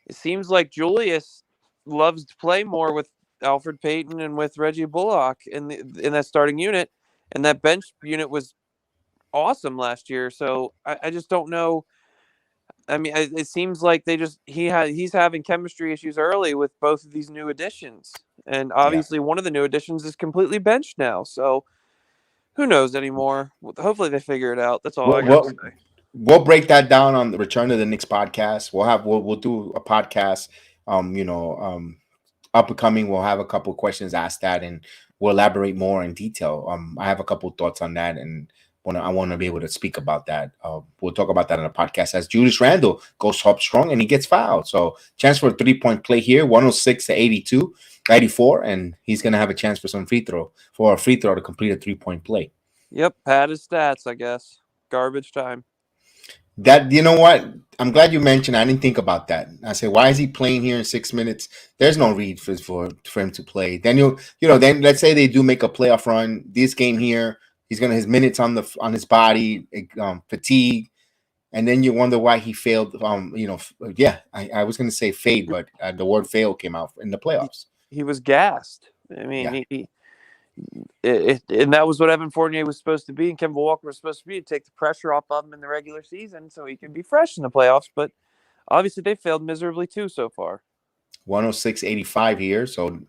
it seems like Julius loves to play more with Alfred Payton and with Reggie Bullock in that starting unit, and that bench unit was awesome last year. So I just don't know. I mean, it seems like he's having chemistry issues early with both of these new additions, and obviously one of the new additions is completely benched now. So who knows anymore? Hopefully they figure it out. That's all I got to say. We'll break that down on the Return to the Knicks podcast. We'll do a podcast. Up and coming, we'll have a couple of questions asked that, and we'll elaborate more in detail. I have a couple of thoughts on that, and I want to be able to speak about that. We'll talk about that in the podcast as Julius Randle goes up strong and he gets fouled. So chance for a 3-point play here, 106 to 82, 84, and he's gonna have a chance for a free throw to complete a 3-point play. Yep, pad his stats, I guess. Garbage time. That you know what? I'm glad you mentioned. I didn't think about that. I said, why is he playing here in 6 minutes? There's no read for him to play. Then then let's say they do make a playoff run. This game here, he's gonna his minutes on his body, fatigue, and then you wonder why he failed. Yeah, I was gonna say fade, but the word fail came out in the playoffs. He was gassed. I Yeah, mean, and that was what Evan Fournier was supposed to be, and Kemba Walker was supposed to be, to take the pressure off of him in the regular season so he can be fresh in the playoffs. But obviously, they failed miserably too so far. 106-85 here. So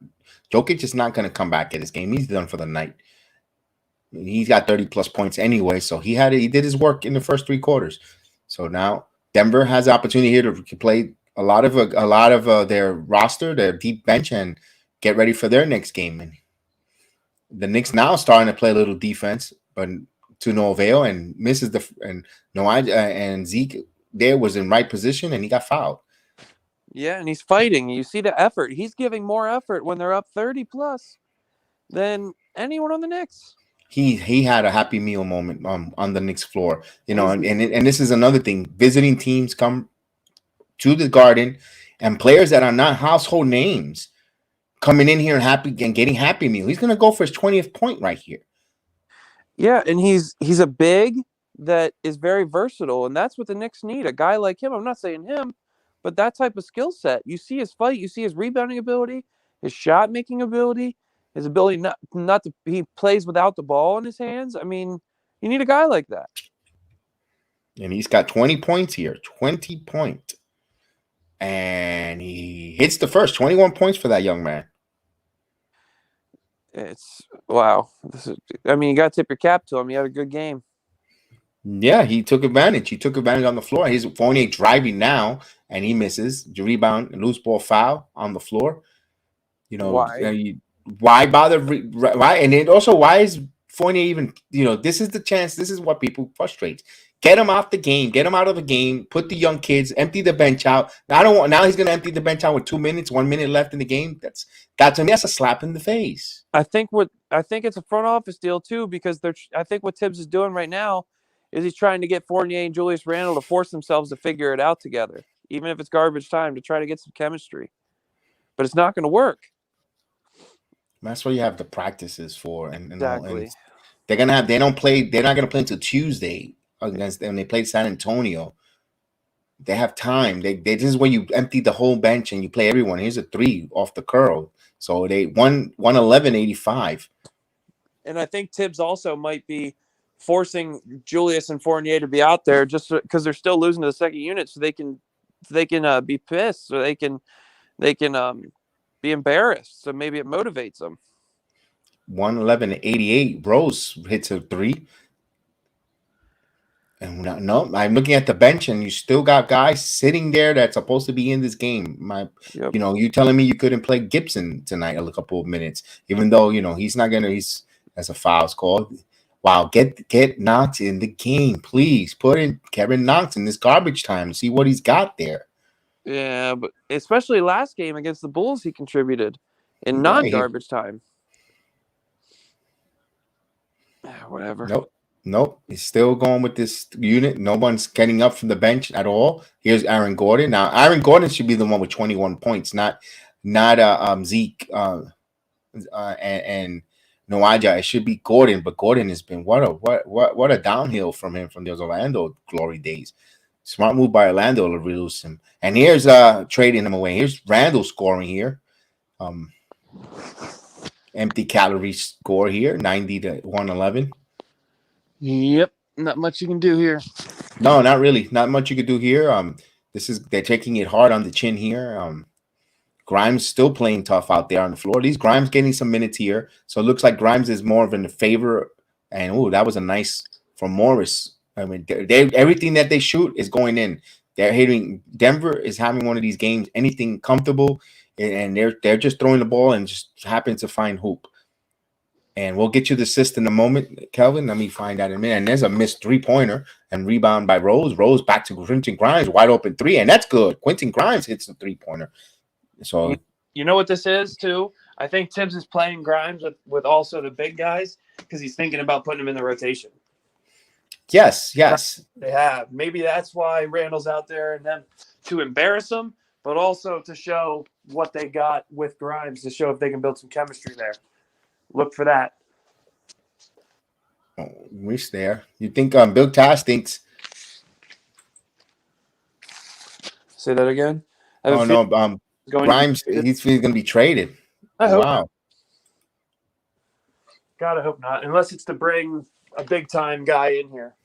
Jokic is not gonna come back at this game. He's done for the night. He's got 30 plus points anyway, so he did his work in the first 3 quarters. So now Denver has the opportunity here to play a lot of their roster, their deep bench, and get ready for their next game. And the Knicks now starting to play a little defense, but to no avail, and misses and Noah and Zeke there was in right position, and he got fouled. Yeah, and he's fighting. You see the effort. He's giving more effort when they're up 30 plus than anyone on the Knicks. He had a happy meal moment on the Knicks floor, and this is another thing. Visiting teams come to the Garden, and players that are not household names coming in here and getting happy meal. He's gonna go for his 20th point right here. Yeah, and he's a big that is very versatile, and that's what the Knicks need. A guy like him. I'm not saying him, but that type of skill set. You see his fight. You see his rebounding ability, his shot making ability, his ability not to. He plays without the ball in his hands. I mean, you need a guy like that. And he's got 20 points here, 20 points. And he hits the first 21 points for that young man. It's wow. You got to tip your cap to him. He had a good game. Yeah, he took advantage. He took advantage on the floor. He's Fournier driving now, and he misses. The rebound, loose ball foul on the floor. Why? Why bother? Why? And then also, why is Fournier even? This is the chance. This is what people frustrate. Get him off the game. Get him out of the game. Put the young kids. Empty the bench out. Now he's going to empty the bench out with 2 minutes, 1 minute left in the game. To me, that's a slap in the face. I think it's a front office deal too, because I think what Tibbs is doing right now is he's trying to get Fournier and Julius Randle to force themselves to figure it out together, even if it's garbage time, to try to get some chemistry. But it's not going to work. That's what you have the practices for, Exactly. And they're gonna have. They don't play. They're not gonna play until Tuesday against them. They play San Antonio. They have time. This is where you empty the whole bench and you play everyone. Here's a 3 off the curl. So they 111-85. And I think Tibbs also might be forcing Julius and Fournier to be out there just because they're still losing to the second unit, so they can be pissed, so they can be embarrassed. So maybe it motivates them. 111-88. Rose hits a 3. And no, I'm looking at the bench, and you still got guys sitting there that's supposed to be in this game. Yep. You telling me you couldn't play Gibson tonight a couple of minutes, even though he's not gonna. He's as a foul's called. Wow, get Knox in the game, please. Put in Kevin Knox in this garbage time. See what he's got there. Yeah, but especially last game against the Bulls, he contributed in non-garbage time. Whatever. Nope. He's still going with this unit. No one's getting up from the bench at all. Here's Aaron Gordon. Now, Aaron Gordon should be the one with 21 points, not Zeke and Noaja. It should be Gordon, but Gordon has been what a downhill from him from those Orlando glory days. Smart move by Orlando to reduce him. And here's trading him away. Here's Randall scoring here. Empty calorie score here, 90 to 111. Yep, not much you can do here. No, not really. Not much you could do here. They're taking it hard on the chin here. Grimes still playing tough out there on the floor. These Grimes getting some minutes here, so it looks like Grimes is more of in the favor. And that was a nice from Morris. I mean, everything that they shoot is going in. They're hitting. Denver is having one of these games, anything comfortable, and they're just throwing the ball and just happen to find hoop. And we'll get you the assist in a moment, Kelvin. Let me find out in a minute. And there's a missed 3-pointer and rebound by Rose. Rose back to Quentin Grimes, wide open 3, and that's good. Quentin Grimes hits the 3-pointer. So you know what this is too? I think Tibbs is playing Grimes with also the big guys because he's thinking about putting him in the rotation. yes. They have. Maybe that's why Randall's out there and them to embarrass him, but also to show what they got with Grimes to show if they can build some chemistry there. Look for that. Oh, reach there. You think Bill Tash thinks? Say that again. Oh no, Grimes. He's going to be traded. I hope. Wow. Gotta hope not, unless it's to bring a big time guy in here.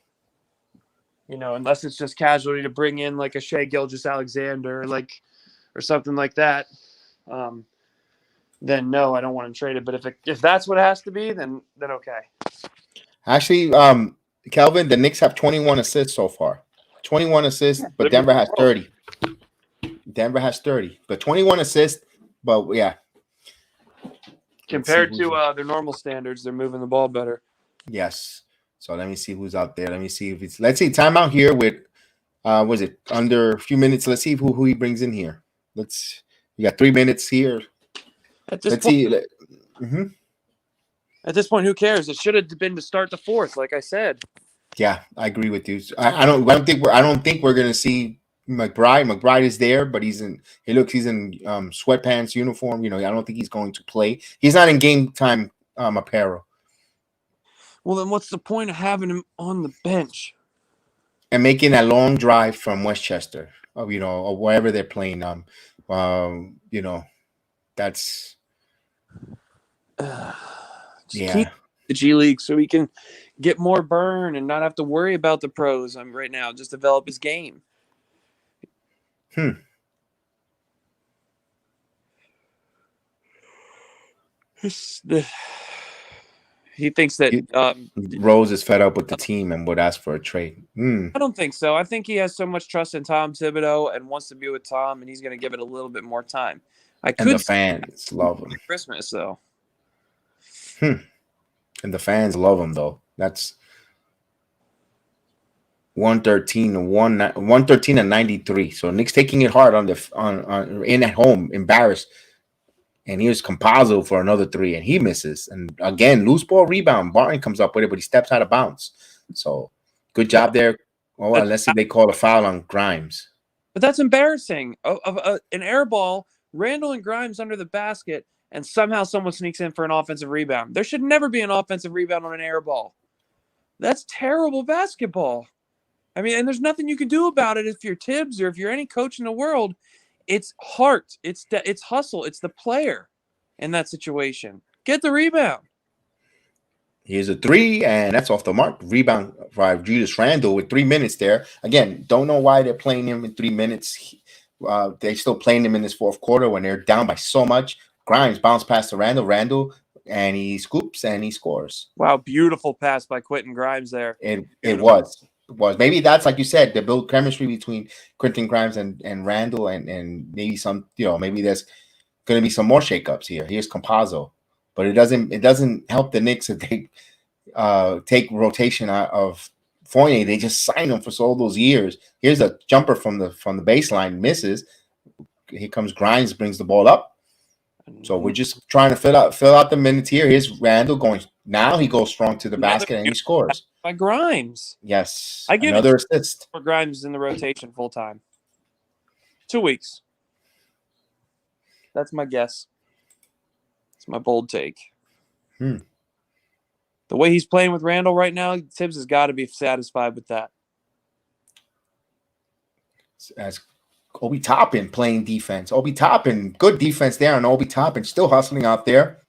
Unless it's just casualty to bring in like a Shea Gilgeous-Alexander, or something like that. Then no, I don't want him traded. But if that's what it has to be, then okay. Actually, Kelvin, the Knicks have 21 assists so far. 21 assists, but Denver has 30. Denver has 30, but 21 assists. But yeah, compared to their normal standards, they're moving the ball better. Yes. So let me see who's out there. Let me see if it's. Let's see timeout here with. Was it under a few minutes? Let's see who he brings in here. We got 3 minutes here. Let's see. At this point, who cares? It should have been to start the fourth, like I said. Yeah, I agree with you. I don't think we're gonna see McBride. McBride is there, but he's in sweatpants uniform. I don't think he's going to play. He's not in game time apparel. Well, then what's the point of having him on the bench? And making a long drive from Westchester, or wherever they're playing. That's keep the G League so he can get more burn and not have to worry about the pros. Right now, just develop his game. He thinks that Rose is fed up with the team and would ask for a trade. I don't think so. I think he has so much trust in Tom Thibodeau and wants to be with Tom, and he's going to give it a little bit more time. And the fans love him. Christmas, though. And the fans love him, though. That's 113 and 93. So Knicks taking it hard on in at home, embarrassed. And here's Campazzo for another 3, and he misses. And again, loose ball rebound. Barton comes up with it, but he steps out of bounds. So good job there. Oh, let's see, they call a foul on Grimes. But that's embarrassing. An air ball, Randall and Grimes under the basket, and somehow someone sneaks in for an offensive rebound. There should never be an offensive rebound on an air ball. That's terrible basketball. I mean, and there's nothing you can do about it if you're Tibbs or if you're any coach in the world. It's heart. It's hustle. It's the player in that situation. Get the rebound. Here's a 3, and that's off the mark. Rebound by Julius Randle with 3 minutes there. Again, don't know why they're playing him in 3 minutes. They're still playing him in this fourth quarter when they're down by so much. Grimes bounced past to Randle, and he scoops and he scores. Wow, beautiful pass by Quentin Grimes there. It was. Maybe that's, like you said, the build chemistry between Quentin Grimes and Randle, and maybe some, maybe there's going to be some more shakeups here. Here's Campazzo, but it doesn't help the Knicks if they take rotation out of Fournier. They just signed him for all those years. Here's a jumper from the baseline, misses. Here comes Grimes, brings the ball up. So we're just trying to fill out the minutes here. Here's Randle going. Now he goes strong to the basket and he scores. By Grimes. Yes. I give another assist. For Grimes in the rotation full time. 2 weeks. That's my guess. It's my bold take. The way he's playing with Randle right now, Tibbs has got to be satisfied with that. As Obi Toppin playing defense. Obi Toppin, good defense there, and Obi Toppin still hustling out there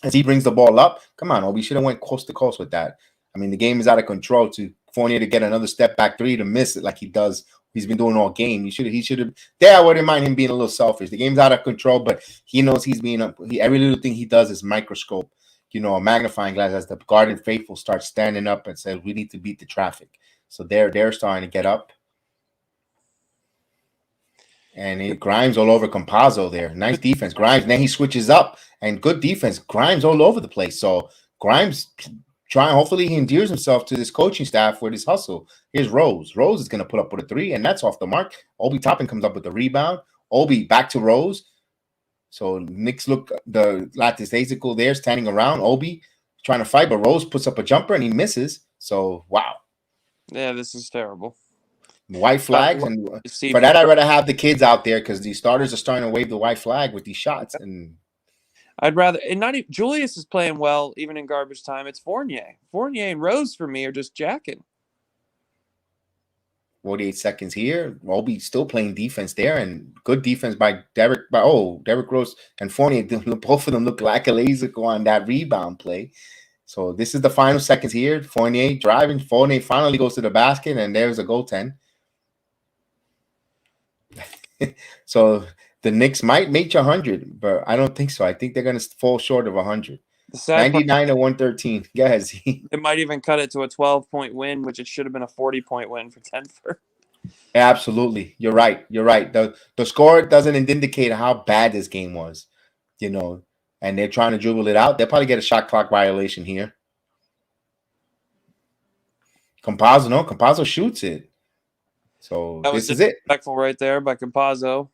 as he brings the ball up. Come on, Obi should have went coast to coast with that. I mean, the game is out of control. To Fournier to get another step back 3 to miss it like he does. He's been doing all game. He should have. There, I wouldn't mind him being a little selfish. The game's out of control, but he knows he's being up. Every little thing he does is microscope. A magnifying glass as the Garden faithful starts standing up and says, "We need to beat the traffic." So they're starting to get up. And Grimes all over Campazzo there. Nice defense. Grimes, then he switches up, and good defense. Grimes all over the place. So Grimes trying. Hopefully, he endears himself to this coaching staff with his hustle. Here's Rose. Rose is going to put up with a three, and that's off the mark. Obi Toppin comes up with the rebound. Obi back to Rose. So Knicks look the lackadaisical there, standing around. Obi trying to fight, but Rose puts up a jumper and he misses. So wow, Yeah, this is terrible. white flags, and for that I'd rather have the kids out there because these starters are starting to wave the white flag with these shots. And I'd rather, and not even, Julius is playing well even in garbage time. It's Fournier. Fournier and Rose for me are just jacking. 48 seconds here. Obi still playing defense there, and good defense by Derrick Rose and Fournier. Both of them look lackadaisical on that rebound play. So this is the final seconds here. Fournier driving. Fournier finally goes to the basket, and there's a goaltend. So the Knicks might make 100, but I don't think so. I think they're going to fall short of 100. 99 to 113. Go ahead, Z. It might even cut it to a 12-point win, which it should have been a 40-point win for Denver. Absolutely. You're right. The score doesn't indicate how bad this game was, and they're trying to dribble it out. They'll probably get a shot clock violation here. Campazzo shoots it. So this is it. Respectful right there by Campazzo.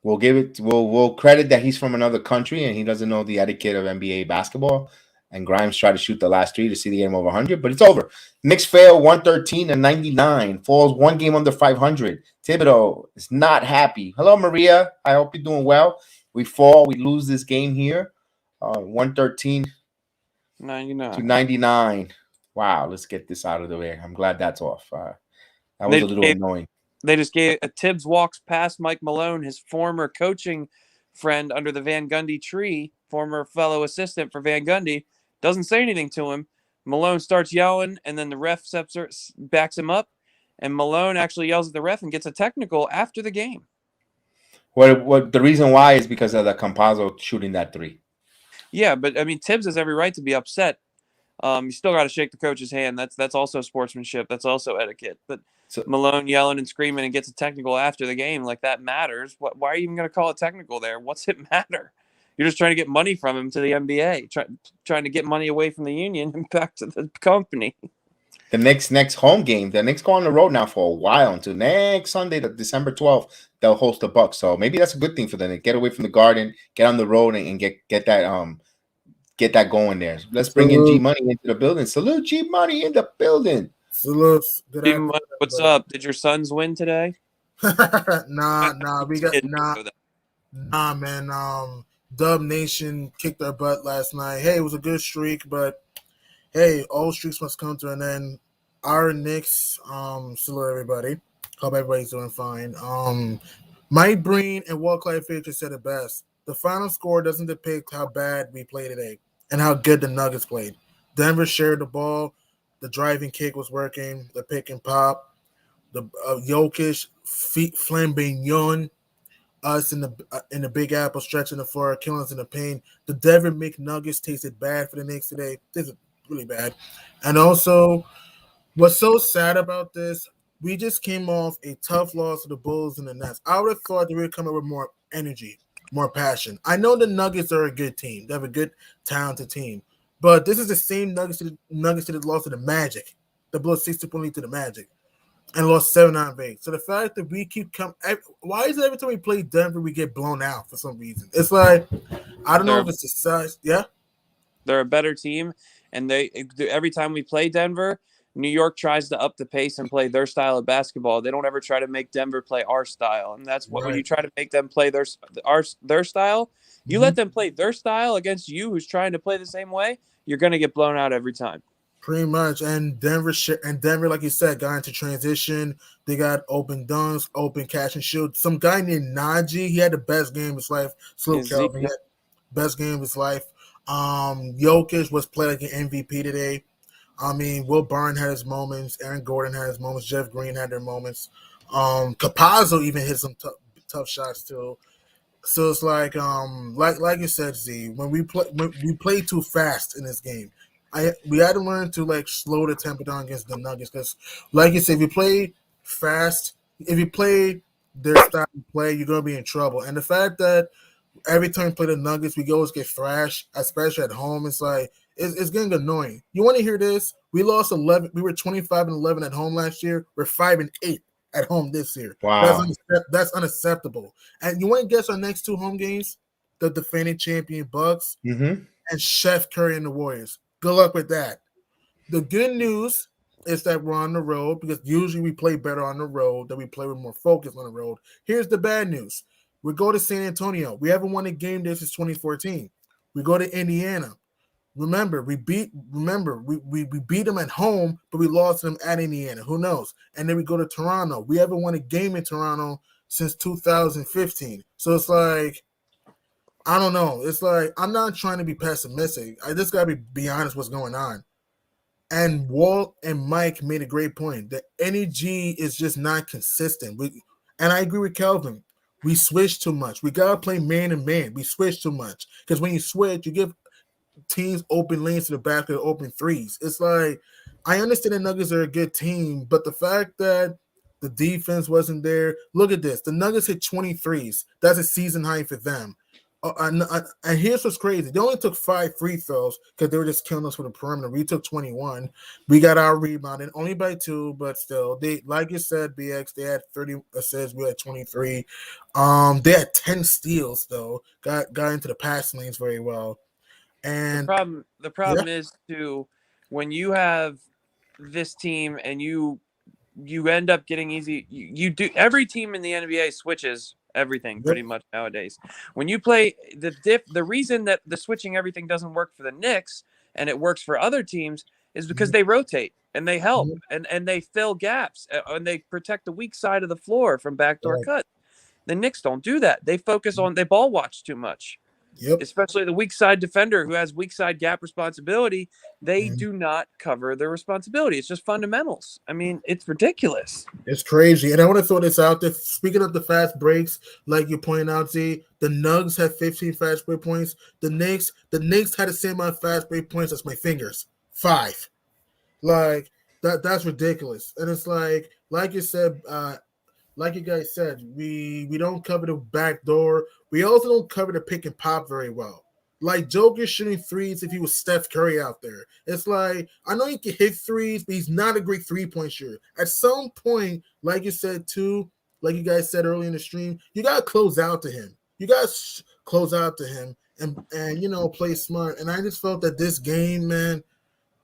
We'll credit that he's from another country and he doesn't know the etiquette of NBA basketball. And Grimes tried to shoot the last three to see the game over 100, but it's over. Knicks fail 113 to 99. Falls one game under 500. Thibodeau is not happy. Hello, Maria. I hope you're doing well. We lose this game here. 113 to 99. Wow, let's get this out of the way. I'm glad that's off. That was a little annoying. They just gave Tibbs walks past Mike Malone, his former coaching friend under the Van Gundy tree, former fellow assistant for Van Gundy, doesn't say anything to him. Malone starts yelling, and then the ref backs him up, and Malone actually yells at the ref and gets a technical after the game. What the reason why is because of the Campazzo shooting that three. Yeah, but I mean, Tibbs has every right to be upset. You still got to shake the coach's hand. That's also sportsmanship. That's also etiquette. But Malone yelling and screaming and gets a technical after the game, like that matters. Why are you even going to call it technical there? What's it matter? You're just trying to get money from him to the NBA, trying to get money away from the union and back to the company. The next home game, the Knicks go on the road now for a while until next Sunday, December 12th. They'll host the Bucks. So maybe that's a good thing for them. Get away from the Garden, get on the road, and get that going there. Let's bring in G Money into the building. Salute G Money in the building. Salute. What's up? Did your Suns win today? Nah, man. Dub Nation kicked our butt last night. Hey, it was a good streak, but hey, all streaks must come to an end. Our Knicks, salute everybody. Hope everybody's doing fine. Mike Breen and Walt Clyde Frazier said it best. The final score doesn't depict how bad we played today and how good the Nuggets played. Denver shared the ball. The driving kick was working. The pick and pop. The Jokic feet flamboyant. Us in the Big Apple stretching the floor, killing us in the paint. The Denver McNuggets tasted bad for the Knicks today. This is really bad. And also, what's so sad about this, we just came off a tough loss to the Bulls and the Nets. I would have thought they would come up with more energy, more passion. I know the Nuggets are a good team. They have a good, talented team. But this is the same Nuggets that lost to the Magic. They blew a 60-point lead to the Magic and lost 7-9 So the fact that we keep coming – why is it every time we play Denver, we get blown out for some reason? It's like – I don't know if it's the size. Yeah? They're a better team, and every time we play Denver, New York tries to up the pace and play their style of basketball. They don't ever try to make Denver play our style, and that's what when you try to make them play their style, you let them play their style against you who's trying to play the same way, you're going to get blown out every time. Pretty much. And Denver, like you said, got into transition. They got open dunks, open catch and shoot. Some guy named Najee, he had the best game of his life. Slow Kelvin, best game of his life. Jokic was played like an MVP today. I mean, Will Barton had his moments. Aaron Gordon had his moments. Jeff Green had their moments. Capazzo even hit some tough shots too. So it's like you said, Z, when we play too fast in this game. We had to learn to like slow the tempo down against the Nuggets because, like you said, if you play fast, if you play their style of play, you're gonna be in trouble. And the fact that Every time we play the Nuggets, we always get thrashed, especially at home. It's like it's getting annoying. You want to hear this? We lost 11. We were 25-11 at home last year. We're 5-8 at home this year. Wow. That's unacceptable. And you want to guess our next 2 home games? The defending champion Bucks Mm-hmm. and Chef Curry and the Warriors. Good luck with that. The good news is that we're on the road because usually we play better on the road, that we play with more focus on the road. Here's the bad news. We go to San Antonio. We haven't won a game there since 2014. We go to Indiana. Remember, we beat them at home, but we lost them at Indiana. Who knows? And then we go to Toronto. We haven't won a game in Toronto since 2015. So it's like, I don't know. It's like, I'm not trying to be pessimistic. I just gotta be honest what's going on. And Walt and Mike made a great point. The energy is just not consistent. And I agree with Kelvin. We switch too much. We gotta play man to man. We switch too much because when you switch, you give teams open lanes to the back of the open threes. It's like, I understand the Nuggets are a good team, but the fact that the defense wasn't there. Look at this. The Nuggets hit 23s. That's a season high for them. And here's what's crazy. They only took 5 free throws because they were just killing us with the perimeter. We took 21. We got our rebounding only by 2, but still, they, like you said, BX, they had 30 assists. We had 23. They had 10 steals though. Got into the passing lanes very well. And the problem is too, when you have this team and you end up getting easy. You do, every team in the NBA switches everything pretty much nowadays. When you play the reason that the switching everything doesn't work for the Knicks and it works for other teams is because they rotate and they help and they fill gaps and they protect the weak side of the floor from backdoor cut. The Knicks don't do that. They focus on, they ball watch too much. Especially the weak side defender who has weak side gap responsibility. They do not cover their responsibility. It's just fundamentals. I mean, it's ridiculous. It's crazy. And I want to throw this out there. Speaking of the fast breaks, like you pointed out, Z, the Nugs had 15 fast break points. The Knicks had the same amount of fast break points as my fingers. 5. Like that's ridiculous. And it's like you said, like you guys said, we don't cover the back door. We also don't cover the pick and pop very well. Like Jokic shooting threes if he was Steph Curry out there. It's like, I know he can hit threes, but he's not a great three-point shooter. At some point, like you said too, like you guys said earlier in the stream, you got to close out to him. You got to close out to him and you know, play smart. And I just felt that this game, man,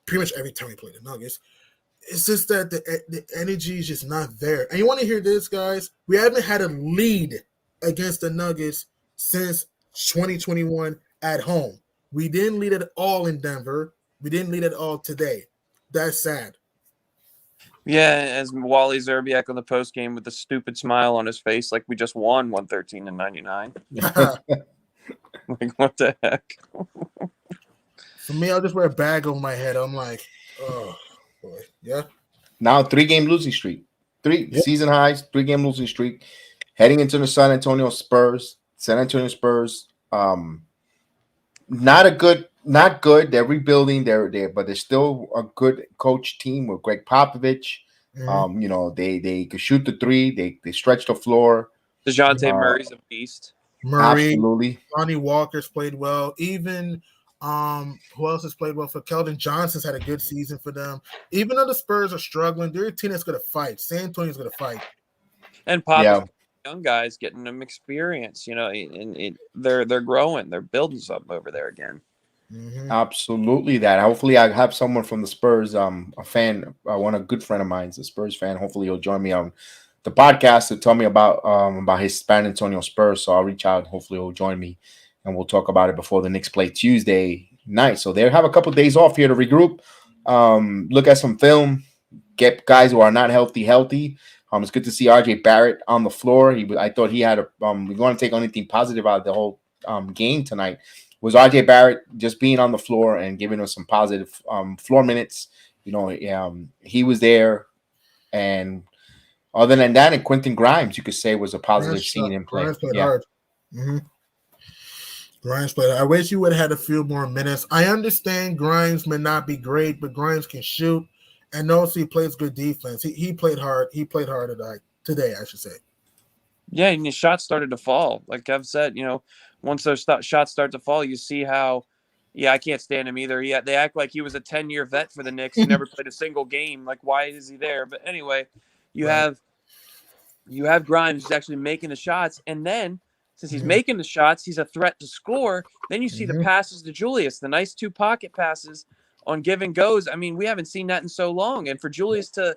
pretty much every time we play the Nuggets, it's just that the energy is just not there. And you want to hear this, guys? We haven't had a lead against the Nuggets since 2021 at home. We didn't lead at all in Denver. We didn't lead at all today. That's sad. Yeah, as Wally Zerbiak on the post game with a stupid smile on his face, like we just won 113-99. Like, what the heck? For me, I'll just wear a bag over my head. I'm like, oh boy, yeah. Now 3-game losing streak, season highs, 3-game losing streak, heading into the San Antonio Spurs. Not good. They're rebuilding. But they're still a good coach team with Greg Popovich. You know, they could shoot the 3. They stretch the floor. DeJounte Murray's a beast. Absolutely. Lonnie Walker's played well. Even who else has played well for Keldon Johnson's had a good season for them. Even though the Spurs are struggling, they're a team that's going to fight. San Antonio's going to fight. And Popovich, young guys getting them experience, you know, and they're growing. They're building something over there again. Absolutely that. Hopefully I have someone from the Spurs, a fan, a good friend of mine is a Spurs fan. Hopefully he'll join me on the podcast to tell me about his San Antonio Spurs. So I'll reach out. Hopefully he'll join me and we'll talk about it before the Knicks play Tuesday night. So they have a couple of days off here to regroup, look at some film, get guys who are not healthy. It's good to see RJ Barrett on the floor. I thought he had we want to take anything positive out of the whole game tonight. Was RJ Barrett just being on the floor and giving us some positive floor minutes. You know, he was there. And other than that, and Quentin Grimes, you could say, was a positive seeing him play. Grimes played hard. Grimes played. I wish he would have had a few more minutes. I understand Grimes may not be great, but Grimes can shoot. And also he plays good defense. He played hard. He played hard today, I should say. Yeah, and his shots started to fall. Like Kev said, once those shots start to fall, you see how. Yeah, I can't stand him either. Yeah, they act like he was a 10-year vet for the Knicks who never played a single game. Like, why is he there? But anyway, you Right. have you have Grimes who's actually making the shots, and then since he's Mhm. making the shots, he's a threat to score. Then you see the Mhm. passes to Julius, the nice 2 pocket passes on give and goes. I mean, we haven't seen that in so long, and for Julius to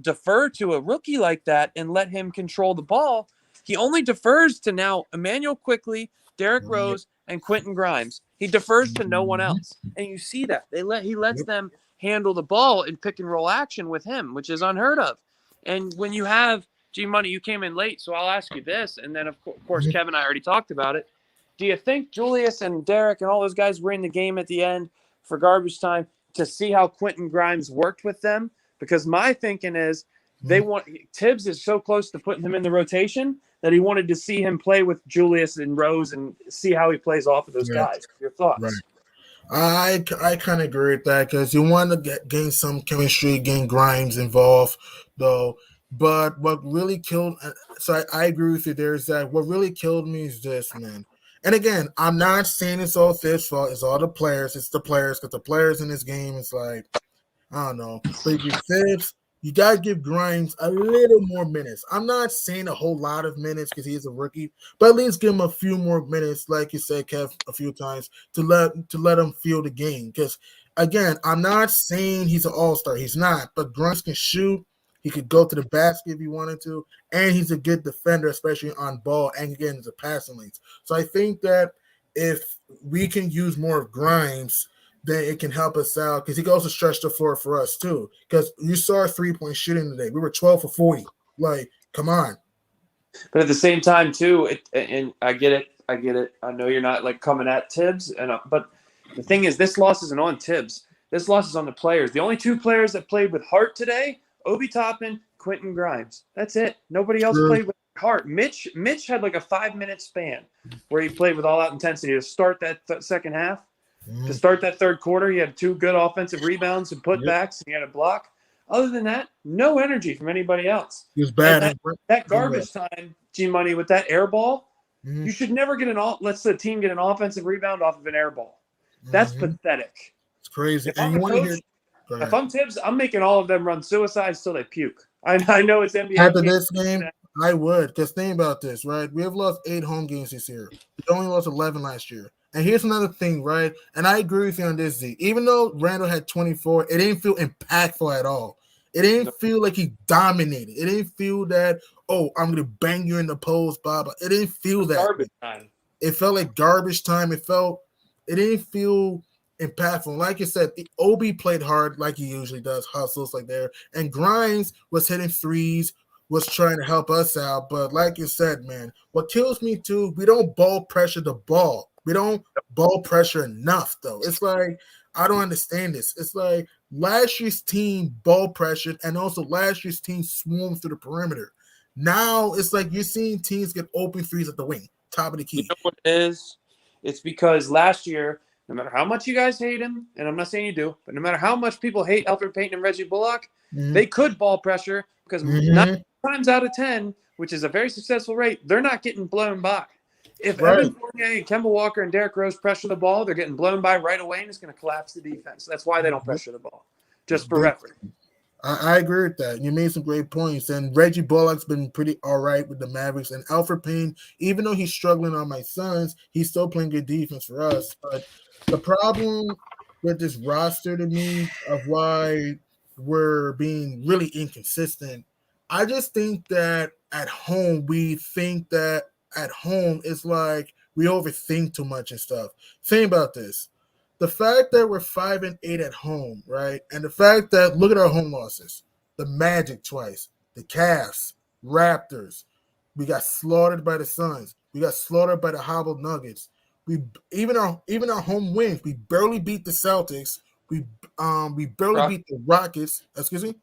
defer to a rookie like that and let him control the ball, he only defers to now Emmanuel Quickly, Derrick Right. Rose, and Quentin Grimes. He defers to no one Mhm. else, and you see that he lets Yep. them handle the ball in pick and roll action with him, which is unheard of. And when you have G Money, you came in late, so I'll ask you this, and then of course Mhm. Kevin and I already talked about it. Do you think Julius and Derek and all those guys were in the game at the end for garbage time to see how Quentin Grimes worked with them? Because my thinking is Tibbs is so close to putting him in the rotation that he wanted to see him play with Julius and Rose and see how he plays off of those Right. guys. Your Right. thoughts? I kind of agree with that because you want to gain some chemistry, gain Grimes involved, though. But what really killed, so I agree with you there, is that what really killed me is this, man. And again, I'm not saying it's all Thibs' fault. It's all the players. It's the players because the players in this game, it's like, I don't know. But if you Thibs, you gotta give Grimes a little more minutes. I'm not saying a whole lot of minutes because he's a rookie, but at least give him a few more minutes, like you said, Kev, a few times to let him feel the game. Because again, I'm not saying he's an all-star. He's not, but Grimes can shoot. He could go to the basket if he wanted to, and he's a good defender, especially on ball and again the passing lanes. So I think that if we can use more of Grimes, then it can help us out because he can also stretch the floor for us too. Because you saw our 3-point shooting today. We were 12 for 40. Like, come on. But at the same time, too, and I get it. I get it. I know you're not like coming at Tibbs, but the thing is, this loss isn't on Tibbs. This loss is on the players. The only 2 players that played with heart today: Obi Toppin, Quentin Grimes. That's it. Nobody else True. played with heart. Mitch had like a 5-minute span where he played with all out intensity to start that second half. To start that third quarter, he had 2 good offensive rebounds and putbacks, and he had a block. Other than that, no energy from anybody else. He was bad. And that garbage time, G Money, with that air ball, you should never get let's the team get an offensive rebound off of an air ball. That's pathetic. It's crazy. If And I'm you a want to coach, hear? if I'm Tibbs, I'm making all of them run suicides till they puke. I know it's NBA. After this game, I would. Because think about this, right? We have lost 8 home games this year. We only lost 11 last year. And here's another thing, right? And I agree with you on this, Z. Even though Randall had 24, it didn't feel impactful at all. It didn't feel like he dominated. It didn't feel that, oh, I'm going to bang you in the post, Bob. It didn't feel that. Garbage time. It felt like garbage time. It didn't feel impactful. Like you said, Obi played hard like he usually does, hustles like there. And Grimes was hitting threes, was trying to help us out. But like you said, man, what kills me too, we don't ball pressure the ball. We don't ball pressure enough, though. It's like, I don't understand this. It's like last year's team ball pressured, and also last year's team swarmed through the perimeter. Now it's like you're seeing teams get open threes at the wing, top of the key. You know what it is? It's because last year, no matter how much you guys hate him, and I'm not saying you do, but no matter how much people hate Alfred Payton and Reggie Bullock, they could ball pressure because 9 times out of 10, which is a very successful rate, they're not getting blown by. If Evan Fournier and Kemba Walker and Derrick Rose pressure the ball, they're getting blown by right away, and it's going to collapse the defense. That's why they don't pressure the ball, just for reference. I agree with that. You made some great points. And Reggie Bullock's been pretty all right with the Mavericks. And Alfred Payne, even though he's struggling on my Suns, he's still playing good defense for us. But the problem with this roster to me of why we're being really inconsistent, I just think that at home, it's like we overthink too much and stuff. Think about this. The fact that we're 5-8 at home, right? And the fact that look at our home losses. The Magic twice, the Cavs, Raptors. We got slaughtered by the Suns. We got slaughtered by the hobbled Nuggets. We even our home wins. We barely beat the Celtics. We barely beat the Rockets. Excuse me?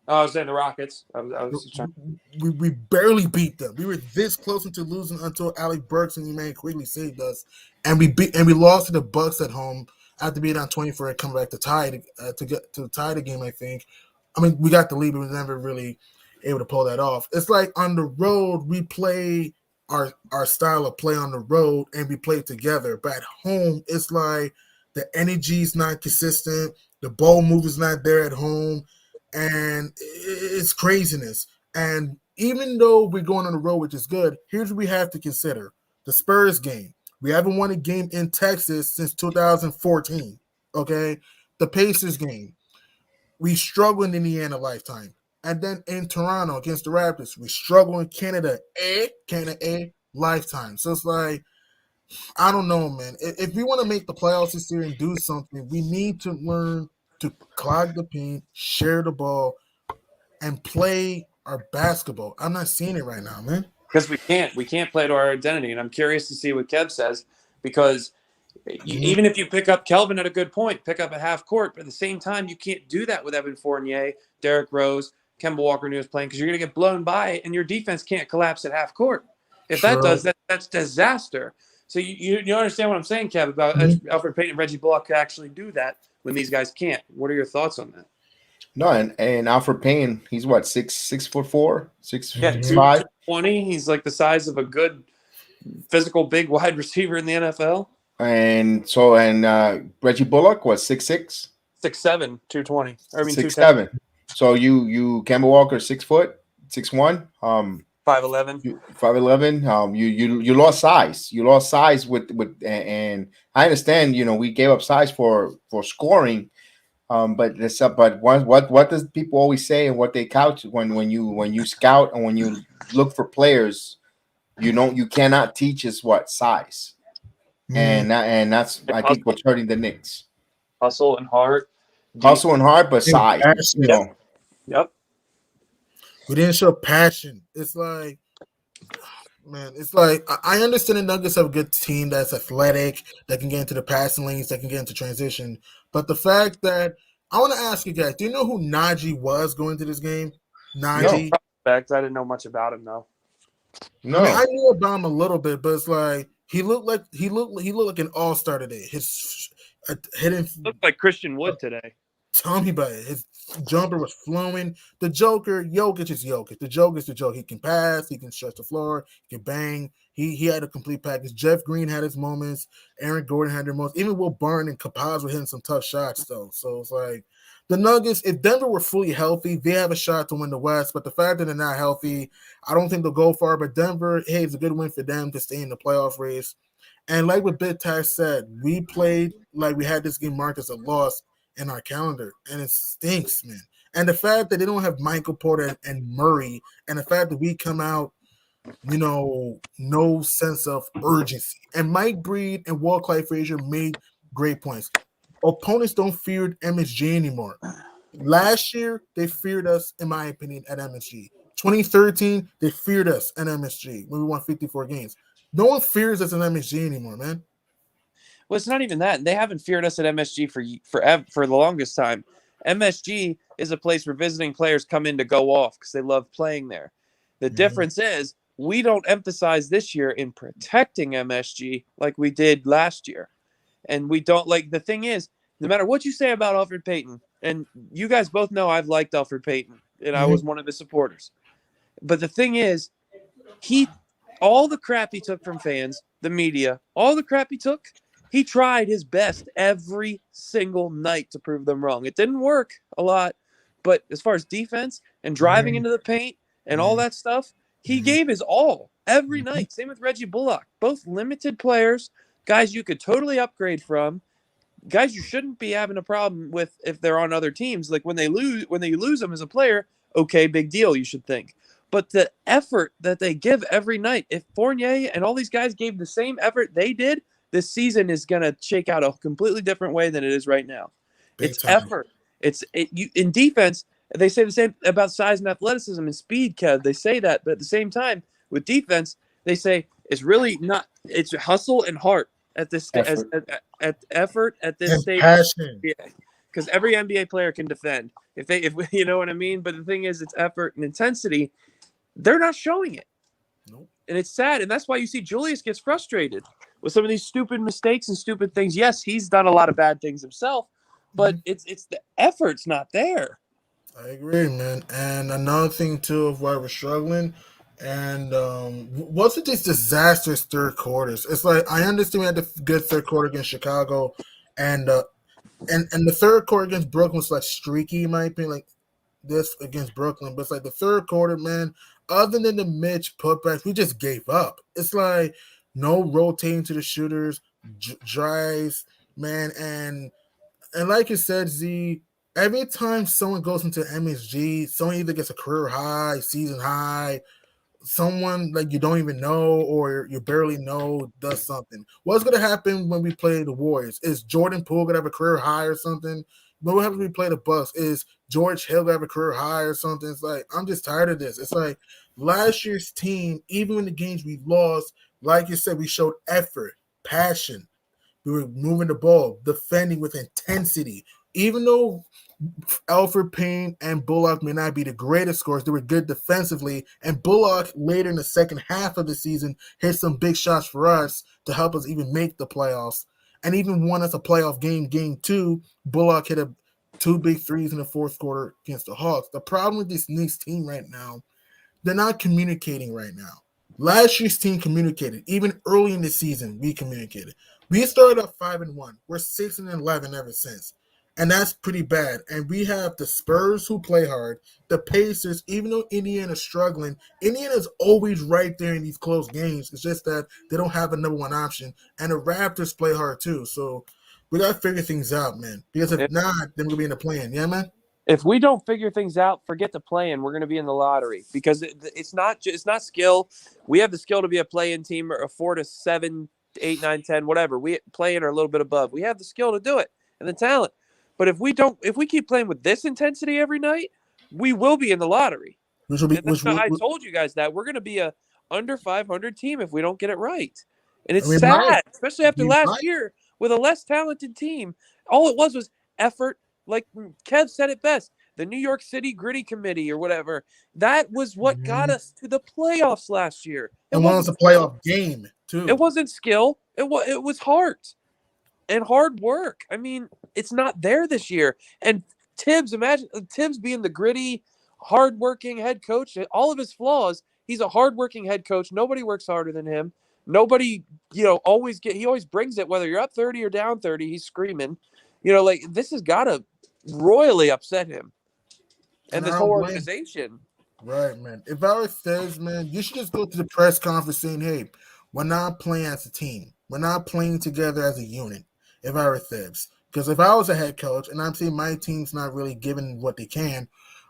Oh, I was saying the Rockets. I was trying. We barely beat them. We were this close to losing until Alec Burks and Emmanuel quickly saved us, and we lost to the Bucks at home after being on 24 and come back to tie to tie the game. I think. I mean, we got the lead, but we never really able to pull that off. It's like on the road, we play our style of play on the road and we play together. But at home, it's like the energy's not consistent. The ball move is not there at home. And it's craziness. And even though we're going on the road, which is good, here's what we have to consider. The Spurs game. We haven't won a game in Texas since 2014. Okay? The Pacers game. We struggle in Indiana lifetime. And then in Toronto against the Raptors, we struggle in Canada lifetime. So it's like, I don't know, man. If we want to make the playoffs this year and do something, we need to learn to clog the paint, share the ball, and play our basketball. I'm not seeing it right now, man. Because we can't play to our identity. And I'm curious to see what Kev says, because even if you pick up Kelvin at a good point, pick up a half court, but at the same time, you can't do that with Evan Fournier, Derrick Rose, Kemba Walker-News playing, because you're going to get blown by it, and your defense can't collapse at half court. If that does, that's disaster. So you understand what I'm saying, Kev, about Alfred Payton and Reggie Bullock could actually do that when these guys can't. What are your thoughts on that? No, and Alfred Payne, he's what, 6'4", 6'5". 220. He's like the size of a good physical big wide receiver in the NFL. And Reggie Bullock was 6'6", 6'7", 220. I mean 6'7". So you Kemba Walker 6 foot, 6'1", 5'11". 5'11". You lost size. You lost size with and I understand. We gave up size for scoring. But what does people always say, and what they couch when you scout and when you look for players, you cannot teach us what size, and that's I think what's hurting the Knicks. Hustle and heart, but size. Yep. We didn't show passion. It's like, man, it's like I understand the Nuggets have a good team that's athletic, that can get into the passing lanes, that can get into transition. But the fact that I want to ask you guys, do you know who Najee was going to this game? Najee. No. I didn't know much about him though. No, I mean, I knew about him a little bit, but it's like he looked like an all-star today. His hitting looked like Christian Wood today. Tell me about it. His jumper was flowing. The Joker, Jokic is Jokic. The Joker is the Joker. He can pass. He can stretch the floor. He can bang. He had a complete package. Jeff Green had his moments. Aaron Gordon had their moments. Even Will Barton and Capaz were hitting some tough shots, though. So it's like the Nuggets, if Denver were fully healthy, they have a shot to win the West. But the fact that they're not healthy, I don't think they'll go far. But Denver, hey, it's a good win for them to stay in the playoff race. And like what Big Tash said, we played like we had this game marked as a loss in our calendar, and it stinks, man. And the fact that they don't have Michael Porter and Murray, and the fact that we come out, no sense of urgency. And Mike Breed and Walt Clyde Frazier made great points. Opponents don't fear MSG anymore. Last year, they feared us, in my opinion, at MSG. 2013, they feared us at MSG when we won 54 games. No one fears us at MSG anymore, man. Well, it's not even that. They haven't feared us at MSG for the longest time. MSG is a place where visiting players come in to go off because they love playing there. The difference is we don't emphasize this year in protecting MSG like we did last year. And we don't the thing is, no matter what you say about Alfred Payton, and you guys both know I've liked Alfred Payton, and I was one of his supporters. But the thing is, all the crap he took from fans, the media, all the crap he took, he tried his best every single night to prove them wrong. It didn't work a lot, but as far as defense and driving into the paint and all that stuff, he gave his all every night. Same with Reggie Bullock. Both limited players, guys you could totally upgrade from, guys you shouldn't be having a problem with if they're on other teams. Like when you lose them as a player, okay, big deal, you should think. But the effort that they give every night, if Fournier and all these guys gave the same effort they did, this season is going to shake out a completely different way than it is right now. It's effort. In defense, they say the same about size and athleticism and speed, Kev. They say that, but at the same time, with defense, they say it's really not. It's hustle and heart at this effort at this stage. Because every NBA player can defend if you know what I mean. But the thing is, it's effort and intensity. They're not showing it. Nope. And it's sad. And that's why you see Julius gets frustrated with some of these stupid mistakes and stupid things. Yes, he's done a lot of bad things himself, but it's the effort's not there. I agree, man. And another thing too of why we're struggling, and wasn't these disastrous third quarters? It's like I understand we had the good third quarter against Chicago, and and the third quarter against Brooklyn was like streaky, in my opinion. Like this against Brooklyn, but it's like the third quarter, man. Other than the Mitch putbacks, we just gave up. It's like no rotating to the shooters, drives, man, and like you said, Z, every time someone goes into MSG, someone either gets a career high, season high, someone like you don't even know or you barely know does something. What's gonna happen when we play the Warriors? Is Jordan Poole gonna have a career high or something? What happens when we play the Bucks? Is George Hill gonna have a career high or something? It's like I'm just tired of this. It's like last year's team, even in the games we lost, like you said, we showed effort, passion. We were moving the ball, defending with intensity. Even though Alfred Payne and Bullock may not be the greatest scorers, they were good defensively. And Bullock later in the second half of the season hit some big shots for us to help us even make the playoffs. And even won us a playoff game, game two. Bullock hit two big threes in the fourth quarter against the Hawks. The problem with this Knicks team right now, they're not communicating right now. Last year's team communicated. Even early in the season, we communicated. We started off 5-1. We're 6-11 ever since. And that's pretty bad. And we have the Spurs who play hard, the Pacers, even though Indiana's struggling, Indiana's always right there in these close games. It's just that they don't have a number one option. And the Raptors play hard too. So we gotta figure things out, man. Because if not, then we'll be in the plan. Yeah, man? If we don't figure things out, forget the play-in. We're going to be in the lottery because it's not skill. We have the skill to be a play-in team or a 4 to 7, 8, 9, 10, whatever. We play-in are a little bit above. We have the skill to do it and the talent. But if we keep playing with this intensity every night, we will be in the lottery. I told you guys that we're going to be a under 500 team if we don't get it right, and it's sad, especially after last year with a less talented team. All it was effort. Like Kev said it best, the New York City Gritty Committee or whatever. That was what got us to the playoffs last year. It was a playoff game too. It wasn't skill. It was heart and hard work. I mean, it's not there this year. And Tibbs, imagine Tibbs being the gritty, hardworking head coach. All of his flaws, he's a hardworking head coach. Nobody works harder than him. Nobody, he always brings it, whether you're up 30 or down 30, he's screaming. Like this has got to royally upset him and this whole organization. Right, man. If I were Fez, man, you should just go to the press conference saying, hey, we're not playing as a team. We're not playing together as a unit. If I were Thibs. Because if I was a head coach and I'm saying my team's not really giving what they can,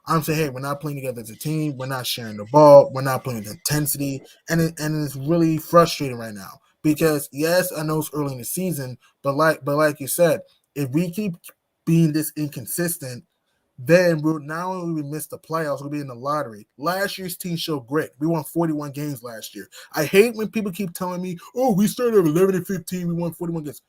I'm saying, hey, we're not playing together as a team. We're not sharing the ball. We're not playing with intensity. And it's really frustrating right now. Because, yes, I know it's early in the season, but like you said, if we keep being this inconsistent, then we'll not only we miss the playoffs, we'll be in the lottery. Last year's team showed grit. We won 41 games last year. I hate when people keep telling me, oh, we started at 11-15, we won 41 games.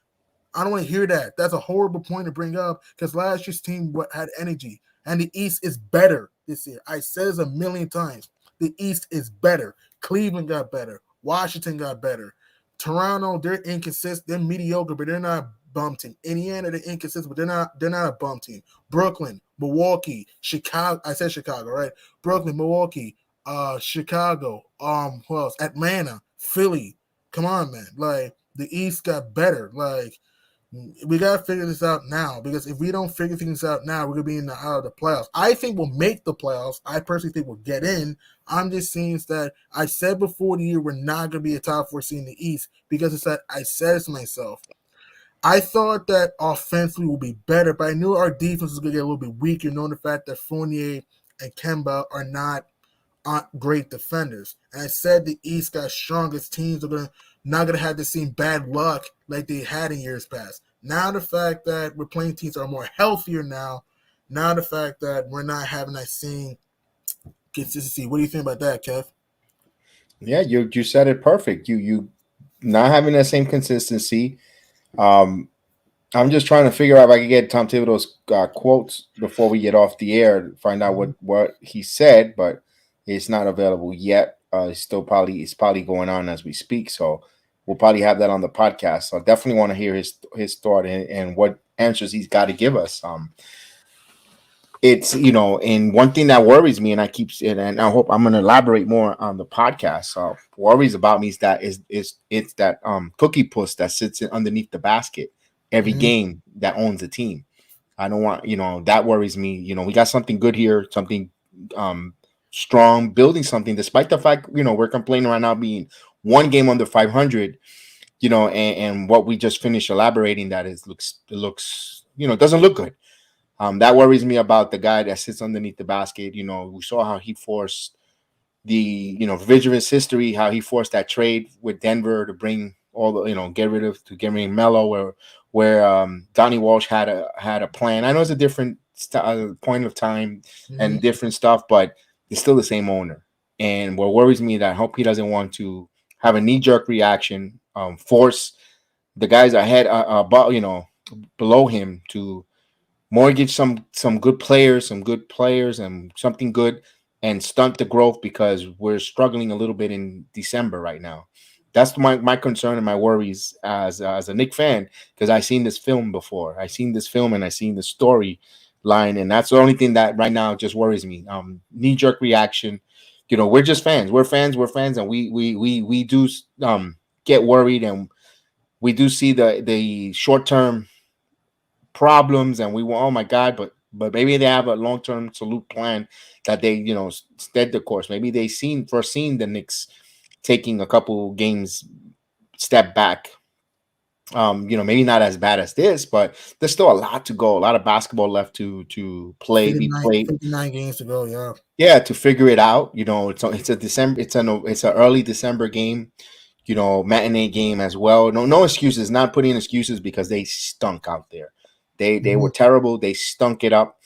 I don't want to hear that. That's a horrible point to bring up because last year's team had energy. And the East is better this year. I said this a million times. The East is better. Cleveland got better. Washington got better. Toronto, they're inconsistent. They're mediocre, but they're not bum team. Indiana, they're inconsistent, but they're not a bum team. Brooklyn, Milwaukee, Chicago. I said Chicago, right? Brooklyn, Milwaukee, Chicago, who else? Atlanta, Philly. Come on, man. Like the East got better. Like we gotta figure this out now because if we don't figure things out now, we're gonna be out of the playoffs. I think we'll make the playoffs. I personally think we'll get in. I'm just saying that I said before the year we're not gonna be a top 4 seed in the East because it's that I said it to myself. I thought that offensively would be better, but I knew our defense was gonna get a little bit weaker, knowing the fact that Fournier and Kemba are not great defenders. And I said the East got strongest teams are not gonna have the same bad luck like they had in years past. Now the fact that we're playing teams that are more healthier now the fact that we're not having that same consistency. What do you think about that, Kev? Yeah, you said it perfect. You not having that same consistency. I'm just trying to figure out if I can get Tom Thibodeau's quotes before we get off the air, find out what he said, but it's not available yet. It's probably going on as we speak, so we'll probably have that on the podcast. So I definitely want to hear his thought and what answers he's got to give us. it's and one thing that worries me, and I keep and I hope I'm going to elaborate more on the podcast. So worries about me is it's that cookie puss that sits underneath the basket every Mhm. game that owns a team. I don't want that worries me. We got something good here, something um strong, building something, despite the fact we're complaining right now being one game under 500. And what we just finished elaborating that is looks it doesn't look good. That worries me about the guy that sits underneath the basket. We saw how he forced the revisionist history, how he forced that trade with Denver to bring all the get rid of Melo, where Donnie Walsh had a plan. I know it's a different point of time Mhm. and different stuff, but it's still the same owner. And what worries me that I hope he doesn't want to have a knee jerk reaction, force the guys ahead above below him to mortgage some good players and something good, and stunt the growth because we're struggling a little bit in December right now. That's my concern and my worries as a Knick fan, because I seen this film before. I seen this film and I seen the story line, and that's the only thing that right now just worries me. Knee jerk reaction. We're just fans. We're fans, and we do get worried, and we do see the short term problems, and we want, oh my god, but maybe they have a long-term salute plan that they stead the course. Maybe they foreseen the Knicks taking a couple games step back. Maybe not as bad as this, but there's still a lot to go, a lot of basketball left to play, be 59, played. 59 games to go. Yeah. Yeah, to figure it out. It's a December, it's an early December game, matinee game as well. No excuses, not putting excuses, because they stunk out there. They Mhm. were terrible. They stunk it up.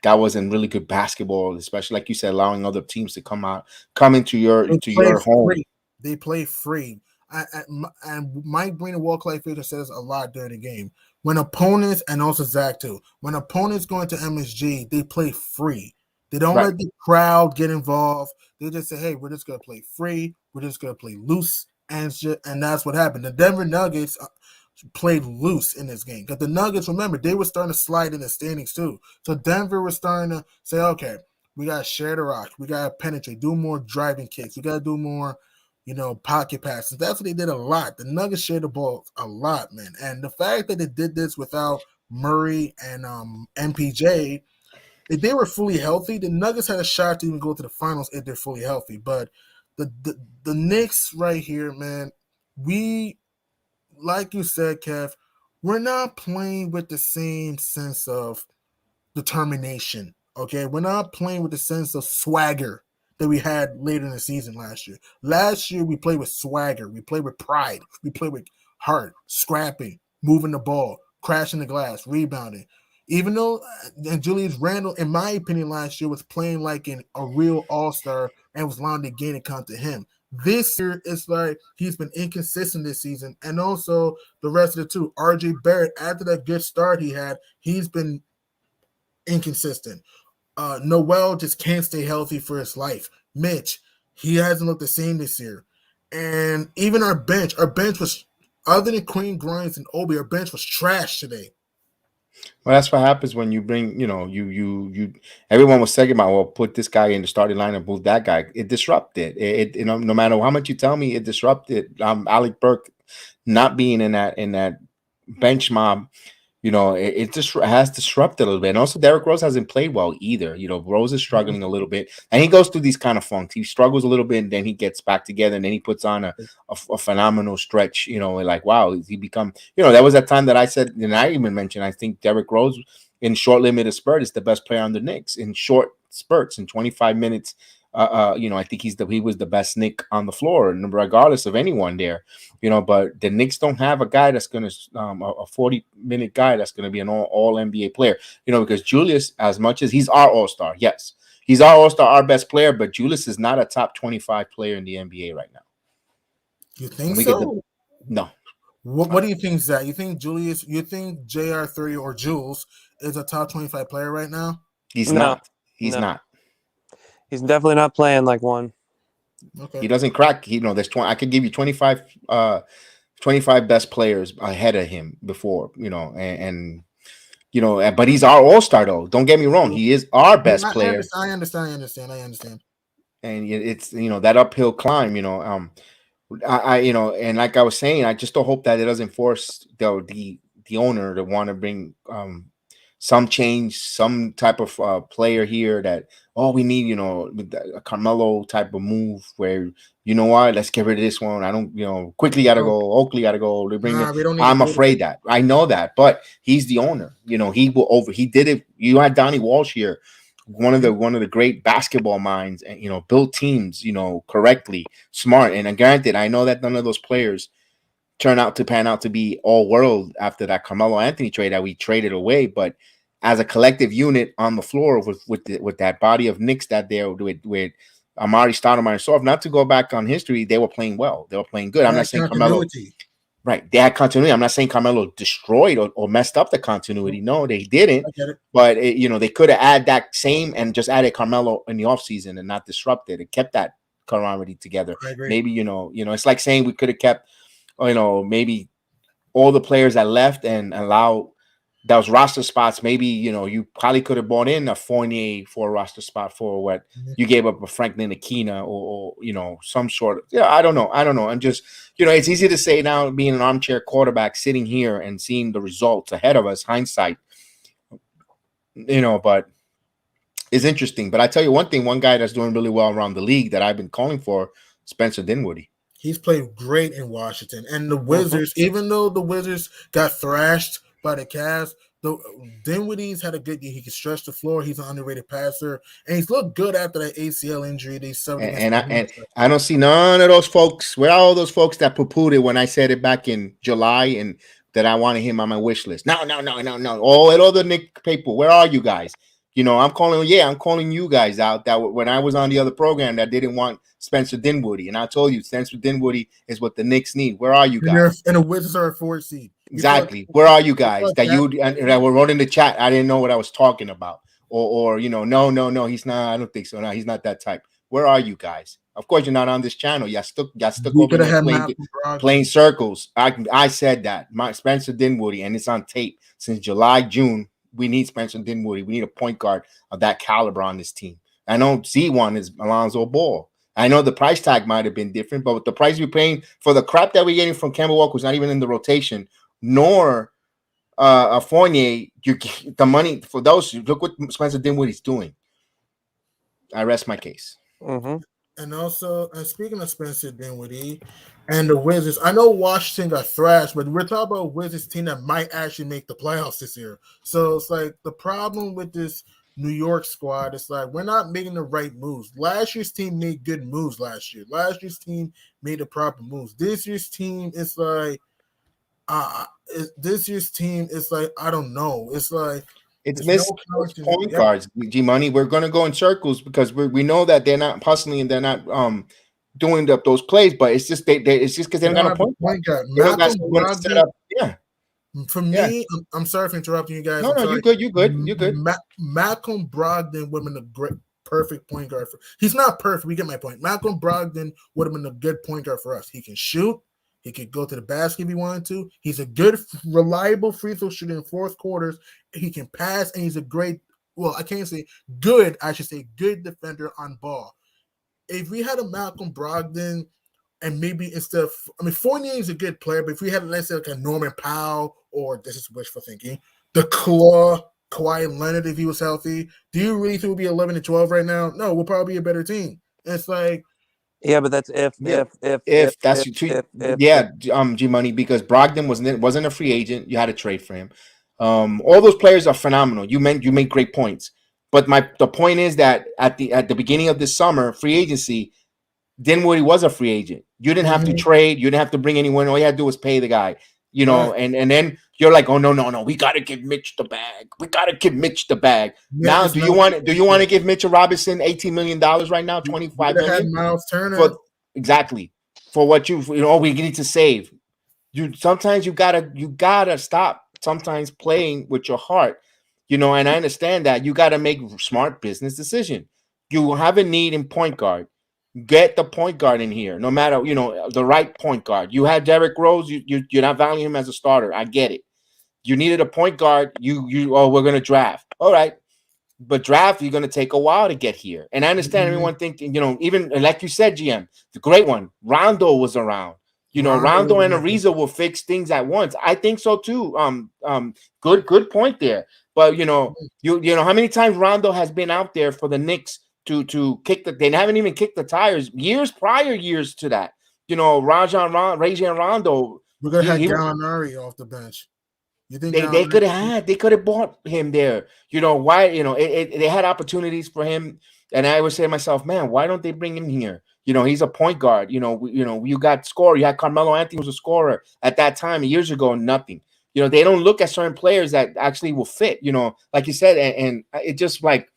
That wasn't really good basketball, especially like you said, allowing other teams to come into They play your home. free. They play free. And Mike Breen and Walt Clayfader says a lot during the game. When opponents, and also Zach too, when opponents go into MSG, they play free. They don't Right. let the crowd get involved. They just say, "Hey, we're just gonna play free. We're just gonna play loose," and that's what happened. The Denver Nuggets played loose in this game because the Nuggets, remember, they were starting to slide in the standings too. So Denver was starting to say, "Okay, we got to share the rock. We got to penetrate, do more driving kicks. We got to do more, pocket passes." That's what they did a lot. The Nuggets shared the ball a lot, man. And the fact that they did this without Murray and MPJ, if they were fully healthy, the Nuggets had a shot to even go to the finals if they're fully healthy. But the Knicks right here, man, we, like you said, Kev, we're not playing with the same sense of determination. Okay, we're not playing with the sense of swagger that we had later in the season last year. Last year we played with swagger, we played with pride, we played with heart, scrapping, moving the ball, crashing the glass, rebounding. Even though and Julius Randle, in my opinion, last year was playing like a real all-star and was allowing the game to come to him. This year, it's like he's been inconsistent this season, and also the rest of the two. RJ Barrett, after that good start he had, he's been inconsistent. Noel just can't stay healthy for his life. Mitch, he hasn't looked the same this year. And even our bench was, other than Queen Grimes and Obi, our bench was trash today. Well, that's what happens when you bring, you. Everyone was saying about, well, put this guy in the starting lineup, move that guy. It disrupted. No matter how much you tell me, it disrupted. Alec Burks not being in that bench mob. It just has disrupted a little bit. And also, Derrick Rose hasn't played well either. Rose is struggling a little bit, and he goes through these kind of funks. He struggles a little bit, and then he gets back together, and then he puts on a phenomenal stretch. Like, wow, he become. That was that time that I said, and I even mentioned, I think Derrick Rose in short limited spurt is the best player on the Knicks in short spurts in 25 minutes. I think he was the best Knick on the floor, regardless of anyone there. But the Knicks don't have a guy that's going to a 40-minute guy that's going to be an all NBA player. Because Julius, as much as he's our all-star, yes, he's our all-star, our best player, but Julius is not a top 25 player in the NBA right now. You think And we get the so? no. What do you think, Zach? You think Julius? You think JR3 or Jules is a top 25 player right now? He's No, not. He's no, not. he's definitely not playing like one. Okay. He doesn't crack. There's 20. I could give you 25 best players ahead of him before, and But he's our all-star though. Don't get me wrong. He is our best player. I understand. And it's that uphill climb. And like I was saying, I just don't hope that it doesn't force the owner to want to bring some change, some type of player here that we need, a Carmelo type of move where what, let's get rid of this one. I don't, quickly gotta go. Oakley gotta go. They bring Nah, we don't need I'm to do afraid that. I know that, but he's the owner. He will he did it. You had Donnie Walsh here, one of the great basketball minds, and built teams, correctly, smart. And granted, I know that none of those players pan out to be all world after that Carmelo Anthony trade that we traded away, but as a collective unit on the floor with that body of Knicks that there with Amari Stoudemire and Soft, not to go back on history, they were playing well. They were playing good. I'm not saying Carmelo. Right. They had continuity. I'm not saying Carmelo destroyed or messed up the continuity. No, they didn't. But, they could have added that same and just added Carmelo in the offseason and not disrupted. It kept that camaraderie together. Maybe, it's like saying we could have kept, maybe all the players that left and allow those roster spots. Maybe, you probably could have brought in a Fournier for a roster spot for what you gave up a Franklin Aquina or some sort of, I don't know. I'm just, it's easy to say now being an armchair quarterback sitting here and seeing the results ahead of us, hindsight, but it's interesting. But I tell you one thing, one guy that's doing really well around the league that I've been calling for, Spencer Dinwiddie. He's played great in Washington. And the Wizards, even though the Wizards got thrashed by the Cavs, Dinwiddie's had a good game. He can stretch the floor. He's an underrated passer, and he's looked good after that ACL injury. I don't see none of those folks. Where are all those folks that poo-pooed it when I said it back in July and that I wanted him on my wish list? No. All the Nick people. Where are you guys? I'm calling you guys out that when I was on the other program that didn't want Spencer Dinwiddie, and I told you Spencer Dinwiddie is what the Knicks need. Where are you guys? And the Wizards are a 4th seed. Exactly. Where are you guys that were wrote in the chat? I didn't know what I was talking about, or no, he's not. I don't think so. No, he's not that type. Where are you guys? Of course, you're not on this channel. Y'all stuck over there playing circles. I said that. Spencer Dinwiddie, and it's on tape since July, June. We need Spencer Dinwiddie. We need a point guard of that caliber on this team. I know Z1 is Alonzo Ball. I know the price tag might have been different, but with the price we're paying for the crap that we're getting from Kemba Walker, who's not even in the rotation, nor a Fournier, the money for those. Look what Spencer Dinwiddie's doing. I rest my case. And also, speaking of Spencer Dinwiddie and the Wizards, I know Washington got thrashed, but we're talking about a Wizards team that might actually make the playoffs this year. So it's like the problem with this New York squad is like we're not making the right moves. Last year's team made good moves last year. Last year's team made the proper moves. This year's team is like I don't know. It's like it's missing point guards, G Money. We're gonna go in circles because we know that they're not hustling and they're not doing those plays, but it's just it's just because they don't got a point guard. For me, I'm sorry for interrupting you guys. No, you're good. Malcolm Brogdon would have been a great, perfect point guard he's not perfect. We get my point. Malcolm Brogdon would have been a good point guard for us. He can shoot. He could go to the basket if he wanted to. He's a good, reliable free throw shooter in fourth quarters. He can pass, and he's a great, I can't say good, I should say good defender on ball. If we had a Malcolm Brogdon, and maybe instead of, Fournier is a good player, but if we had, let's say, like a Norman Powell, or this is wishful thinking, the Kawhi Leonard, if he was healthy, do you really think we'll be 11-12 right now? No, we'll probably be a better team. It's like, yeah, but that's if G Money, because Brogdon wasn't a free agent. You had to trade for him. All those players are phenomenal. You make great points, but the point is that at the beginning of this summer free agency, Dinwiddie was a free agent. You didn't have to trade. You didn't have to bring anyone. All you had to do was pay the guy. And then you're like, oh no, we got to give Mitch the bag. Yeah, now, do you want to give Mitchell Robinson $18 million right now? $25 million. Miles Turner. Exactly for what we need to save. Sometimes you gotta stop. Sometimes playing with your heart, and I understand that you got to make smart business decision. You have a need in point guard. Get the point guard in here, no matter the right point guard. You had Derrick Rose. You're not valuing him as a starter. I get it. You needed a point guard. We're gonna draft. All right, but draft, you're going to take a while to get here. And I understand everyone thinking, even like you said, GM, the great one, Rondo was around. Rondo and Ariza will fix things at once. I think so too. Good point there. But you know how many times Rondo has been out there for the Knicks to kick they haven't even kicked the tires prior years to that. Rajon Rondo. We're gonna have Gallinari off the bench. You think they could have bought him there. Why? They had opportunities for him, and I would say to myself, man, why don't they bring him here? He's a point guard. You got scorer. You had Carmelo Anthony was a scorer at that time years ago. Nothing. They don't look at certain players that actually will fit. Like you said, and it just like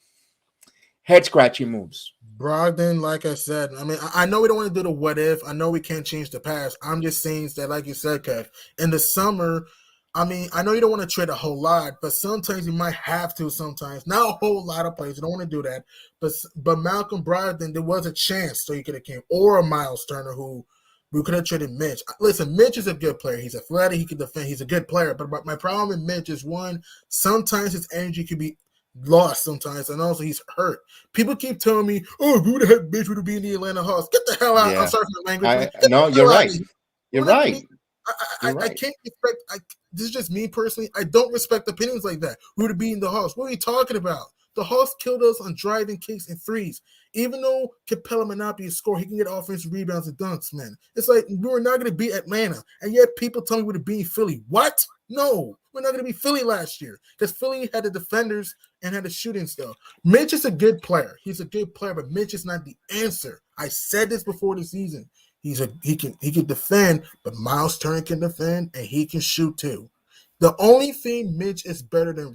head scratching moves. Brogdon, like I said, I mean, I know we don't want to do the what if. I know we can't change the past. I'm just saying that, like you said, Kev, in the summer. I mean, I know you don't want to trade a whole lot, but sometimes you might have to. Sometimes, not a whole lot of players. You don't want to do that. But Malcolm Brogdon, there was a chance, so you could have came, or a Miles Turner, who we could have traded Mitch. Listen, Mitch is a good player. He's athletic. He can defend. He's a good player. But my problem with Mitch is one: sometimes his energy could be lost sometimes, and also he's hurt. People keep telling me, "Oh, if we would have had Mitch, would have been in the Atlanta Hawks." Get the hell out! Yeah. I'm sorry for the language. No, you're right. You're right. I can't respect. This is just me personally. I don't respect opinions like that. We would have beaten the Hawks. What are you talking about? The Hawks killed us on driving kicks and threes. Even though Capella might not be a scorer, he can get offensive rebounds and dunks, man. It's like we were not going to beat Atlanta, and yet people tell me we would have beaten Philly. What? No, we're not going to beat Philly last year because Philly had the defenders and had the shooting still. Mitch is a good player. He's a good player, but Mitch is not the answer. I said this before the season. He can defend, but Miles Turner can defend and he can shoot too. The only thing Mitch is better than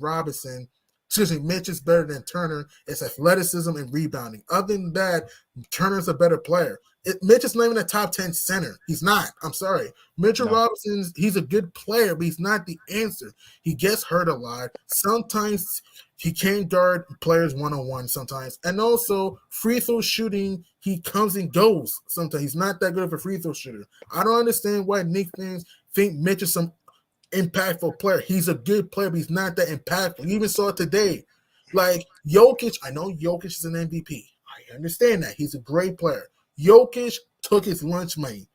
Mitch is better than Turner is athleticism and rebounding. Other than that, Turner's a better player. Mitch is not even a top 10 center. He's not. I'm sorry. Mitchell Robinson, he's a good player, but he's not the answer. He gets hurt a lot. Sometimes he can't guard players one-on-one sometimes. And also, free throw shooting, he comes and goes sometimes. He's not that good of a free throw shooter. I don't understand why Knicks fans think Mitch is some impactful player. He's a good player, but he's not that impactful. You even saw it today. Like Jokic, I know Jokic is an MVP. I understand that. He's a great player. Jokic took his lunch money.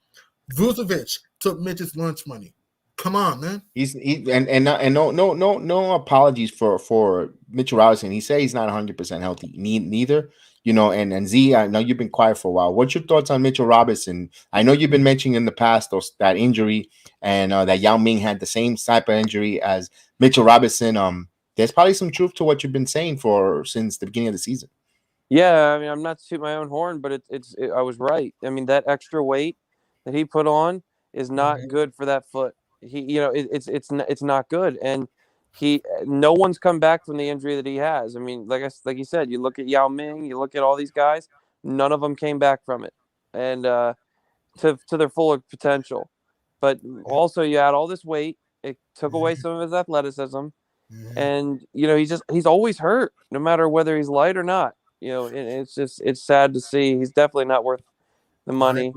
Vucevic took Mitch's lunch money. Come on, man. No apologies for Mitchell Robinson. He said he's not 100% healthy. Neither. And Z, I know you've been quiet for a while. What's your thoughts on Mitchell Robinson? I know you've been mentioning in the past that injury and that Yao Ming had the same type of injury as Mitchell Robinson. There's probably some truth to what you've been saying since the beginning of the season. Yeah, I mean, I'm not to toot my own horn, but I was right. I mean, that extra weight that he put on is not good for that foot. It's not good, and no one's come back from the injury that he has. I mean, like you said, you look at Yao Ming, you look at all these guys, none of them came back from it, and to their full potential. But also, you add all this weight, it took away some of his athleticism, and he's always hurt, no matter whether he's light or not. It's sad to see. He's definitely not worth the money.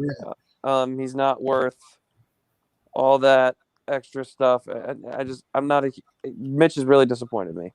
He's not worth all that extra stuff. Mitch has really disappointed me.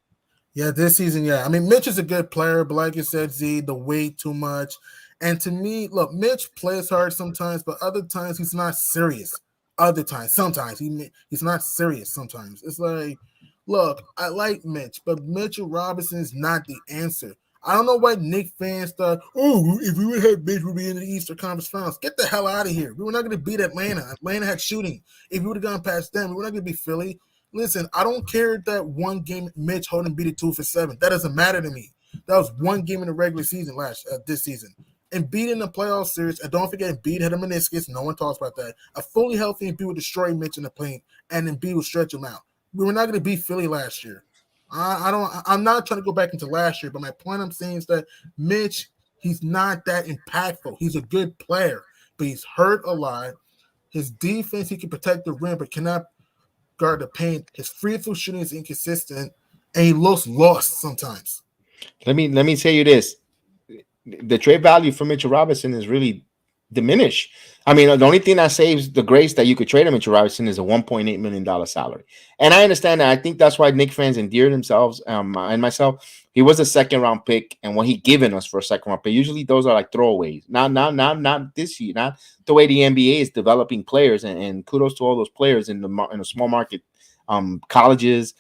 Yeah, this season, yeah. I mean, Mitch is a good player, but like you said, Z, the weight too much. And to me, look, Mitch plays hard sometimes, but other times he's not serious. Sometimes he's not serious sometimes. It's like, look, I like Mitch, but Mitchell Robinson is not the answer. I don't know why Knicks fans thought, oh, if we would have had Mitch, we'd be in the Eastern Conference Finals. Get the hell out of here. We were not going to beat Atlanta. Atlanta had shooting. If we would have gone past them, we were not going to beat Philly. Listen, I don't care that one game Mitch Holden beat it 2 for 7. That doesn't matter to me. That was one game in the regular season this season. And beating the playoff series, and don't forget, Embiid had a meniscus. No one talks about that. A fully healthy Embiid would destroy Mitch in the paint, and Embiid would stretch him out. We were not going to beat Philly last year. I'm not trying to go back into last year, but my point I'm saying is that Mitch, he's not that impactful. He's a good player, but he's hurt a lot. His defense, he can protect the rim, but cannot guard the paint. His free throw shooting is inconsistent, and he looks lost sometimes. Let me say you this: the trade value for Mitchell Robinson is really diminish. I mean, the only thing that saves the grace that you could trade him Mitchell Robinson is a $1.8 million salary. And I understand that. I think that's why Knicks fans endeared themselves and myself. He was a second round pick, and what he given us for a second round pick, usually those are like throwaways. Not this year, not the way the NBA is developing players. And kudos to all those players in the small market colleges,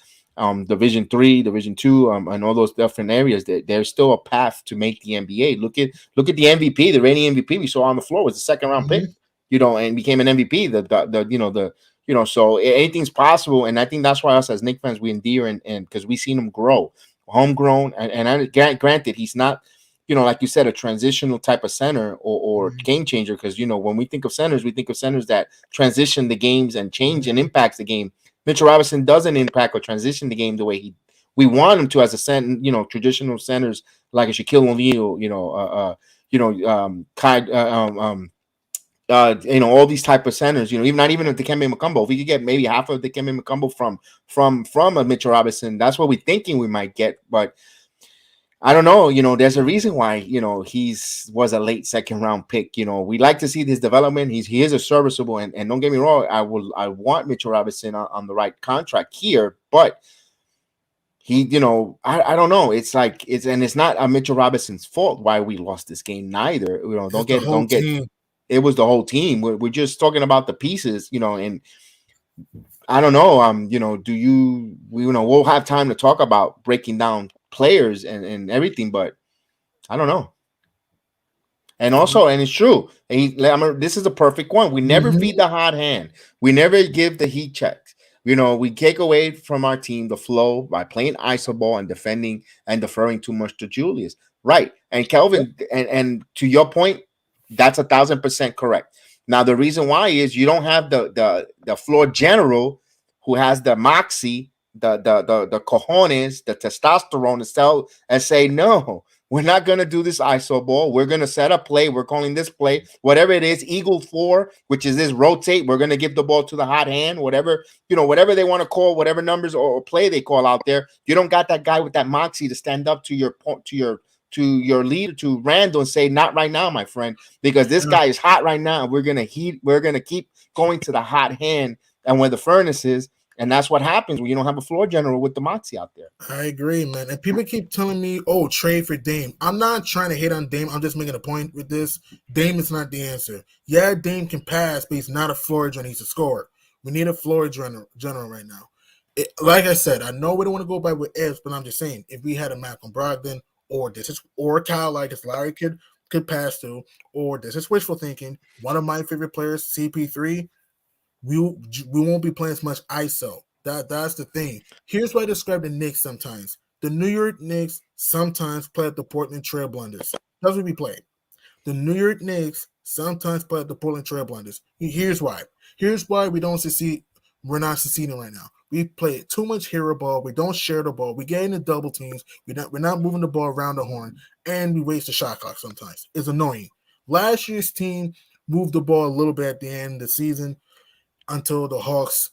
Division 3, Division 2, and all those different areas. There's still a path to make the NBA. Look at the MVP, the reigning MVP we saw on the floor was the second round pick, and became an MVP. So anything's possible, and I think that's why us as Knicks fans we endear and because we seen him grow, homegrown, and granted he's not. Like you said, a transitional type of center or game changer. Because when we think of centers that transition the games and change and impacts the game. Mitchell Robinson doesn't impact or transition the game the way we want him to as a center, traditional centers like a Shaquille O'Neal, all these type of centers, even not even if Dikembe Mutombo. If we could get maybe half of Dikembe Mutombo from a Mitchell Robinson, that's what we're thinking we might get. But I don't know. There's a reason why he's was a late second round pick. We like to see this development. He is a serviceable, and don't get me wrong. I want Mitchell Robinson on the right contract here, but he, I don't know. It's not a Mitchell Robinson's fault why we lost this game neither. Don't get. It was the whole team. We're just talking about the pieces, and I don't know. We'll have time to talk about breaking down players and everything, but I don't know. And also, and it's true. This is a perfect one. We never feed the hot hand. We never give the heat checks. We take away from our team the flow by playing iso ball and defending and deferring too much to Julius. Right. And Kelvin, and to your point, that's 1,000% correct. Now, the reason why is you don't have the floor general who has the moxie, the cojones, the testosterone to sell and say, no, we're not going to do this iso ball. We're going to set up play. We're calling this play, whatever it is, Eagle 4, which is this rotate. We're going to give the ball to the hot hand, whatever they want to call, whatever numbers or play they call out there. You don't got that guy with that moxie to stand up to your leader, to Randall, and say, not right now, my friend, because this guy is hot right now. We're going to keep going to the hot hand and where the furnace is. And that's what happens when you don't have a floor general with the moxie out there. I agree, man. And people keep telling me, oh, trade for Dame. I'm not trying to hate on Dame. I'm just making a point with this. Dame is not the answer. Yeah, Dame can pass, but he's not a floor general. He's a scorer. We need a floor general right now. Like I said, I know we don't want to go by with ifs, but I'm just saying, if we had a Malcolm Brogdon or Kyle, like this Larry could pass to, or this is wishful thinking, one of my favorite players, CP3, we won't be playing as much ISO. That's the thing. Here's why I describe the Knicks sometimes. The New York Knicks sometimes play at the Portland Trail Blunders. That's what we play. The New York Knicks sometimes play at the Portland Trail Blunders. Here's why. Here's why we don't succeed. We're not succeeding right now. We play too much hero ball. We don't share the ball. We get into double teams. We're not moving the ball around the horn, and we waste the shot clock sometimes. It's annoying. Last year's team moved the ball a little bit at the end of the season until the Hawks,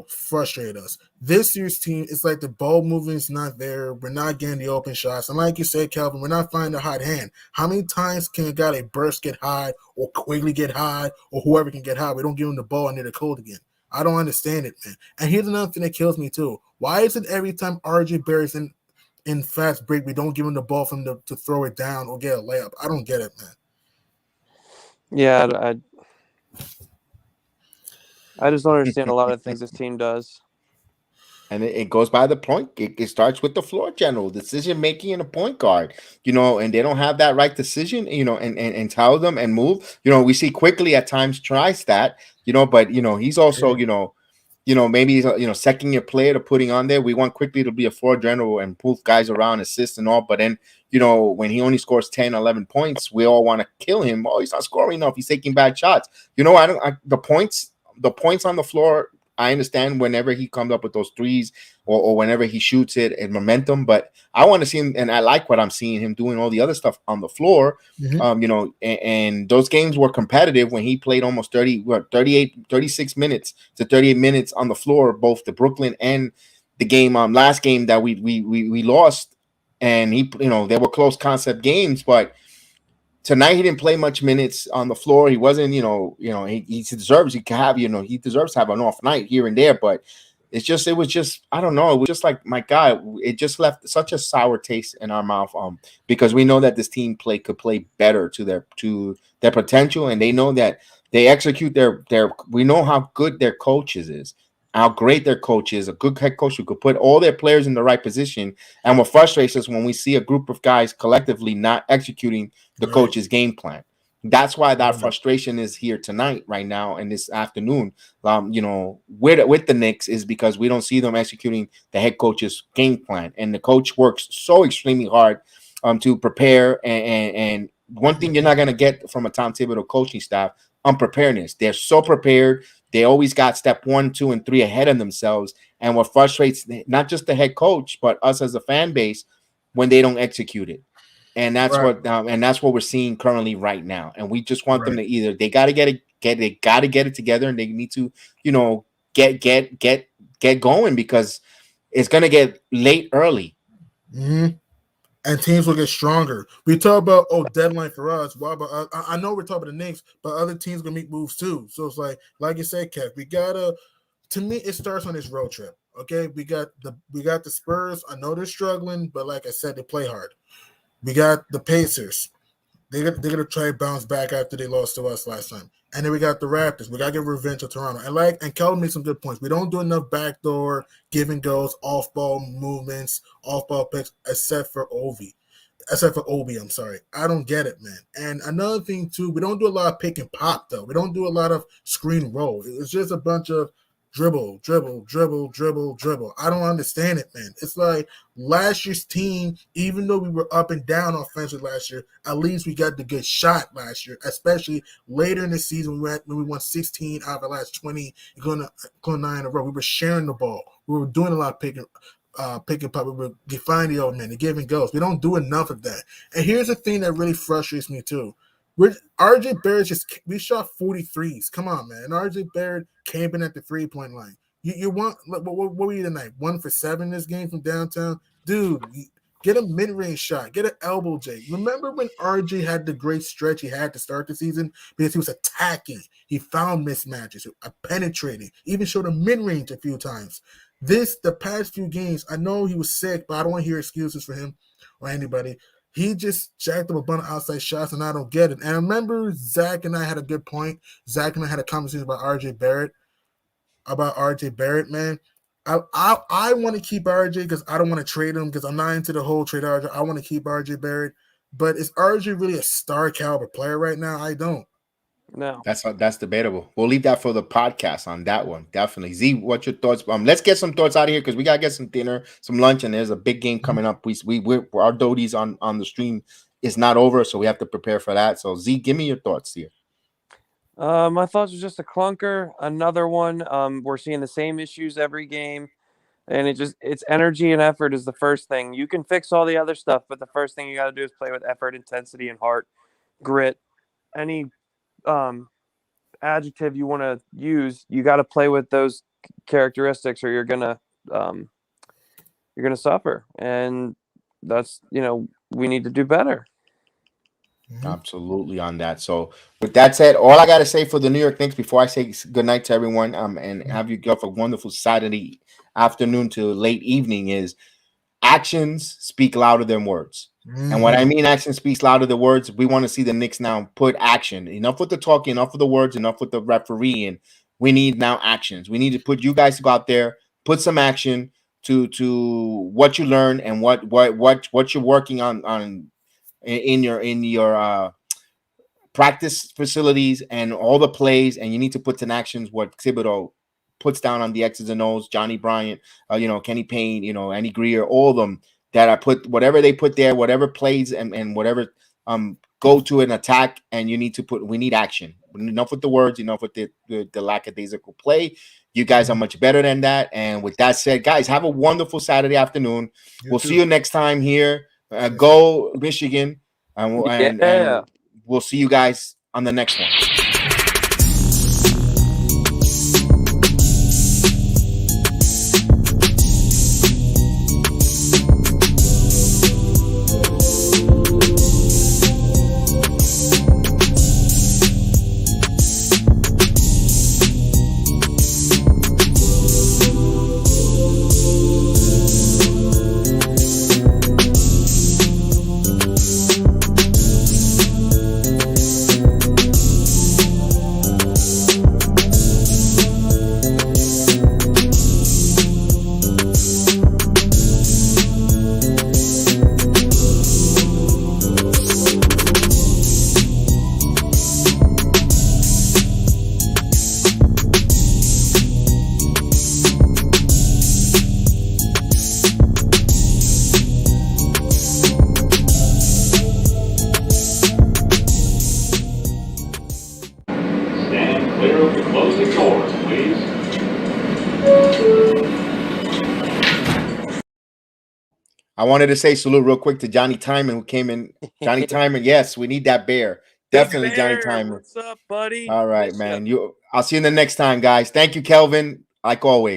frustrated us. This year's team, it's like the ball movement's not there. We're not getting the open shots. And like you said, Calvin, we're not finding the hot hand. How many times can a guy like Burks get high or Quigley get high or whoever can get high? We don't give him the ball near the cold again. I don't understand it, man. And here's another thing that kills me, too. Why is it every time RJ Barrett's in fast break, we don't give him the ball for him to throw it down or get a layup? I don't get it, man. Yeah, I just don't understand a lot of things this team does. And it goes by the point. It starts with the floor general decision making and a point guard, and they don't have that right decision, and tell them and move. We see Quickly at times tries that, but he's also, maybe he's second year player to putting on there. We want Quickly to be a floor general and move guys around, assist and all. But then, when he only scores 10, 11 points, we all want to kill him. Oh, he's not scoring enough. He's taking bad shots. The points on the floor, I understand whenever he comes up with those threes or whenever he shoots it and momentum, but I want to see him, and I like what I'm seeing him doing all the other stuff on the floor. And those games were competitive when he played almost 36 minutes to 38 minutes on the floor, both the Brooklyn and the game last game that we lost. And they were close concept games, but tonight he didn't play much minutes on the floor. He wasn't, he deserves he deserves to have an off night here and there, but it was just I don't know. It was just like my God, it just left such a sour taste in our mouth. Because we know that this team could play better to their potential, and they know that they execute their. We know how good their coaches is, how great their coach is, a good head coach who could put all their players in the right position. And what frustrates us when we see a group of guys collectively not executing the coach's game plan. That's why that frustration is here tonight, right now, and this afternoon. With the Knicks is because we don't see them executing the head coach's game plan, and the coach works so extremely hard to prepare. And one thing you're not going to get from a Tom Thibodeau coaching staff, unpreparedness. They're so prepared. They always got step 1, 2, and 3 ahead of themselves. And what frustrates not just the head coach, but us as a fan base, when they don't execute it. And that's what we're seeing currently right now. And we just want them to either they got to get it together, and they need to, get going, because it's gonna get late early. Mm-hmm. And teams will get stronger. We talk about deadline for us. Why about I know we're talking about the Knicks, but other teams gonna make moves too. So it's like you said, Kev, we gotta. To me, it starts on this road trip. Okay, we got the Spurs. I know they're struggling, but like I said, they play hard. We got the Pacers. They're gonna try to bounce back after they lost to us last time. And then we got the Raptors. We gotta get revenge on Toronto. And Kelvin made some good points. We don't do enough backdoor give and goes, off ball movements, off ball picks, except for Obi. I'm sorry. I don't get it, man. And another thing too, we don't do a lot of pick and pop though. We don't do a lot of screen roll. It's just a bunch of dribble. I don't understand it, man. It's like last year's team, even though we were up and down offensively last year, at least we got the good shot last year, especially later in the season when we won 16 out of the last 20, going 9 in a row. We were sharing the ball. We were doing a lot of pick and pop. We were defining the old man, the give and goes. We don't do enough of that. And here's the thing that really frustrates me too. RJ Barrett we shot 43s. Come on, man. And RJ Barrett camping at the 3-point line. You want what were you tonight? 1 for 7 this game from downtown? Dude, get a mid-range shot, get an elbow J. Remember when RJ had the great stretch he had to start the season? Because he was attacking. He found mismatches, penetrating, even showed a mid-range a few times. The past few games, I know he was sick, but I don't want to hear excuses for him or anybody. He just jacked up a bunch of outside shots, and I don't get it. And I remember Zach and I had a good point. Zach and I had a conversation about RJ Barrett, man. I want to keep RJ because I don't want to trade him because I'm not into the whole trade RJ. I want to keep RJ Barrett. But is RJ really a star caliber player right now? I don't. No. That's debatable. We'll leave that for the podcast on that one. Definitely. Z, what's your thoughts? Let's get some thoughts out of here because we gotta get some dinner, some lunch, and there's a big game coming up. Our Doties on the stream is not over, so we have to prepare for that. So Z, give me your thoughts here. My thoughts are just a clunker. Another one. We're seeing the same issues every game, and it's energy and effort is the first thing. You can fix all the other stuff, but the first thing you got to do is play with effort, intensity, and heart, grit. Any adjective you want to use, you got to play with those characteristics, or you're gonna suffer. And that's we need to do better. Absolutely on that. So with that said, all I gotta say for the New York Knicks before I say good night to everyone, and have you go for a wonderful Saturday afternoon to late evening is actions speak louder than words. And what I mean, action speaks louder than words. We want to see the Knicks now put action. Enough with the talking, enough with the words, enough with the referee, and we need now actions. We need to put you guys to go out there, put some action to what you learn and what you're working on in your practice facilities and all the plays, and you need to put in actions what Thibodeau puts down on the X's and O's. Johnny Bryant, Kenny Payne, Andy Greer, all of them. That I put whatever they put there, whatever plays and whatever go to an attack, and we need action. Enough with the words, enough with the lackadaisical play. You guys are much better than that. And with that said, guys, have a wonderful Saturday afternoon. We'll see you next time here. Go Michigan, and we'll see you guys on the next one. clear of the closing doors, please. I wanted to say salute real quick to Johnny Timon who came in. Johnny Timon, yes, we need that bear. Definitely Big Johnny Bear, Timon. what's up, buddy? All right, Miss ya. man. I'll see you in the next time, guys. Thank you, Kelvin. Like always.